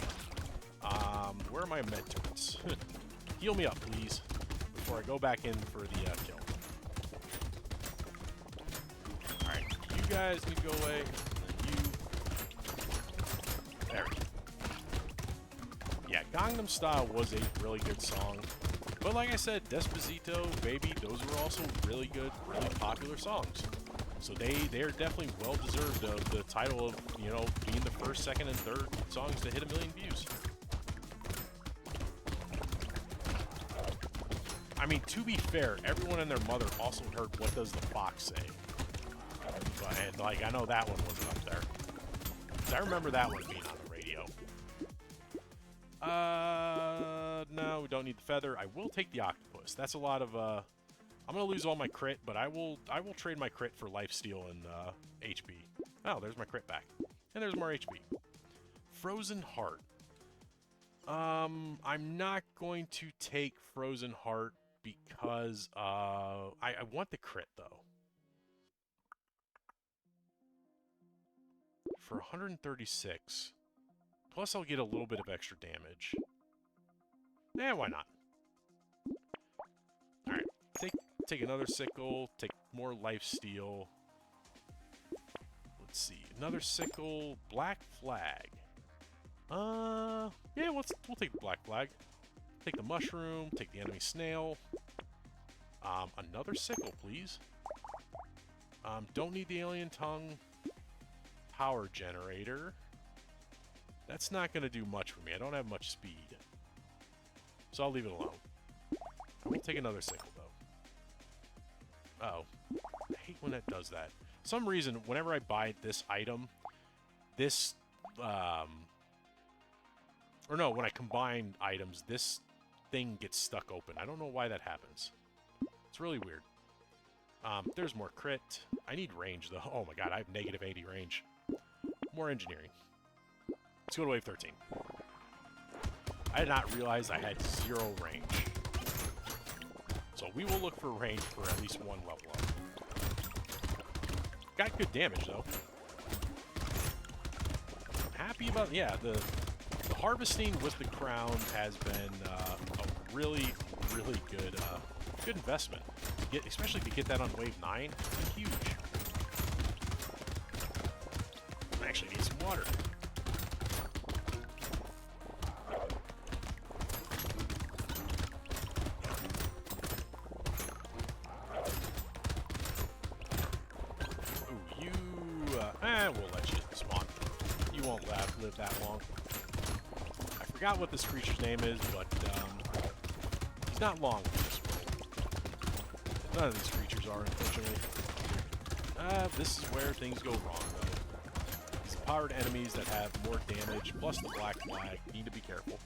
Where are my med turrets? Heal me up, please, before I go back in for the kill. Alright, you guys need to go away, and then you... There we go. Yeah, Gangnam Style was a really good song. But like I said, Despacito, Baby, those were also really good, really popular songs. So they're definitely well-deserved of the title of, you know, being the first, second, and third songs to hit 1 million views. I mean, to be fair, everyone and their mother also heard What Does the Fox Say? And, like, I know that one wasn't up there. 'Cause I remember that one being on the radio. No, we don't need the feather. I will take the octopus. That's a lot of, I'm gonna lose all my crit, but I will trade my crit for lifesteal and, HP. Oh, there's my crit back. And there's more HP. Frozen Heart. I'm not going to take Frozen Heart because, I want the crit, though. For 136. Plus, I'll get a little bit of extra damage. Eh, why not? Alright, take another sickle, take more lifesteal. Let's see, another sickle, black flag. Yeah, we'll take the black flag. Take the mushroom, take the enemy snail. Another sickle, please. Don't need the alien tongue. Power generator. That's not going to do much for me. I don't have much speed. So I'll leave it alone. I will take another sickle, though. Uh-oh. I hate when that does that. For some reason, whenever I buy this item, this... Or no, when I combine items, this thing gets stuck open. I don't know why that happens. It's really weird. There's more crit. I need range, though. Oh my god, I have negative 80 range. More engineering. Let's go to wave 13. I did not realize I had 0 range. So we will look for range for at least one level up. Got good damage, though. I'm happy about... Yeah, the harvesting with the crown has been a really, really good good investment. Especially to get that on wave 9. It's huge. I actually need some water. We'll let you spawn. You won't live that long. I forgot what this creature's name is, but he's not long in this world. None of these creatures are, unfortunately. This is where things go wrong, though. These powered enemies that have more damage, plus the black flag, need to be careful.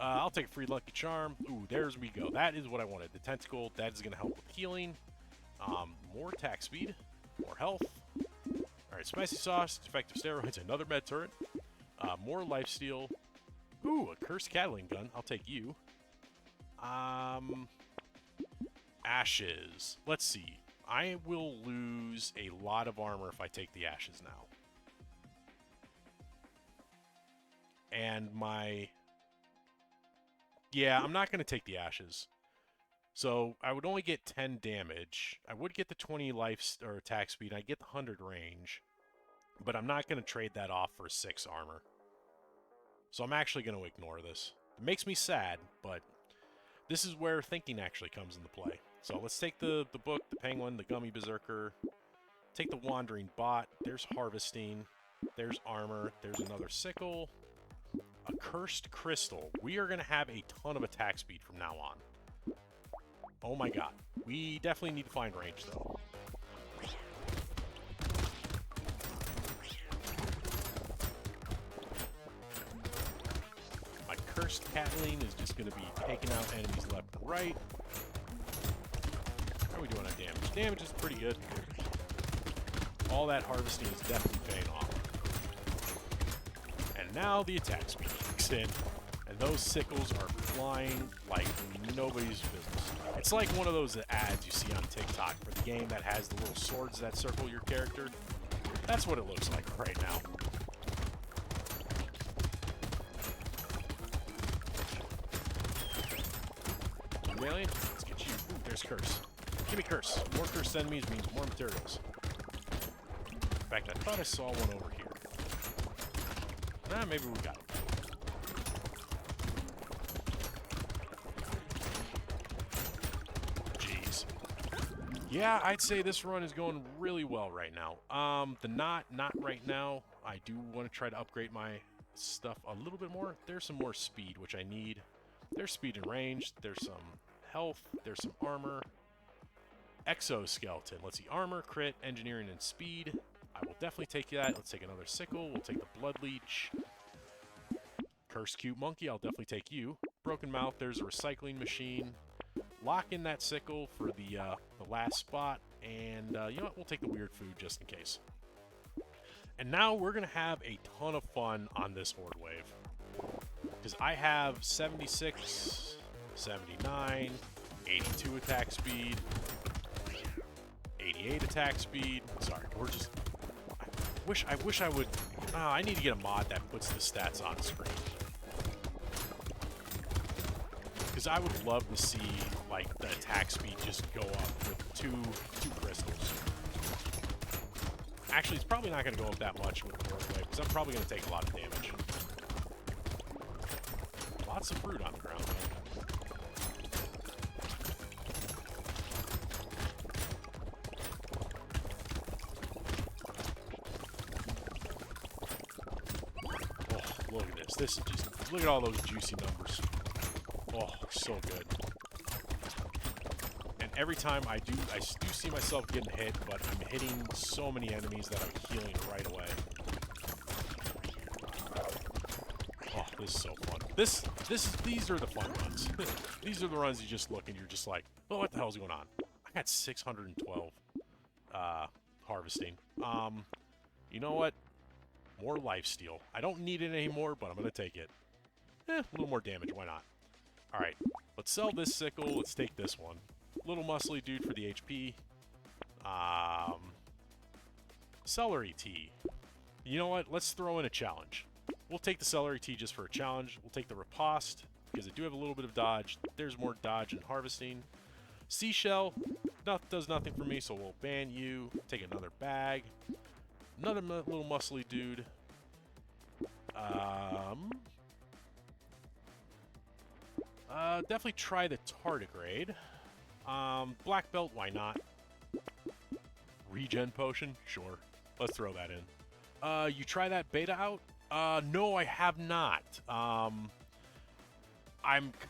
I'll take a free Lucky Charm. Ooh, there's we go. That is what I wanted. The tentacle, that is going to help with healing. More attack speed, more health. Alright, spicy sauce, effective steroids, another med turret. More lifesteal. Ooh, a cursed Catling gun. I'll take you. Ashes. Let's see. I will lose a lot of armor if I take the ashes now. And my... Yeah, I'm not going to take the ashes. So, I would only get 10 damage. I would get the 20 life or attack speed. I get the 100 range. But I'm not going to trade that off for 6 armor. So I'm actually going to ignore this. It makes me sad, but this is where thinking actually comes into play. So let's take the book, the penguin, the gummy berserker. Take the wandering bot. There's harvesting. There's armor. There's another sickle. A cursed crystal. We are going to have a ton of attack speed from now on. Oh my god. We definitely need to find range, though. My cursed Catling is just going to be taking out enemies left and right. How are we doing on damage? Damage is pretty good. All that harvesting is definitely paying off. And now the attack speed kicks in, and those sickles are flying like nobody's business. It's like one of those ads you see on TikTok for the game that has the little swords that circle your character. That's what it looks like right now. Alien, let's get you. Ooh, there's Curse. Give me Curse. More Cursed enemies means more materials. In fact, I thought I saw one over here. Nah, maybe we got it. Jeez. Yeah, I'd say this run is going really well right now. Not right now. I do want to try to upgrade my stuff a little bit more. There's some more speed, which I need. There's speed and range. There's some health. There's some armor. Exoskeleton. Let's see. Armor, crit, engineering, and speed. I will definitely take that. Let's take another sickle. We'll take the blood leech. Cursed cute monkey. I'll definitely take you. Broken mouth. There's a recycling machine. Lock in that sickle for the last spot. And you know what? We'll take the weird food just in case. And now we're going to have a ton of fun on this Horde wave. Because I have 76, 79, 82 attack speed, 88 attack speed. Sorry, we're just... I wish I would... I need to get a mod that puts the stats on screen. Because I would love to see, like, the attack speed just go up with two crystals. Actually, it's probably not going to go up that much with the Horde wave, because I'm probably going to take a lot of damage. Lots of fruit on the ground, though. Oh, look at this. This is just... Look at all those juicy numbers. Oh, so good. And every time I do see myself getting hit, but I'm hitting so many enemies that I'm healing right away. Oh, this is so fun. These are the fun runs. These are the runs you just look and you're just like, oh, what the hell's going on? I got 612 harvesting. You know what? More lifesteal. I don't need it anymore, but I'm gonna take it. A little more damage. Why not? All right, let's sell this sickle. Let's take this one. Little muscly dude for the HP. Celery tea. You know what? Let's throw in a challenge. We'll take the celery tea just for a challenge. We'll take the riposte because I do have a little bit of dodge. There's more dodge and harvesting. Seashell does nothing for me, so we'll ban you. Take another bag. Another little muscly dude. Definitely try the tardigrade. Black belt, why not? Regen potion, sure. Let's throw that in. You try that beta out? No, I have not. I'm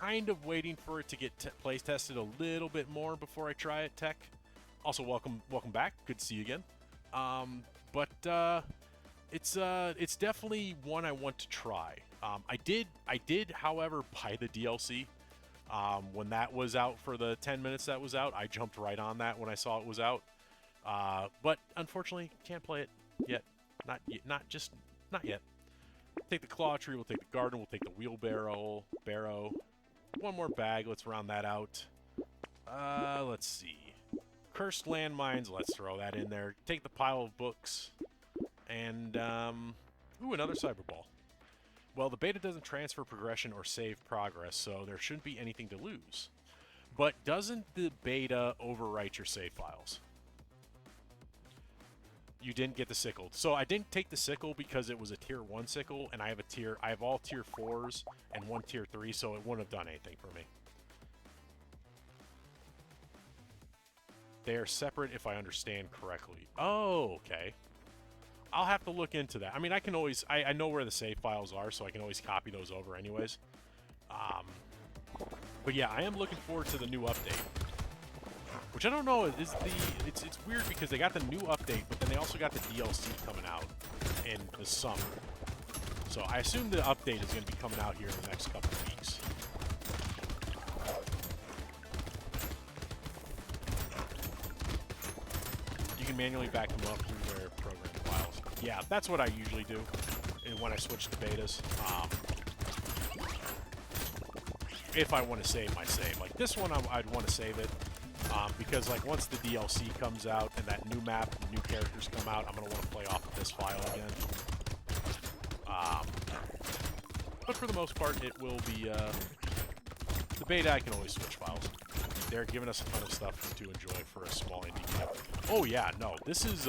kind of waiting for it to get place tested a little bit more before I try it, Tech. Also, welcome back. Good to see you again. It's definitely one I want to try. I did, however, buy the DLC. When that was out for the 10 minutes that was out, I jumped right on that when I saw it was out. But unfortunately, can't play it yet. Not yet. Take the claw tree, we'll take the garden, we'll take the wheelbarrow, one more bag, let's round that out. Let's see. Cursed landmines, let's throw that in there. Take the pile of books. And, ooh, another cyberball. Well, the beta doesn't transfer progression or save progress, so there shouldn't be anything to lose. But doesn't the beta overwrite your save files? You didn't get the sickle. So I didn't take the sickle because it was a tier 1 sickle, and I have all tier 4s and one tier 3, so it wouldn't have done anything for me. They are separate if I understand correctly. Oh, okay. I'll have to look into that. I mean, I can always... I know where the save files are, so I can always copy those over anyways. But yeah, I am looking forward to the new update. Which I don't know, it's weird because they got the new update, but then they also got the DLC coming out in the summer. So I assume the update is going to be coming out here in the next couple of weeks. manually back them up through their program files. Yeah, that's what I usually do when I switch to betas. If I want to save my save. Like this one, I'd want to save it. Because like once the DLC comes out and that new map and new characters come out, I'm going to want to play off of this file again. But for the most part, it will be the beta. I can always switch files. They're giving us a ton of stuff to enjoy for a small indie game. Oh yeah, no, this has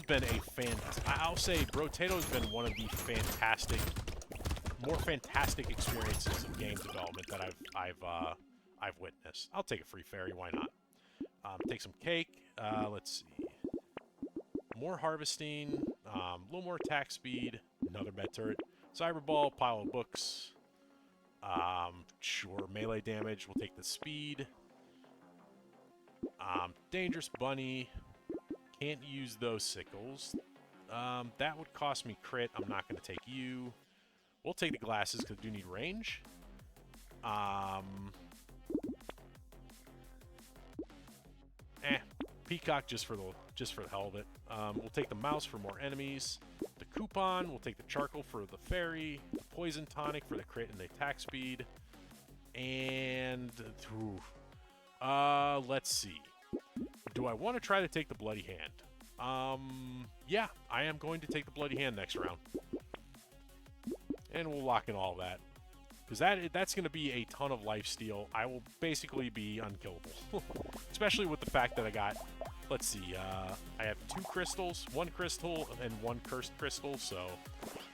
been a I'll say Brotato has been one of the more fantastic experiences of game development that I've witnessed. I'll take a free fairy, why not? Take some cake. Let's see. More harvesting. A little more attack speed. Another med turret. Cyberball. Pile of books. Sure. Melee damage. We'll take the speed. Dangerous bunny. Can't use those sickles. That would cost me crit. I'm not going to take you. We'll take the glasses because I do need range. Peacock just for the hell of it. We'll take the mouse for more enemies. The coupon. We'll take the charcoal for the fairy. The poison tonic for the crit and the attack speed. And let's see. Do I want to try to take the bloody hand? Yeah, I am going to take the bloody hand next round. And we'll lock in all that. Because that's going to be a ton of lifesteal. I will basically be unkillable. Especially with the fact that I got, let's see, I have 2 crystals, 1 crystal, and 1 cursed crystal, so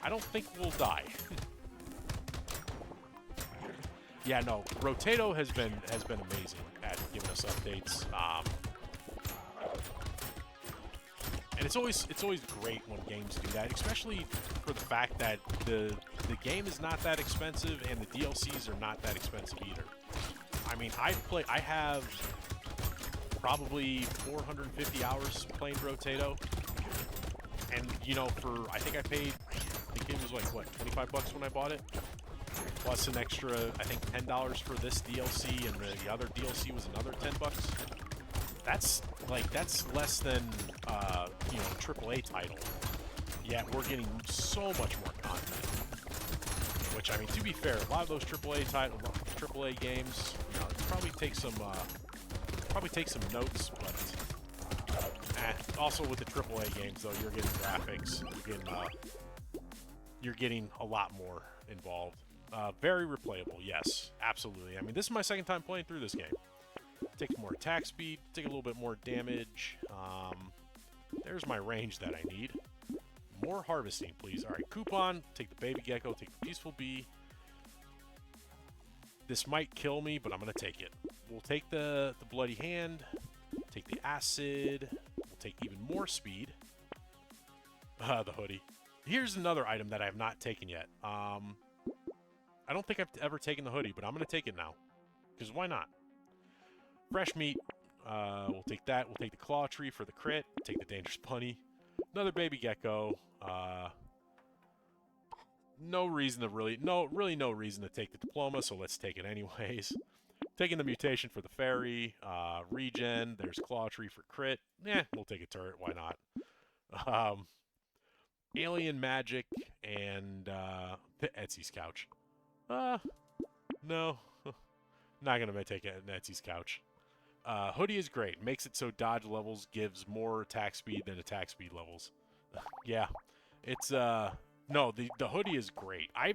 I don't think we'll die. Yeah, no, Brotato has been amazing at giving us updates. And it's always great when games do that, especially for the fact that the game is not that expensive and the DLCs are not that expensive either. I mean, I have probably 450 hours playing Brotato, and you know, I think it was like what, 25 bucks when I bought it, plus an extra I think $10 for this DLC, and the other DLC was another 10 bucks. That's less than you know, AAA title. Yet we're getting so much more content. Which, I mean, to be fair, a lot of those AAA games, you know, probably take some notes, but also with the AAA games though, you're getting graphics, you're getting a lot more involved. Very replayable, yes, absolutely. I mean, this is my second time playing through this game. Take more attack speed, take a little bit more damage. There's my range that I need. More harvesting, please. Alright, coupon, take the baby gecko, take the peaceful bee. This might kill me, but I'm going to take it. We'll take the bloody hand, take the acid, we'll take even more speed. The hoodie. Here's another item that I have not taken yet. I don't think I've ever taken the hoodie, but I'm going to take it now. Because why not? Fresh meat, we'll take that. We'll take the claw tree for the crit. Take the dangerous bunny. Another baby gecko. No reason to no reason to take the diploma, so let's take it anyways. Taking the mutation for the fairy. Regen. There's claw tree for crit. We'll take a turret. Why not? Alien magic and Etsy's couch. No. Not gonna take an Etsy's couch. Hoodie is great. Makes it so dodge levels gives more attack speed than attack speed levels. Yeah. It's, no, the hoodie is great. I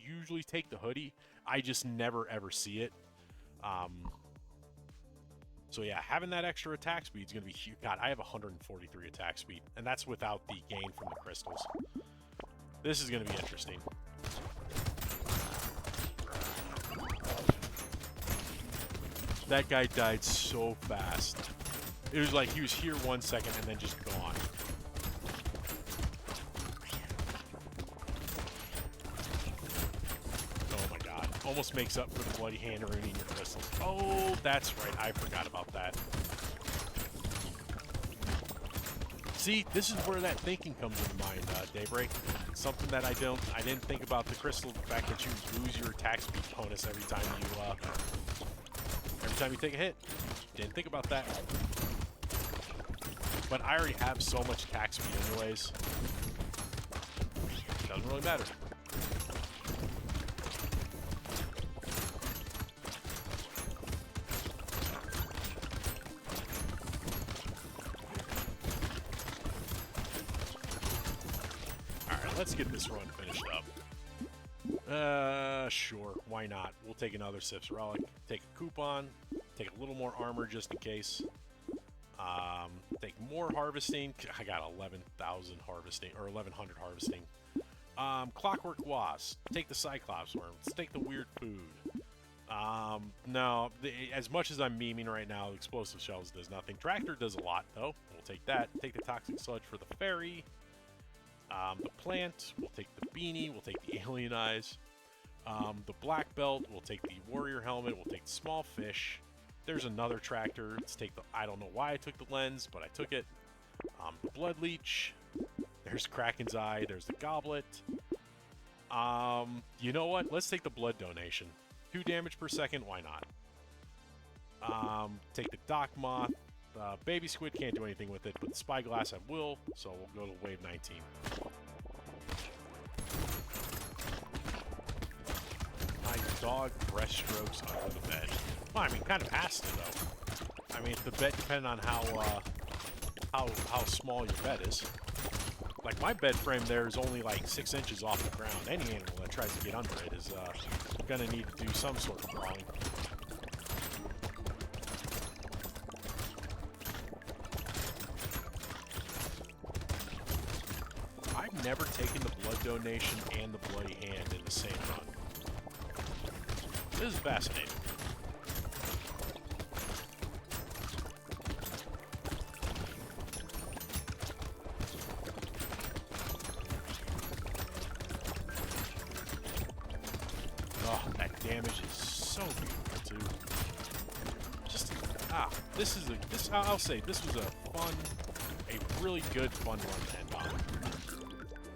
usually take the hoodie. I just never ever see it. So yeah, having that extra attack speed is going to be huge. God, I have 143 attack speed, and that's without the gain from the crystals. This is going to be interesting. That guy died so fast. It was like he was here 1 second and then just gone. Oh my god. Almost makes up for the bloody hand ruining your crystals. Oh, that's right. I forgot about that. See, this is where that thinking comes into mind, Daybreak. Something that I didn't think about the crystal, the fact that you lose your attack speed bonus every time you take a hit. Didn't think about that. But I already have so much attack speed anyways. Doesn't really matter. Alright, let's get this run finished up. Sure. Why not? We'll take another Sif's Relic. Take a coupon. Take a little more armor just in case. Take more harvesting. I got 11,000 harvesting, or 1,100 harvesting. Clockwork Wasp. Take the Cyclops Worm. Let's take the weird food. No. As much as I'm memeing right now, Explosive Shells does nothing. Tractor does a lot, though. We'll take that. Take the Toxic Sludge for the Fairy. The Plant. We'll take the Beanie. We'll take the Alien Eyes. The Black Belt. We'll take the Warrior Helmet. We'll take the Small Fish. There's another Tractor. Let's take the... I don't know why I took the Lens, but I took it. The Blood Leech. There's Kraken's Eye. There's the Goblet. You know what? Let's take the Blood Donation. 2 damage per second. Why not? Take the Dock Moth. Baby Squid can't do anything with it, but the Spyglass I will, so we'll go to wave 19. My dog breaststrokes under the bed. Well, I mean, kind of has to, though. I mean, if the bed, depending on how small your bed is. Like, my bed frame there is only like 6 inches off the ground. Any animal that tries to get under it is gonna need to do some sort of crawling. I've never taken the Blood Donation and the Bloody Hand in the same run. This is fascinating. Oh, that damage is so beautiful too. Just I'll say this was a really good fun run to end on.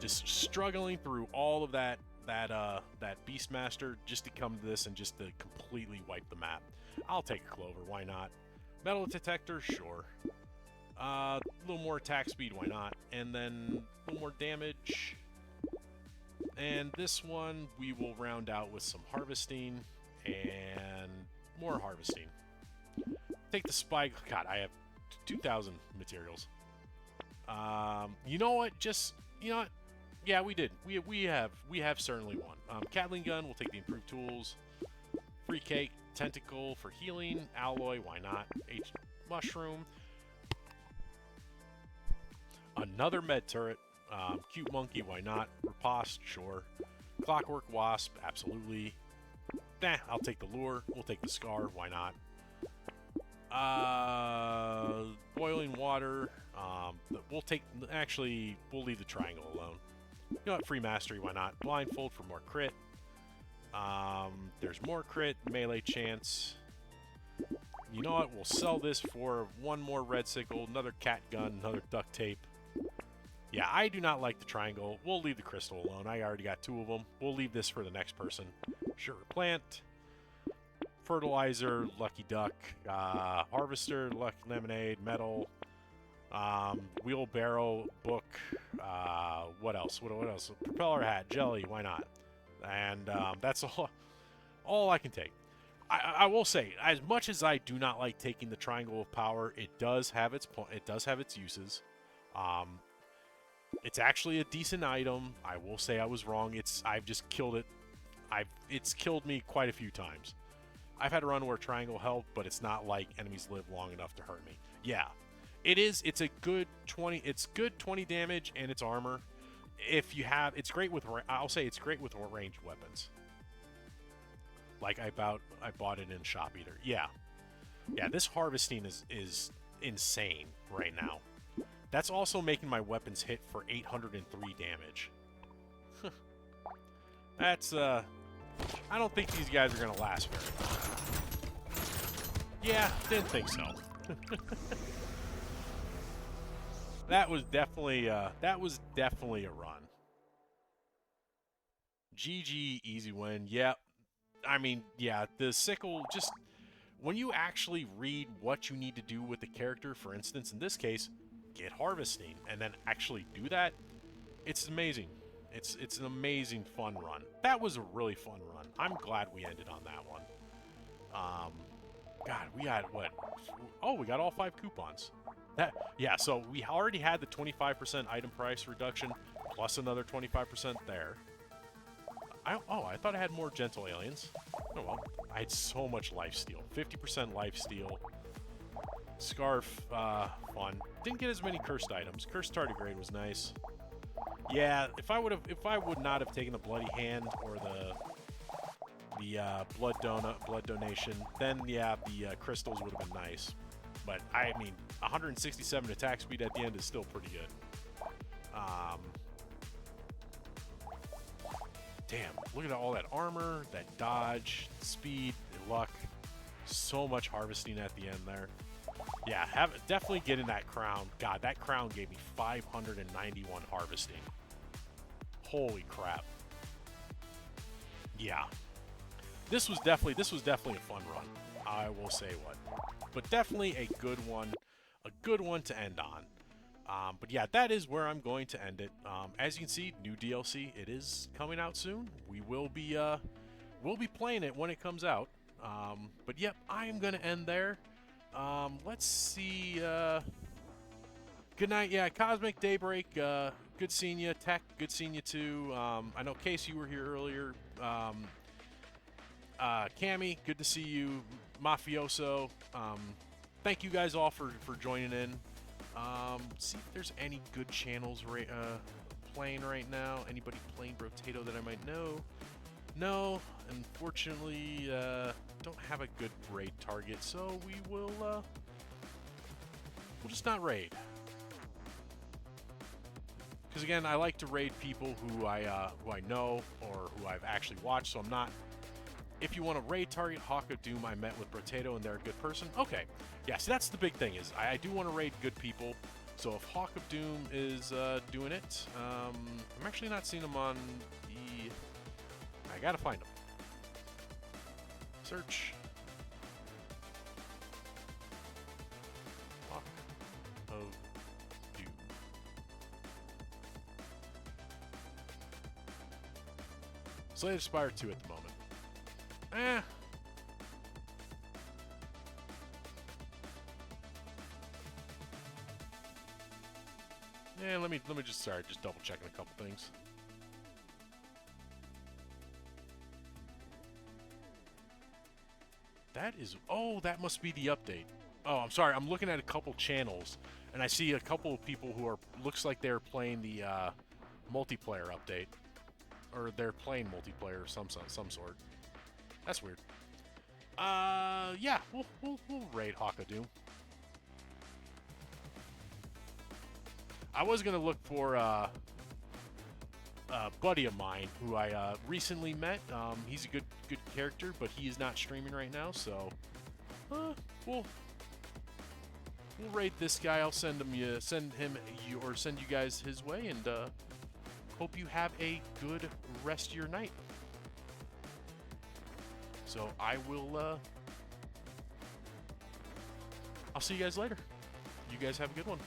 Just struggling through all of that Beastmaster just to come to this and just to completely wipe the map. I'll take a Clover, why not? Metal Detector, sure. A little more attack speed, why not? And then a little more damage. And this one we will round out with some harvesting and more harvesting. Take the Spy. God, I have 2,000 materials. You know what? You know what? Yeah, we did. We have certainly won. Catling Gun, we'll take the improved tools. Free Cake, Tentacle for healing. Alloy, why not? Mushroom. Another Med Turret. Cute Monkey, why not? Riposte, sure. Clockwork Wasp, absolutely. Nah, I'll take the Lure. We'll take the Scar, why not? Boiling Water. We'll leave the Triangle alone. You know what? Free Mastery, why not? Blindfold for more crit. There's more crit, melee chance. You know what? We'll sell this for one more Red Sickle, another Cat Gun, another Duct Tape. Yeah, I do not like the Triangle. We'll leave the Crystal alone. I already got 2 of them. We'll leave this for the next person. Sure, Plant. Fertilizer, Lucky Duck. Harvester, Lucky Lemonade, Metal. Wheelbarrow, Book. What else? What else? Propeller Hat, Jelly, why not? And that's all I can take. I will say, as much as I do not like taking the Triangle of Power, it does have its uses. It's actually a decent item. I will say I was wrong. I've just killed it. It's killed me quite a few times. I've had a run where Triangle helped, but it's not like enemies live long enough to hurt me. Yeah, it is. It's a good 20. It's good 20 damage and it's armor. If you have, it's great with. I'll say it's great with ranged weapons. Like I bought it in Shop Eater. Yeah. This harvesting is insane right now. That's also making my weapons hit for 803 damage. That's I don't think these guys are gonna last very long. Yeah, didn't think so. That was definitely a run. GG, easy win. Yep. I mean, yeah, the sickle, just when you actually read what you need to do with the character, for instance, in this case, get harvesting and then actually do that, it's amazing. It's an amazing fun run. That was a really fun run. I'm glad we ended on that one. God, we got what? Oh, we got all 5 coupons. Yeah, so we already had the 25% item price reduction plus another 25% there. I thought I had more gentle aliens. Oh well, I had so much lifesteal. 50% lifesteal. Scarf, fun. Didn't get as many cursed items. Cursed tardigrade was nice. Yeah, if I would not have taken the bloody hand or the blood donation, then yeah, the crystals would have been nice. But I mean, 167 attack speed at the end is still pretty good. Damn, look at all that armor, that dodge, speed, luck. So much harvesting at the end there. Yeah, definitely getting that crown. God, that crown gave me 591 harvesting. Holy crap. Yeah. This was definitely a fun run. I will say what. But definitely a good one to end on. But yeah, that is where I'm going to end it. As you can see, new DLC, it is coming out soon. We'll be playing it when it comes out. But yep, I am gonna end there. Let's see. Good night. Yeah, Cosmic Daybreak. Good seeing you. Tech. Good seeing you too. I know Case, you were here earlier. Cammy, good to see you. Mafioso. Thank you guys all for joining in. See if there's any good channels playing right now. Anybody playing Brotato that I might know? No, unfortunately, don't have a good raid target, so we'll just not raid. Because again, I like to raid people who I know or who I've actually watched, so I'm not. If you want to raid target Hawk of Doom, I met with Brotato and they're a good person. Okay, yeah, so that's the big thing is I do want to raid good people. So if Hawk of Doom is doing it, I'm actually not seeing him on the. I gotta find him. Search. Hawk of Doom. Slay the Spire 2 at the moment. Yeah, let me just start just double checking a couple things. That is, oh, that must be the update. Oh, I'm sorry. I'm looking at a couple channels and I see a couple of people who are looks like they're playing the multiplayer update, or they're playing multiplayer of some sort. That's weird. Yeah, we'll raid Hawk of Doom. I was gonna look for a buddy of mine who I recently met. He's a good character, but he is not streaming right now, so we'll raid this guy. I'll send you guys his way, and hope you have a good rest of your night. So I will, I'll see you guys later. You guys have a good one.